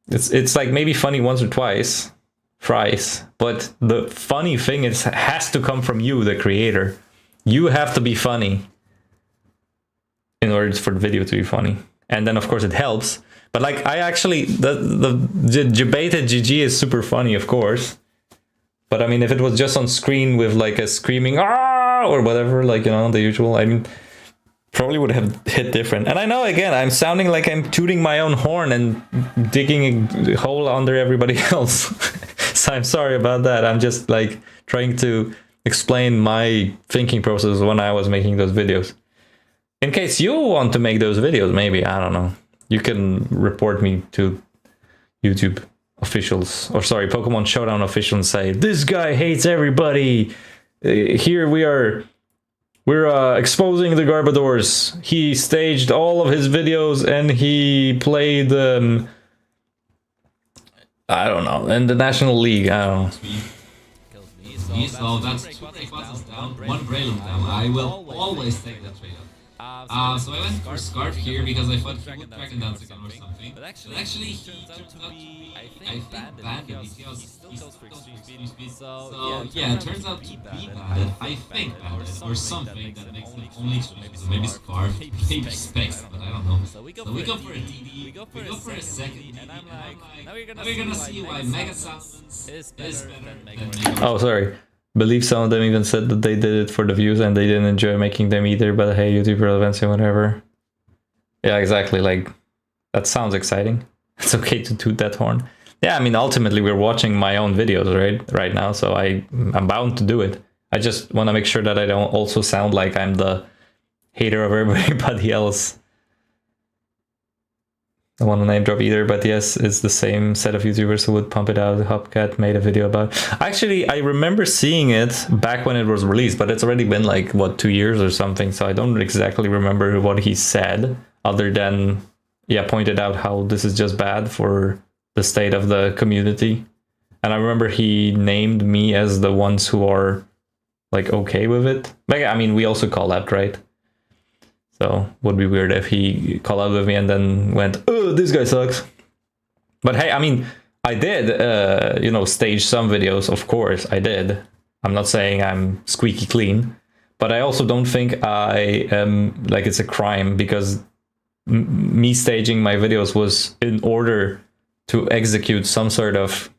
It's like maybe funny once or twice. fries. But the funny thing is, has to come from you, the creator. You have to be funny in order for the video to be funny. And then of course it helps. But like I actually, the debated GG is super funny, of course. But I mean, if it was just on screen with like a screaming ah or whatever, like, you know, the usual, I mean, probably would have hit different. And I know, again, I'm sounding like I'm tooting my own horn and digging a hole under everybody else. So I'm sorry about that. I'm just like trying to explain my thinking process when I was making those videos. In case you want to make those videos, maybe, I don't know, you can report me to YouTube officials, or sorry, Pokemon Showdown officials, and say, this guy hates everybody. Here we're exposing the Garbodors. He staged all of his videos and he played, I don't know, in the National League, I don't know. So that's 2 Rayquazas down, 1 Breloom down. I will always take that trade-off. So I went for Scarf here because I thought he would Dragon Dance again or something. But actually he turns out to be, I think, Bandit. He still goes for extreme speed. So yeah, it turns out to be Bandit. I think Bandit or something that makes him only extreme. So maybe Scarf, maybe Specs, but I don't know. So we go for a DD, we go for a second DD, and I'm like, now we're gonna see why Mega Salamence is better than Mega Ray. Oh, sorry. Believe some of them even said that they did it for the views and they didn't enjoy making them either, but hey, YouTube relevancy, whatever. Yeah, exactly, like, that sounds exciting. It's okay to toot that horn. Yeah, I mean, ultimately we're watching my own videos right now, so I'm bound to do it. I just want to make sure that I don't also sound like I'm the hater of everybody else. I don't want to name drop either, but yes, it's the same set of YouTubers who would pump it out. Hopcat made a video about it. Actually, I remember seeing it back when it was released, but it's already been like, what, 2 years or something, so I don't exactly remember what he said, other than, yeah, pointed out how this is just bad for the state of the community. And I remember he named me as the ones who are, like, okay with it. But I mean, we also collabed, right? So would be weird if he collabed with me and then went, oh, this guy sucks. But hey, I mean, I did, you know, stage some videos, of course I did. I'm not saying I'm squeaky clean, but I also don't think I am, like, it's a crime, because me staging my videos was in order to execute some sort of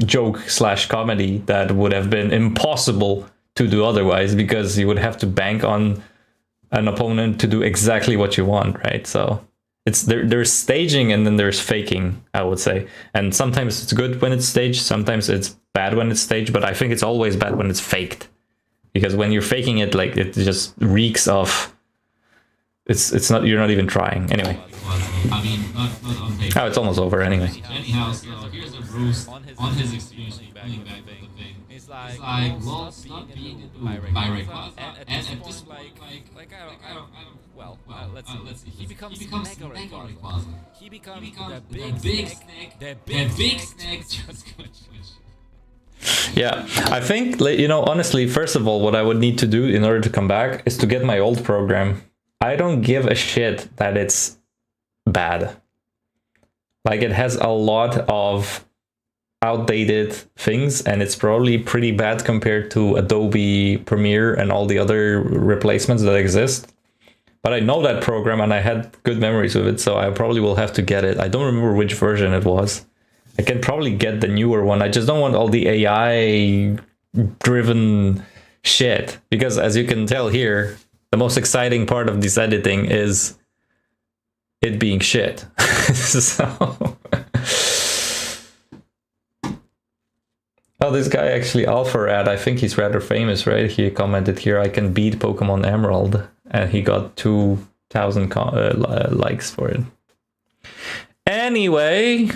joke / comedy that would have been impossible to do otherwise, because you would have to bank on an opponent to do exactly what you want, right? So it's there's staging and then there's faking, I would say. And sometimes it's good when it's staged, sometimes it's bad when it's staged, but I think it's always bad when it's faked. Because when you're faking it, like, it just reeks of, it's not, you're not even trying. Anyway. I mean, not on paper. Oh, it's almost over anyway. Anyhow, so here's a Bruce on his experience pulling back the thing. It's like, well, stop being into by Rayquaza. And at this point, like I don't, well, let's see. He becomes Mega Rayquaza. He becomes the big snake. The big snake just Yeah, I think, you know, honestly, first of all, what I would need to do in order to come back is to get my old program. I don't give a shit that it's bad. Like, it has a lot of outdated things, and it's probably pretty bad compared to Adobe Premiere and all the other replacements that exist. But I know that program and I had good memories with it, so I probably will have to get it. I don't remember which version it was. I can probably get the newer one. I just don't want all the AI driven shit, because as you can tell here, the most exciting part of this editing is it being shit. So oh, this guy actually, AlphaRad, I think he's rather famous, right? He commented here, I can beat Pokemon Emerald, and he got 2,000 likes for it. Anyway,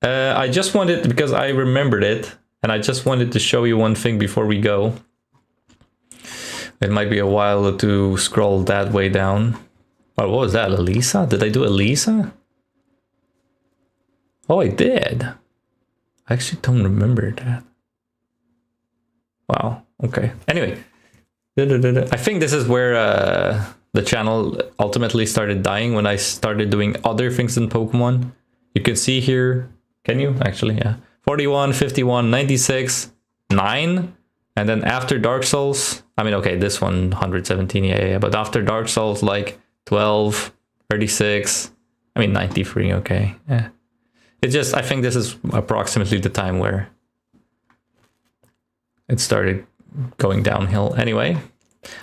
I just wanted, because I remembered it, and I just wanted to show you one thing before we go. It might be a while to scroll that way down. Oh, what was that, Elisa? Did I do Elisa? Oh, I did. I actually don't remember that. Wow, okay. Anyway, I think this is where the channel ultimately started dying, when I started doing other things in Pokemon. You can see here, can you? Actually, yeah. 41, 51, 96, 9. And then after Dark Souls, I mean, okay, this one 117, yeah, but after Dark Souls, like 12, 36, I mean 93, okay, yeah. It's just, I think this is approximately the time where it started going downhill. Anyway,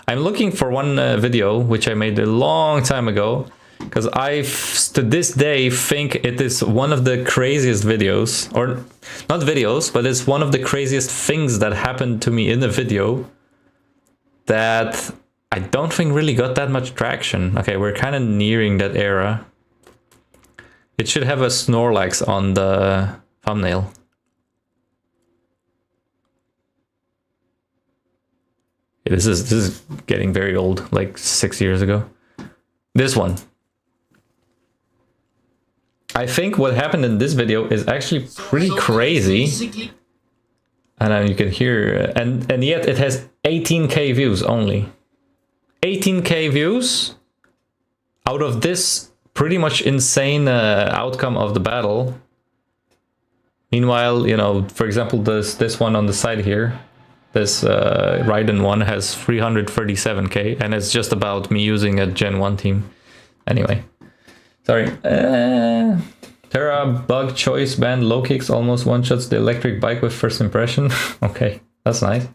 I'm looking for one video which I made a long time ago, because I to this day think it is one of the craziest videos, or not videos, but it's one of the craziest things that happened to me in a video that I don't think really got that much traction. Okay, we're kind of nearing that era. It should have a Snorlax on the thumbnail. This is getting very old, like 6 years ago. This one. I think what happened in this video is actually pretty crazy. And you can hear, and yet it has 18k views only. 18k views out of this pretty much insane outcome of the battle. Meanwhile, you know, for example, this one on the side here, this Raiden one has 337k, and it's just about me using a Gen 1 team. Anyway. Sorry. Terra bug choice band low kicks almost one shots the electric bike with first impression. Okay, that's nice.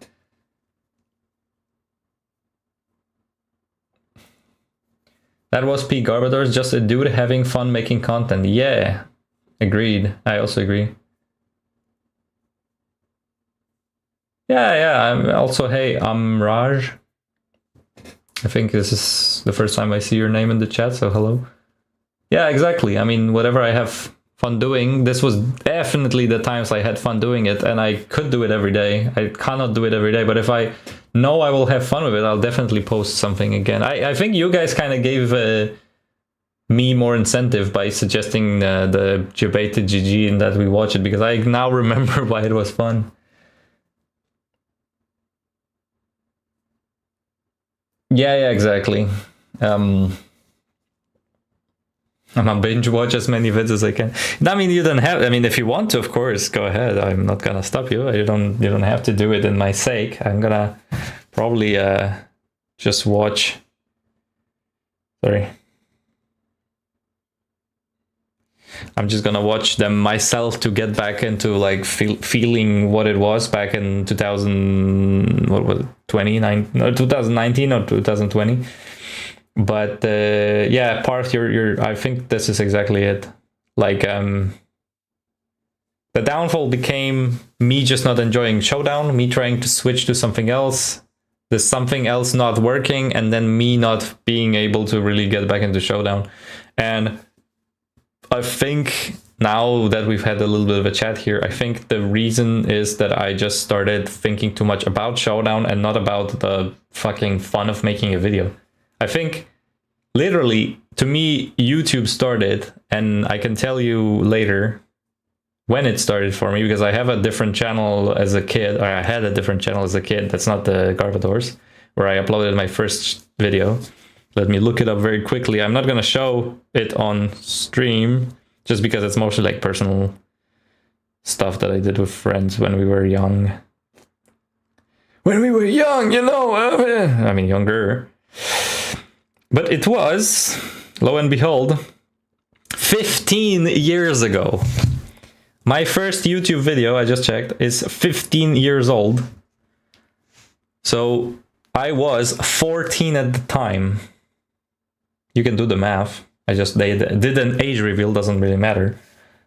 That was P. Garbadors, just a dude having fun making content. Yeah, agreed. I also agree. Yeah. I'm also, hey, I'm Raj. I think this is the first time I see your name in the chat, so hello. Yeah, exactly. I mean, whatever I have fun doing, this was definitely the times I had fun doing it, and I could do it every day. I cannot do it every day, but if I know I will have fun with it, I'll definitely post something again. I think you guys kind of gave me more incentive by suggesting the debated GG and that we watch it, because I now remember why it was fun. Yeah, exactly. I'm gonna binge watch as many vids as I can. I mean, you don't have. I mean, if you want to, of course, go ahead. I'm not gonna stop you. You don't have to do it in my sake. I'm gonna probably just watch. Sorry. I'm just gonna watch them myself to get back into like feeling what it was back in 2000. What was it? 2019 or 2020. But yeah, Parth, I think this is exactly it. Like the downfall became me just not enjoying Showdown, me trying to switch to something else, there's something else not working, and then me not being able to really get back into Showdown. And I think now that we've had a little bit of a chat here, I think the reason is that I just started thinking too much about Showdown and not about the fucking fun of making a video. I think literally, to me, YouTube started, and I can tell you later when it started for me, because I have a different channel as a kid, or I had a different channel as a kid, that's not the Garbadors, where I uploaded my first video. Let me look it up very quickly. I'm not going to show it on stream, just because it's mostly like personal stuff that I did with friends when we were young. When we were young, you know, I mean, younger. But it was, lo and behold, 15 years ago. My first YouTube video, I just checked, is 15 years old. So I was 14 at the time. You can do the math. I just did an age reveal, doesn't really matter.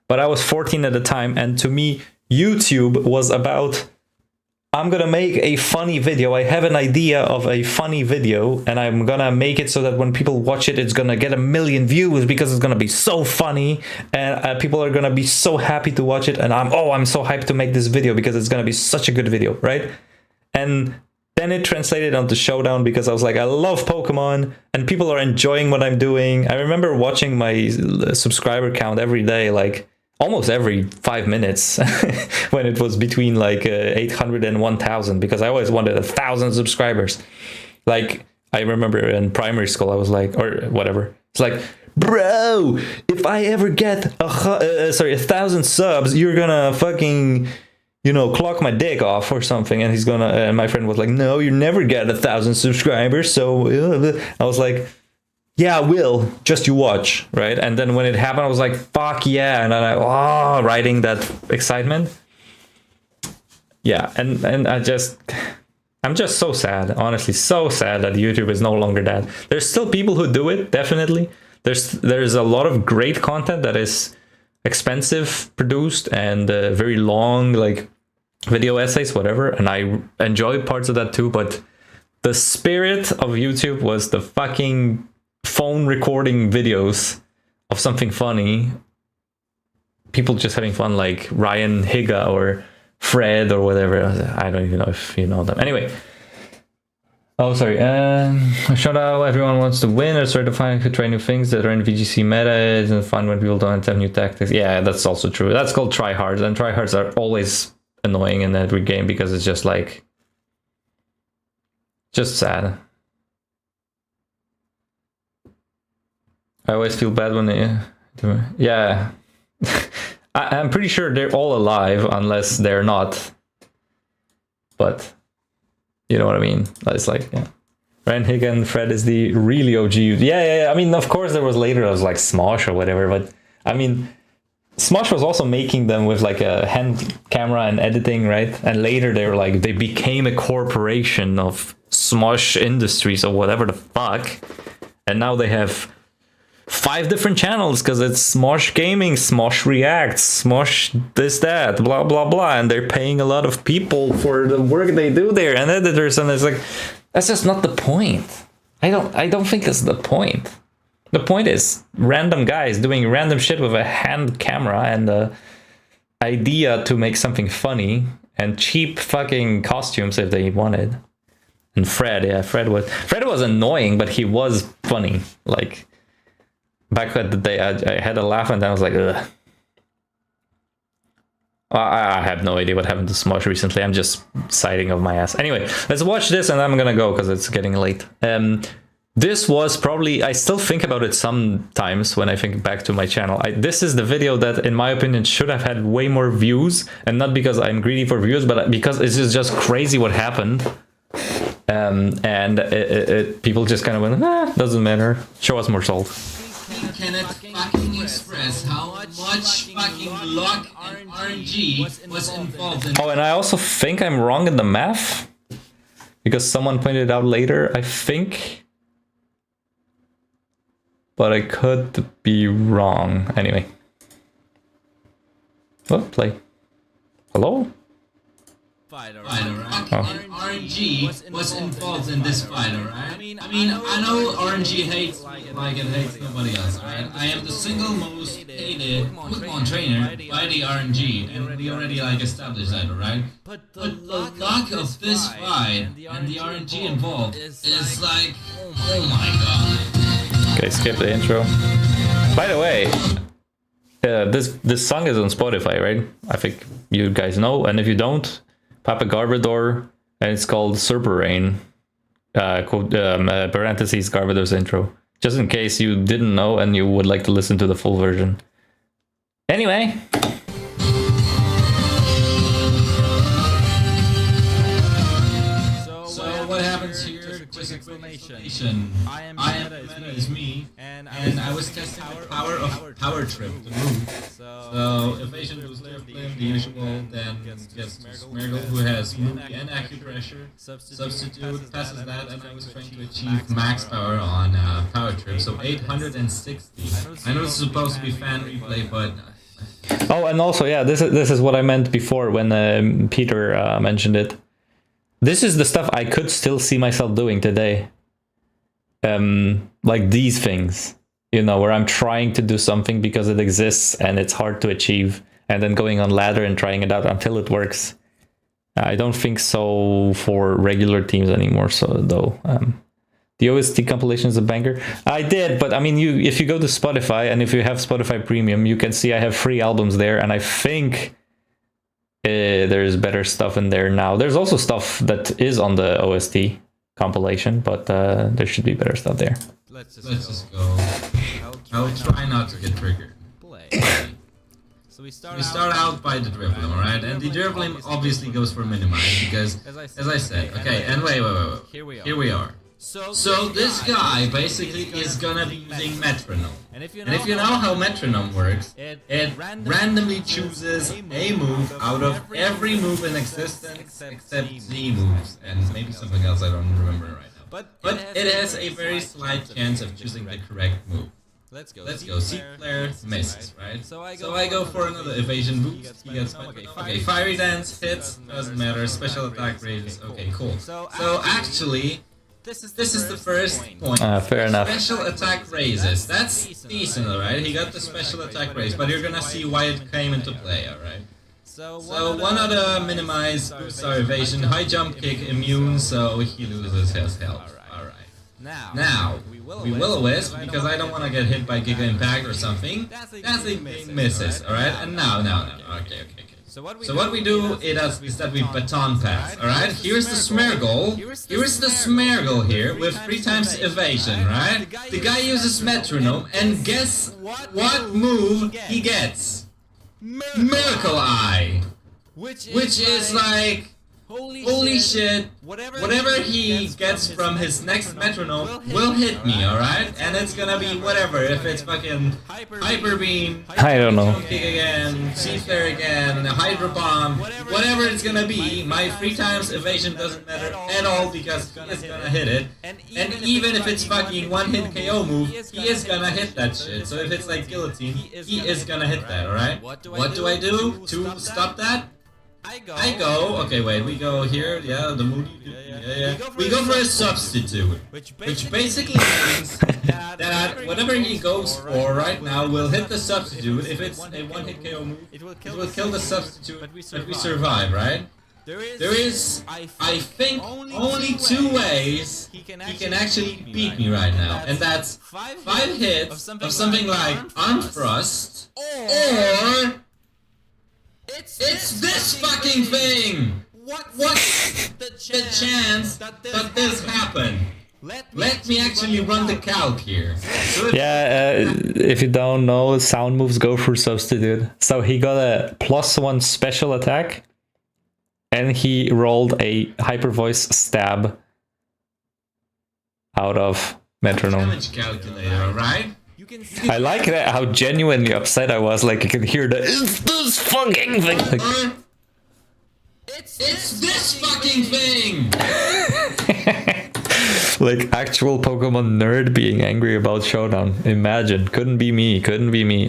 But I was 14 at the time, and to me, YouTube was about, I'm gonna make a funny video. I have an idea of a funny video, and I'm gonna make it so that when people watch it, it's gonna get 1 million views because it's gonna be so funny, and people are gonna be so happy to watch it. And I'm so hyped to make this video because it's gonna be such a good video, right? And then it translated onto Showdown because I was like, I love Pokemon, and people are enjoying what I'm doing. I remember watching my subscriber count every day, like almost every 5 minutes when it was between like 800 and 1000, because I always wanted 1,000 subscribers. Like I remember in primary school, I was like, or whatever, It's like, bro, if I ever get 1,000 subs, you're gonna fucking, you know, clock my dick off or something. And he's gonna, and my friend was like, no, you never get 1,000 subscribers. So I was like, yeah, I will, just you watch, right? And then when it happened, I was like, fuck yeah. And then riding that excitement. Yeah, and I'm just so sad, honestly, so sad that YouTube is no longer that. There's still people who do it, definitely. There's a lot of great content that is expensive produced and very long, like video essays, whatever. And I enjoy parts of that too, but the spirit of YouTube was the fucking phone recording videos of something funny. People just having fun, like Ryan Higa or Fred or whatever. I don't even know if you know them. Anyway. Oh, sorry. Shout out, everyone wants to win or certify to try new things that are in VGC meta. It's fun when people don't have new tactics. Yeah, that's also true. That's called tryhards, and tryhards are always annoying in every game because it's just like, just sad. I always feel bad when they, yeah. I'm pretty sure they're all alive unless they're not. But you know what I mean? It's like, yeah. Ryan Higan, Fred is the really OG. Yeah. I mean, of course there was later, it was like Smosh or whatever. But I mean, Smosh was also making them with like a hand camera and editing, right? And later they were like, they became a corporation of Smosh Industries or whatever the fuck. And now they have 5 different channels because it's Smosh Gaming, Smosh Reacts, Smosh this, that, blah, blah, blah. And they're paying a lot of people for the work they do there and editors. And it's like, that's just not the point. I don't think it's the point. The point is random guys doing random shit with a hand camera and the idea to make something funny and cheap fucking costumes if they wanted. And Fred, yeah, Fred was annoying, but he was funny. Like, back at the day, I had a laugh and then I was like, ugh. I have no idea what happened to Smosh recently. I'm just citing of my ass. Anyway, let's watch this and I'm gonna go because it's getting late. This was probably, I still think about it sometimes when I think back to my channel. This is the video that, in my opinion, should have had way more views. And not because I'm greedy for views, but because it's just crazy what happened. And people just kind of went, doesn't matter. Show us more salt. Cannot fucking express how much fucking luck and RNG was involved in. Oh, and I also think I'm wrong in the math because someone pointed out later, I think, but I could be wrong. Anyway, what play? Hello? Fight, alright? RNG was involved in this fight, alright? I mean, I know RNG hates like it hates nobody else, alright? I am the single most hated Pokemon trainer by the RNG, and we already like established that, alright? But the luck of this fight and the RNG involved is like, oh my god. Okay, skip the intro. By the way, this song is on Spotify, right? I think you guys know, and if you don't, Papa Garbodor, and it's called Serperain, parentheses Garbodor's intro, just in case you didn't know and you would like to listen to the full version. Anyway. So what happens here? Just explanation. I am Meta is me, and I was testing the power of Power Trip, the move. So evasion was left flame, the usual, then gets Smeargle, who has Mooney and Acupressure. Substitute passes that, and I was trying to achieve max power on Power Trip, so 860. I know it's supposed to be fan replay, but... Oh, and also, yeah, this is what I meant before when Peter mentioned it. This is the stuff I could still see myself doing today. Like these things, you know, where I'm trying to do something because it exists and it's hard to achieve, and then going on ladder and trying it out until it works. I don't think so for regular teams anymore, so though. The OST compilation is a banger. I did, but I mean, if you go to Spotify and if you have Spotify Premium, you can see I have 3 albums there, and I think there's better stuff in there now. There's also stuff that is on the OST compilation, but there should be better stuff there. Let's just go. I'll try not to get triggered. Play. So We start out by the dribbling, alright? And the dribbling obviously goes for minimize because, as I said, okay, and wait. Here we are. So this guy basically is gonna be using metronome. And if you know how metronome works, it randomly chooses a move out of every move in existence except Z moves and maybe something else I don't remember right now. But it has a very slight chance of choosing the correct move. Let's go. C player misses, right? So I go for another evasion boost. He gets okay, fiery dance hits, doesn't matter. Special attack raises. Okay, cool. So actually, this is the first point. Fair enough. Special attack raises. That's decent, alright? He got the special attack raise, but you're gonna see why it came into play, alright? So one other minimize, boosts our evasion, high jump kick, immune, so he loses his health. Alright. Now, we will wisp because I don't want to get hit by Giga Impact or something. That's the thing misses, alright? And now. Okay. So what we do is that we baton pass, alright? Here's the Smeargle. Here's the Smeargle here with 3 times evasion, right? The guy uses metronome, and guess what move he gets? Miracle Eye! Which is like... Holy shit, whatever he gets from his next metronome will hit me, alright? And it's gonna be whatever, if it's fucking Hyper Beam, I don't know. Kick again, C-Flare again, Hydro Bomb, whatever it's gonna be, my 3 times evasion doesn't matter at all because he is gonna hit it. And even if it's fucking 1-hit KO move, he is gonna hit that shit. So if it's like Guillotine, he is gonna hit that, alright? What do I do to stop that? I go, okay wait, we go here, yeah, the moody, yeah. We go for a substitute, which basically means that whatever he goes for right now will hit the substitute. If it's a 1-hit KO move, it will kill the substitute, but we survive, right? There is, I think, only 2 ways he can actually beat me right now, and that's 5 hits of something like Arm Thrust, or... It's this fucking thing! What's the chance that this happened? Let me actually run the calc here. If you don't know, sound moves go for substitute. So he got a +1 special attack, and he rolled a hyper voice stab out of metronome. Damage calculator, right? I like that how genuinely upset I was. Like you can hear the "It's this fucking thing." Like, it's this fucking thing. like actual Pokemon nerd being angry about Showdown. Imagine, couldn't be me.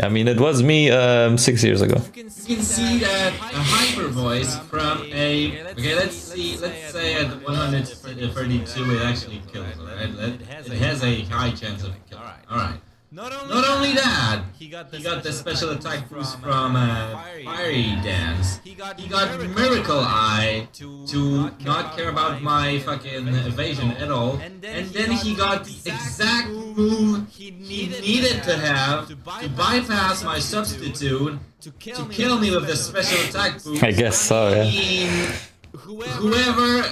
I mean, it was me 6 years ago. You can see that a hyper voice from a let's say at 132 it actually kills, right? It has a high chance of killing. All right. Not only that, he got the special attack boost from Fiery Dance. He got Miracle Eye to not care about my fucking evasion at all. And then he got the exact move he needed to have to bypass my substitute to kill me with the special attack boost. I guess so, yeah. I mean, whoever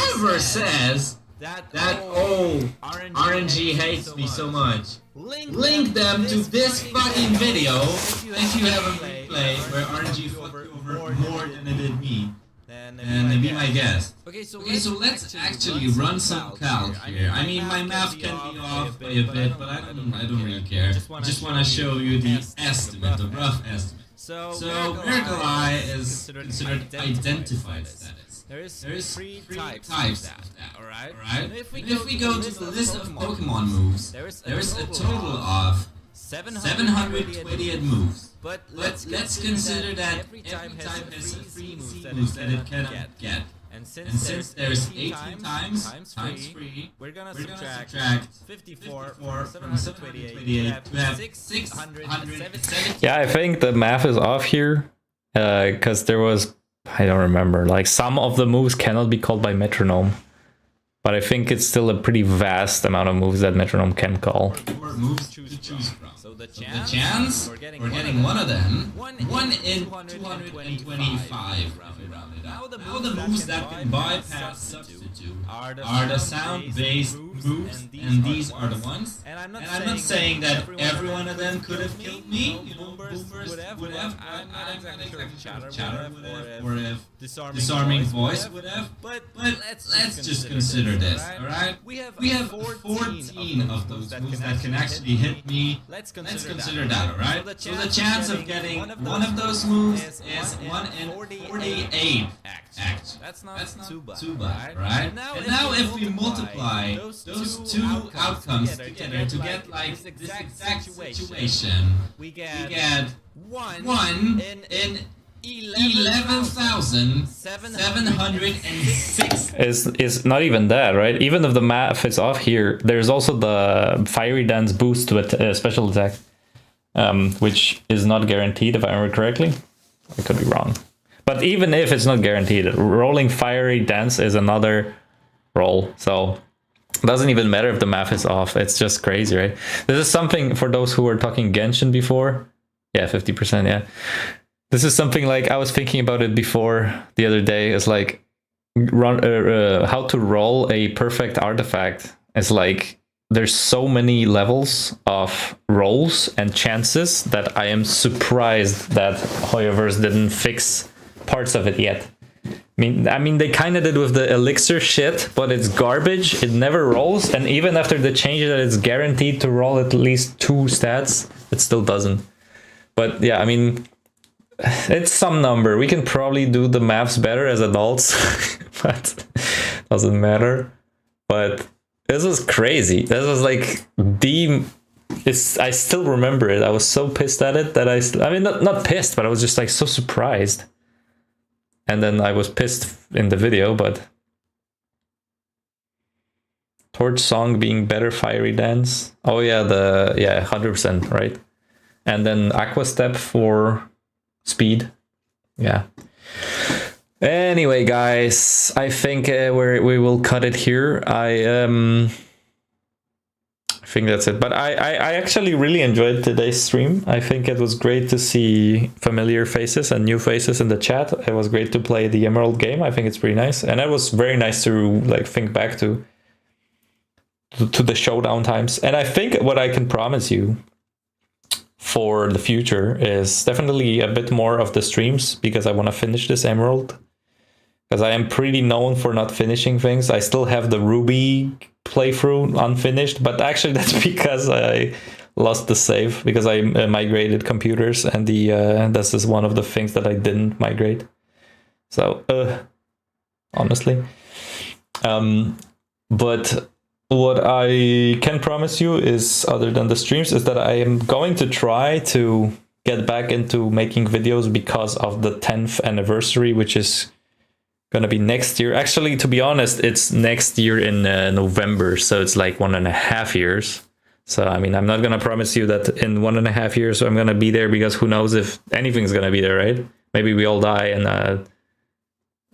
ever says that RNG hates me so much, link them to this fucking video if you haven't played where RNG fucked over more than it did me. And be my guest. Okay, so let's actually run some calc here. I mean, my math can be off by a bit, but I don't really care. I just want to show you the estimate, the rough estimate. So Miracle Eye is considered identified status. There is 3 types of that, alright? And if we go to the list of Pokemon moves, there is a total of 728 moves. But let's consider that every type has 3 moves that it cannot get. And since there's 18 times 3, we're gonna subtract 54 from 728 to have 670. Yeah, I think the math is off here, because there was, I don't remember, like some of the moves cannot be called by metronome, but I think it's still a pretty vast amount of moves that metronome can call. 4 moves to choose from. So the chance we're getting one of them, 1 in 225. Now the moves that can bypass substitute are the sound-based moves, and these are the ones. And I'm not, And I'm not saying that every one of them could have killed me. You know, Boomers would have. I'm not exactly sure if Chatter Chatter would would have, have, or if Disarming Voice would have. But Let's just consider this, alright? We have 14 of those moves that can actually hit me. Let's Let's consider consider that, alright? So the chance of getting one of those moves is 1 in 48. Act. That's not Too too bad, bad, right? And now if we multiply those two outcomes together to get like this exact situation, we get 1 in 11,706. Is not even that, right? Even if the math is off here, there's also the Fiery Dance boost to a special attack, which is not guaranteed if I remember correctly. I could be wrong. But even if it's not guaranteed, rolling Fiery Dance is another roll. So it doesn't even matter if the math is off. It's just crazy, right? This is something for those who were talking Genshin before. Yeah, 50%, yeah. This is something like I was thinking about it before the other day. It's like how to roll a perfect artifact. It's like there's so many levels of rolls and chances that I am surprised that Hoyoverse didn't fix parts of it yet. I mean, they kind of did with the elixir shit, but it's garbage. It never rolls, and even after the change that it's guaranteed to roll at least 2 stats, it still doesn't. But yeah, I mean, it's some number. We can probably do the maths better as adults, but doesn't matter. But this was crazy. This was like I still remember it. I was so pissed at it that I mean, not pissed, but I was just like so surprised. And then I was pissed in the video, but Torch Song being better Fiery Dance. Oh yeah, 100%, right? And then Aqua Step for speed. Yeah. Anyway, guys, I think we will cut it here. I think that's it. But I actually really enjoyed today's stream. I think it was great to see familiar faces and new faces in the chat. It was great to play the Emerald game. I think it's pretty nice. And it was very nice to like think back to the showdown times. And I think what I can promise you for the future is definitely a bit more of the streams, because I want to finish this Emerald. Because I am pretty known for not finishing things. I still have the Ruby playthrough unfinished, but actually that's because I lost the save, because I migrated computers, and that's just one of the things that I didn't migrate. So, honestly. But what I can promise you is, other than the streams, is that I am going to try to get back into making videos because of the 10th anniversary, which is gonna be next year. Actually, to be honest, it's next year in November, so it's like 1.5 years. So I mean, I'm not gonna promise you that in 1.5 years I'm gonna be there, because who knows if anything's gonna be there, right? Maybe we all die, and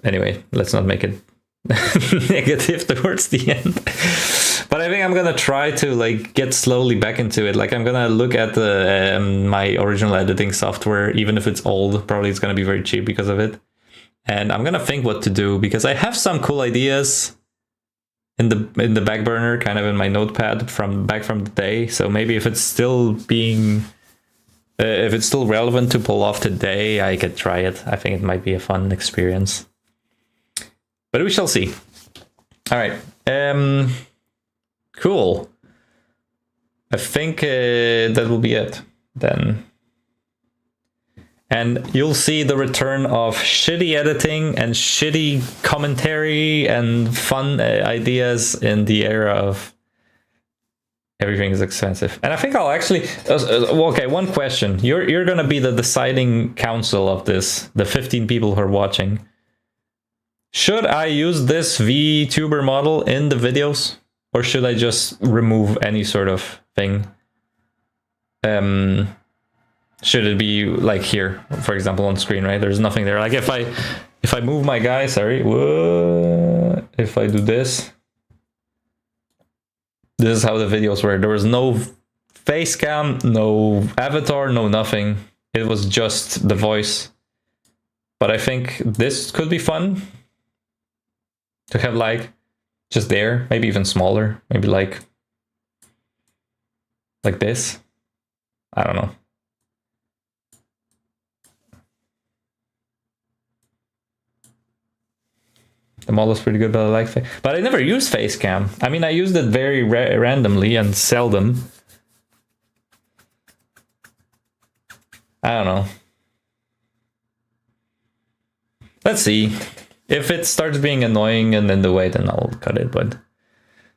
anyway, let's not make it negative towards the end. But I think I'm gonna try to like get slowly back into it. Like I'm gonna look at the my original editing software, even if it's old. Probably it's gonna be very cheap because of it. And I'm gonna think what to do, because I have some cool ideas in the back burner, kind of in my notepad from the day. So maybe if it's still relevant to pull off today, I could try it. I think it might be a fun experience, but we shall see. All right, cool. I think that will be it then. And you'll see the return of shitty editing and shitty commentary and fun ideas in the era of everything is expensive. And I think I'll actually... okay, one question. You're going to be the deciding council of this, the 15 people who are watching. Should I use this VTuber model in the videos? Or should I just remove any sort of thing? Should it be like here, for example, on screen, right? There's nothing there. Like if I move my guy, sorry, if I do this is how the videos were. There was no face cam, no avatar, no nothing. It was just the voice. But I think this could be fun to have like Just there, maybe even smaller, maybe like this. I don't know. The model is pretty good, but I like but I never use Facecam. I mean, I used it very randomly and seldom. I don't know. Let's see. If it starts being annoying and in the way, then I'll cut it. But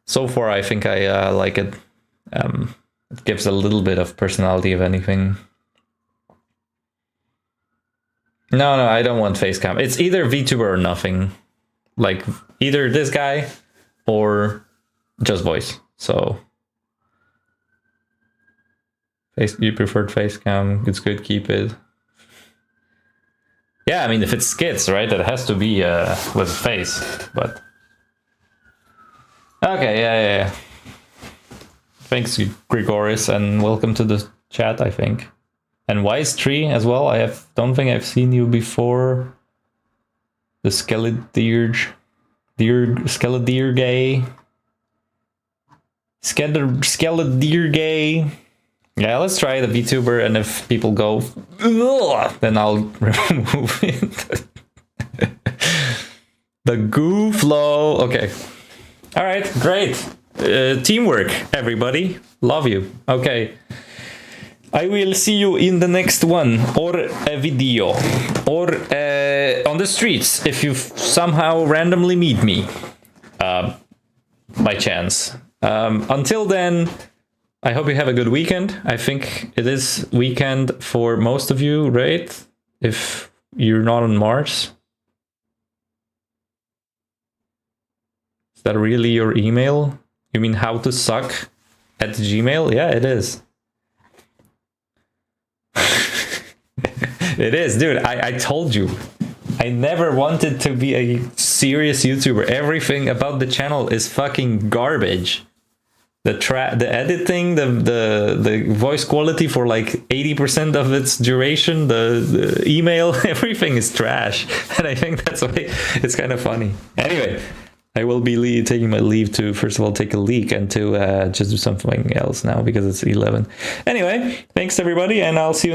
so far, I think I like it. It gives a little bit of personality, if anything. No, I don't want Facecam. It's either VTuber or nothing. Like either this guy or just voice. So you preferred Facecam. It's good. Keep it. Yeah, I mean, if it's skits, right, it has to be with a face. But okay, yeah. Thanks, Grigoris, and welcome to the chat. I think, and Wise Tree as well. Don't think I've seen you before. The Skeledeer gay. Skeledeer gay. Yeah, let's try the VTuber, and if people go, then I'll remove it. The goo flow. Okay. All right, great. Teamwork, everybody. Love you. Okay. I will see you in the next one, or a video, or on the streets if you somehow randomly meet me by chance. Until then, I hope you have a good weekend. I think it is weekend for most of you, right? If you're not on Mars. Is that really your email? You mean howtosuck@gmail? Yeah, it is. It is, dude. I told you. I never wanted to be a serious YouTuber. Everything about the channel is fucking garbage. The editing, the voice quality for like 80% of its duration, the email, everything is trash. And I think that's why it's kind of funny. Anyway, I will be taking my leave to, first of all, take a leak, and to just do something else now because it's 11. Anyway, thanks everybody, and I'll see you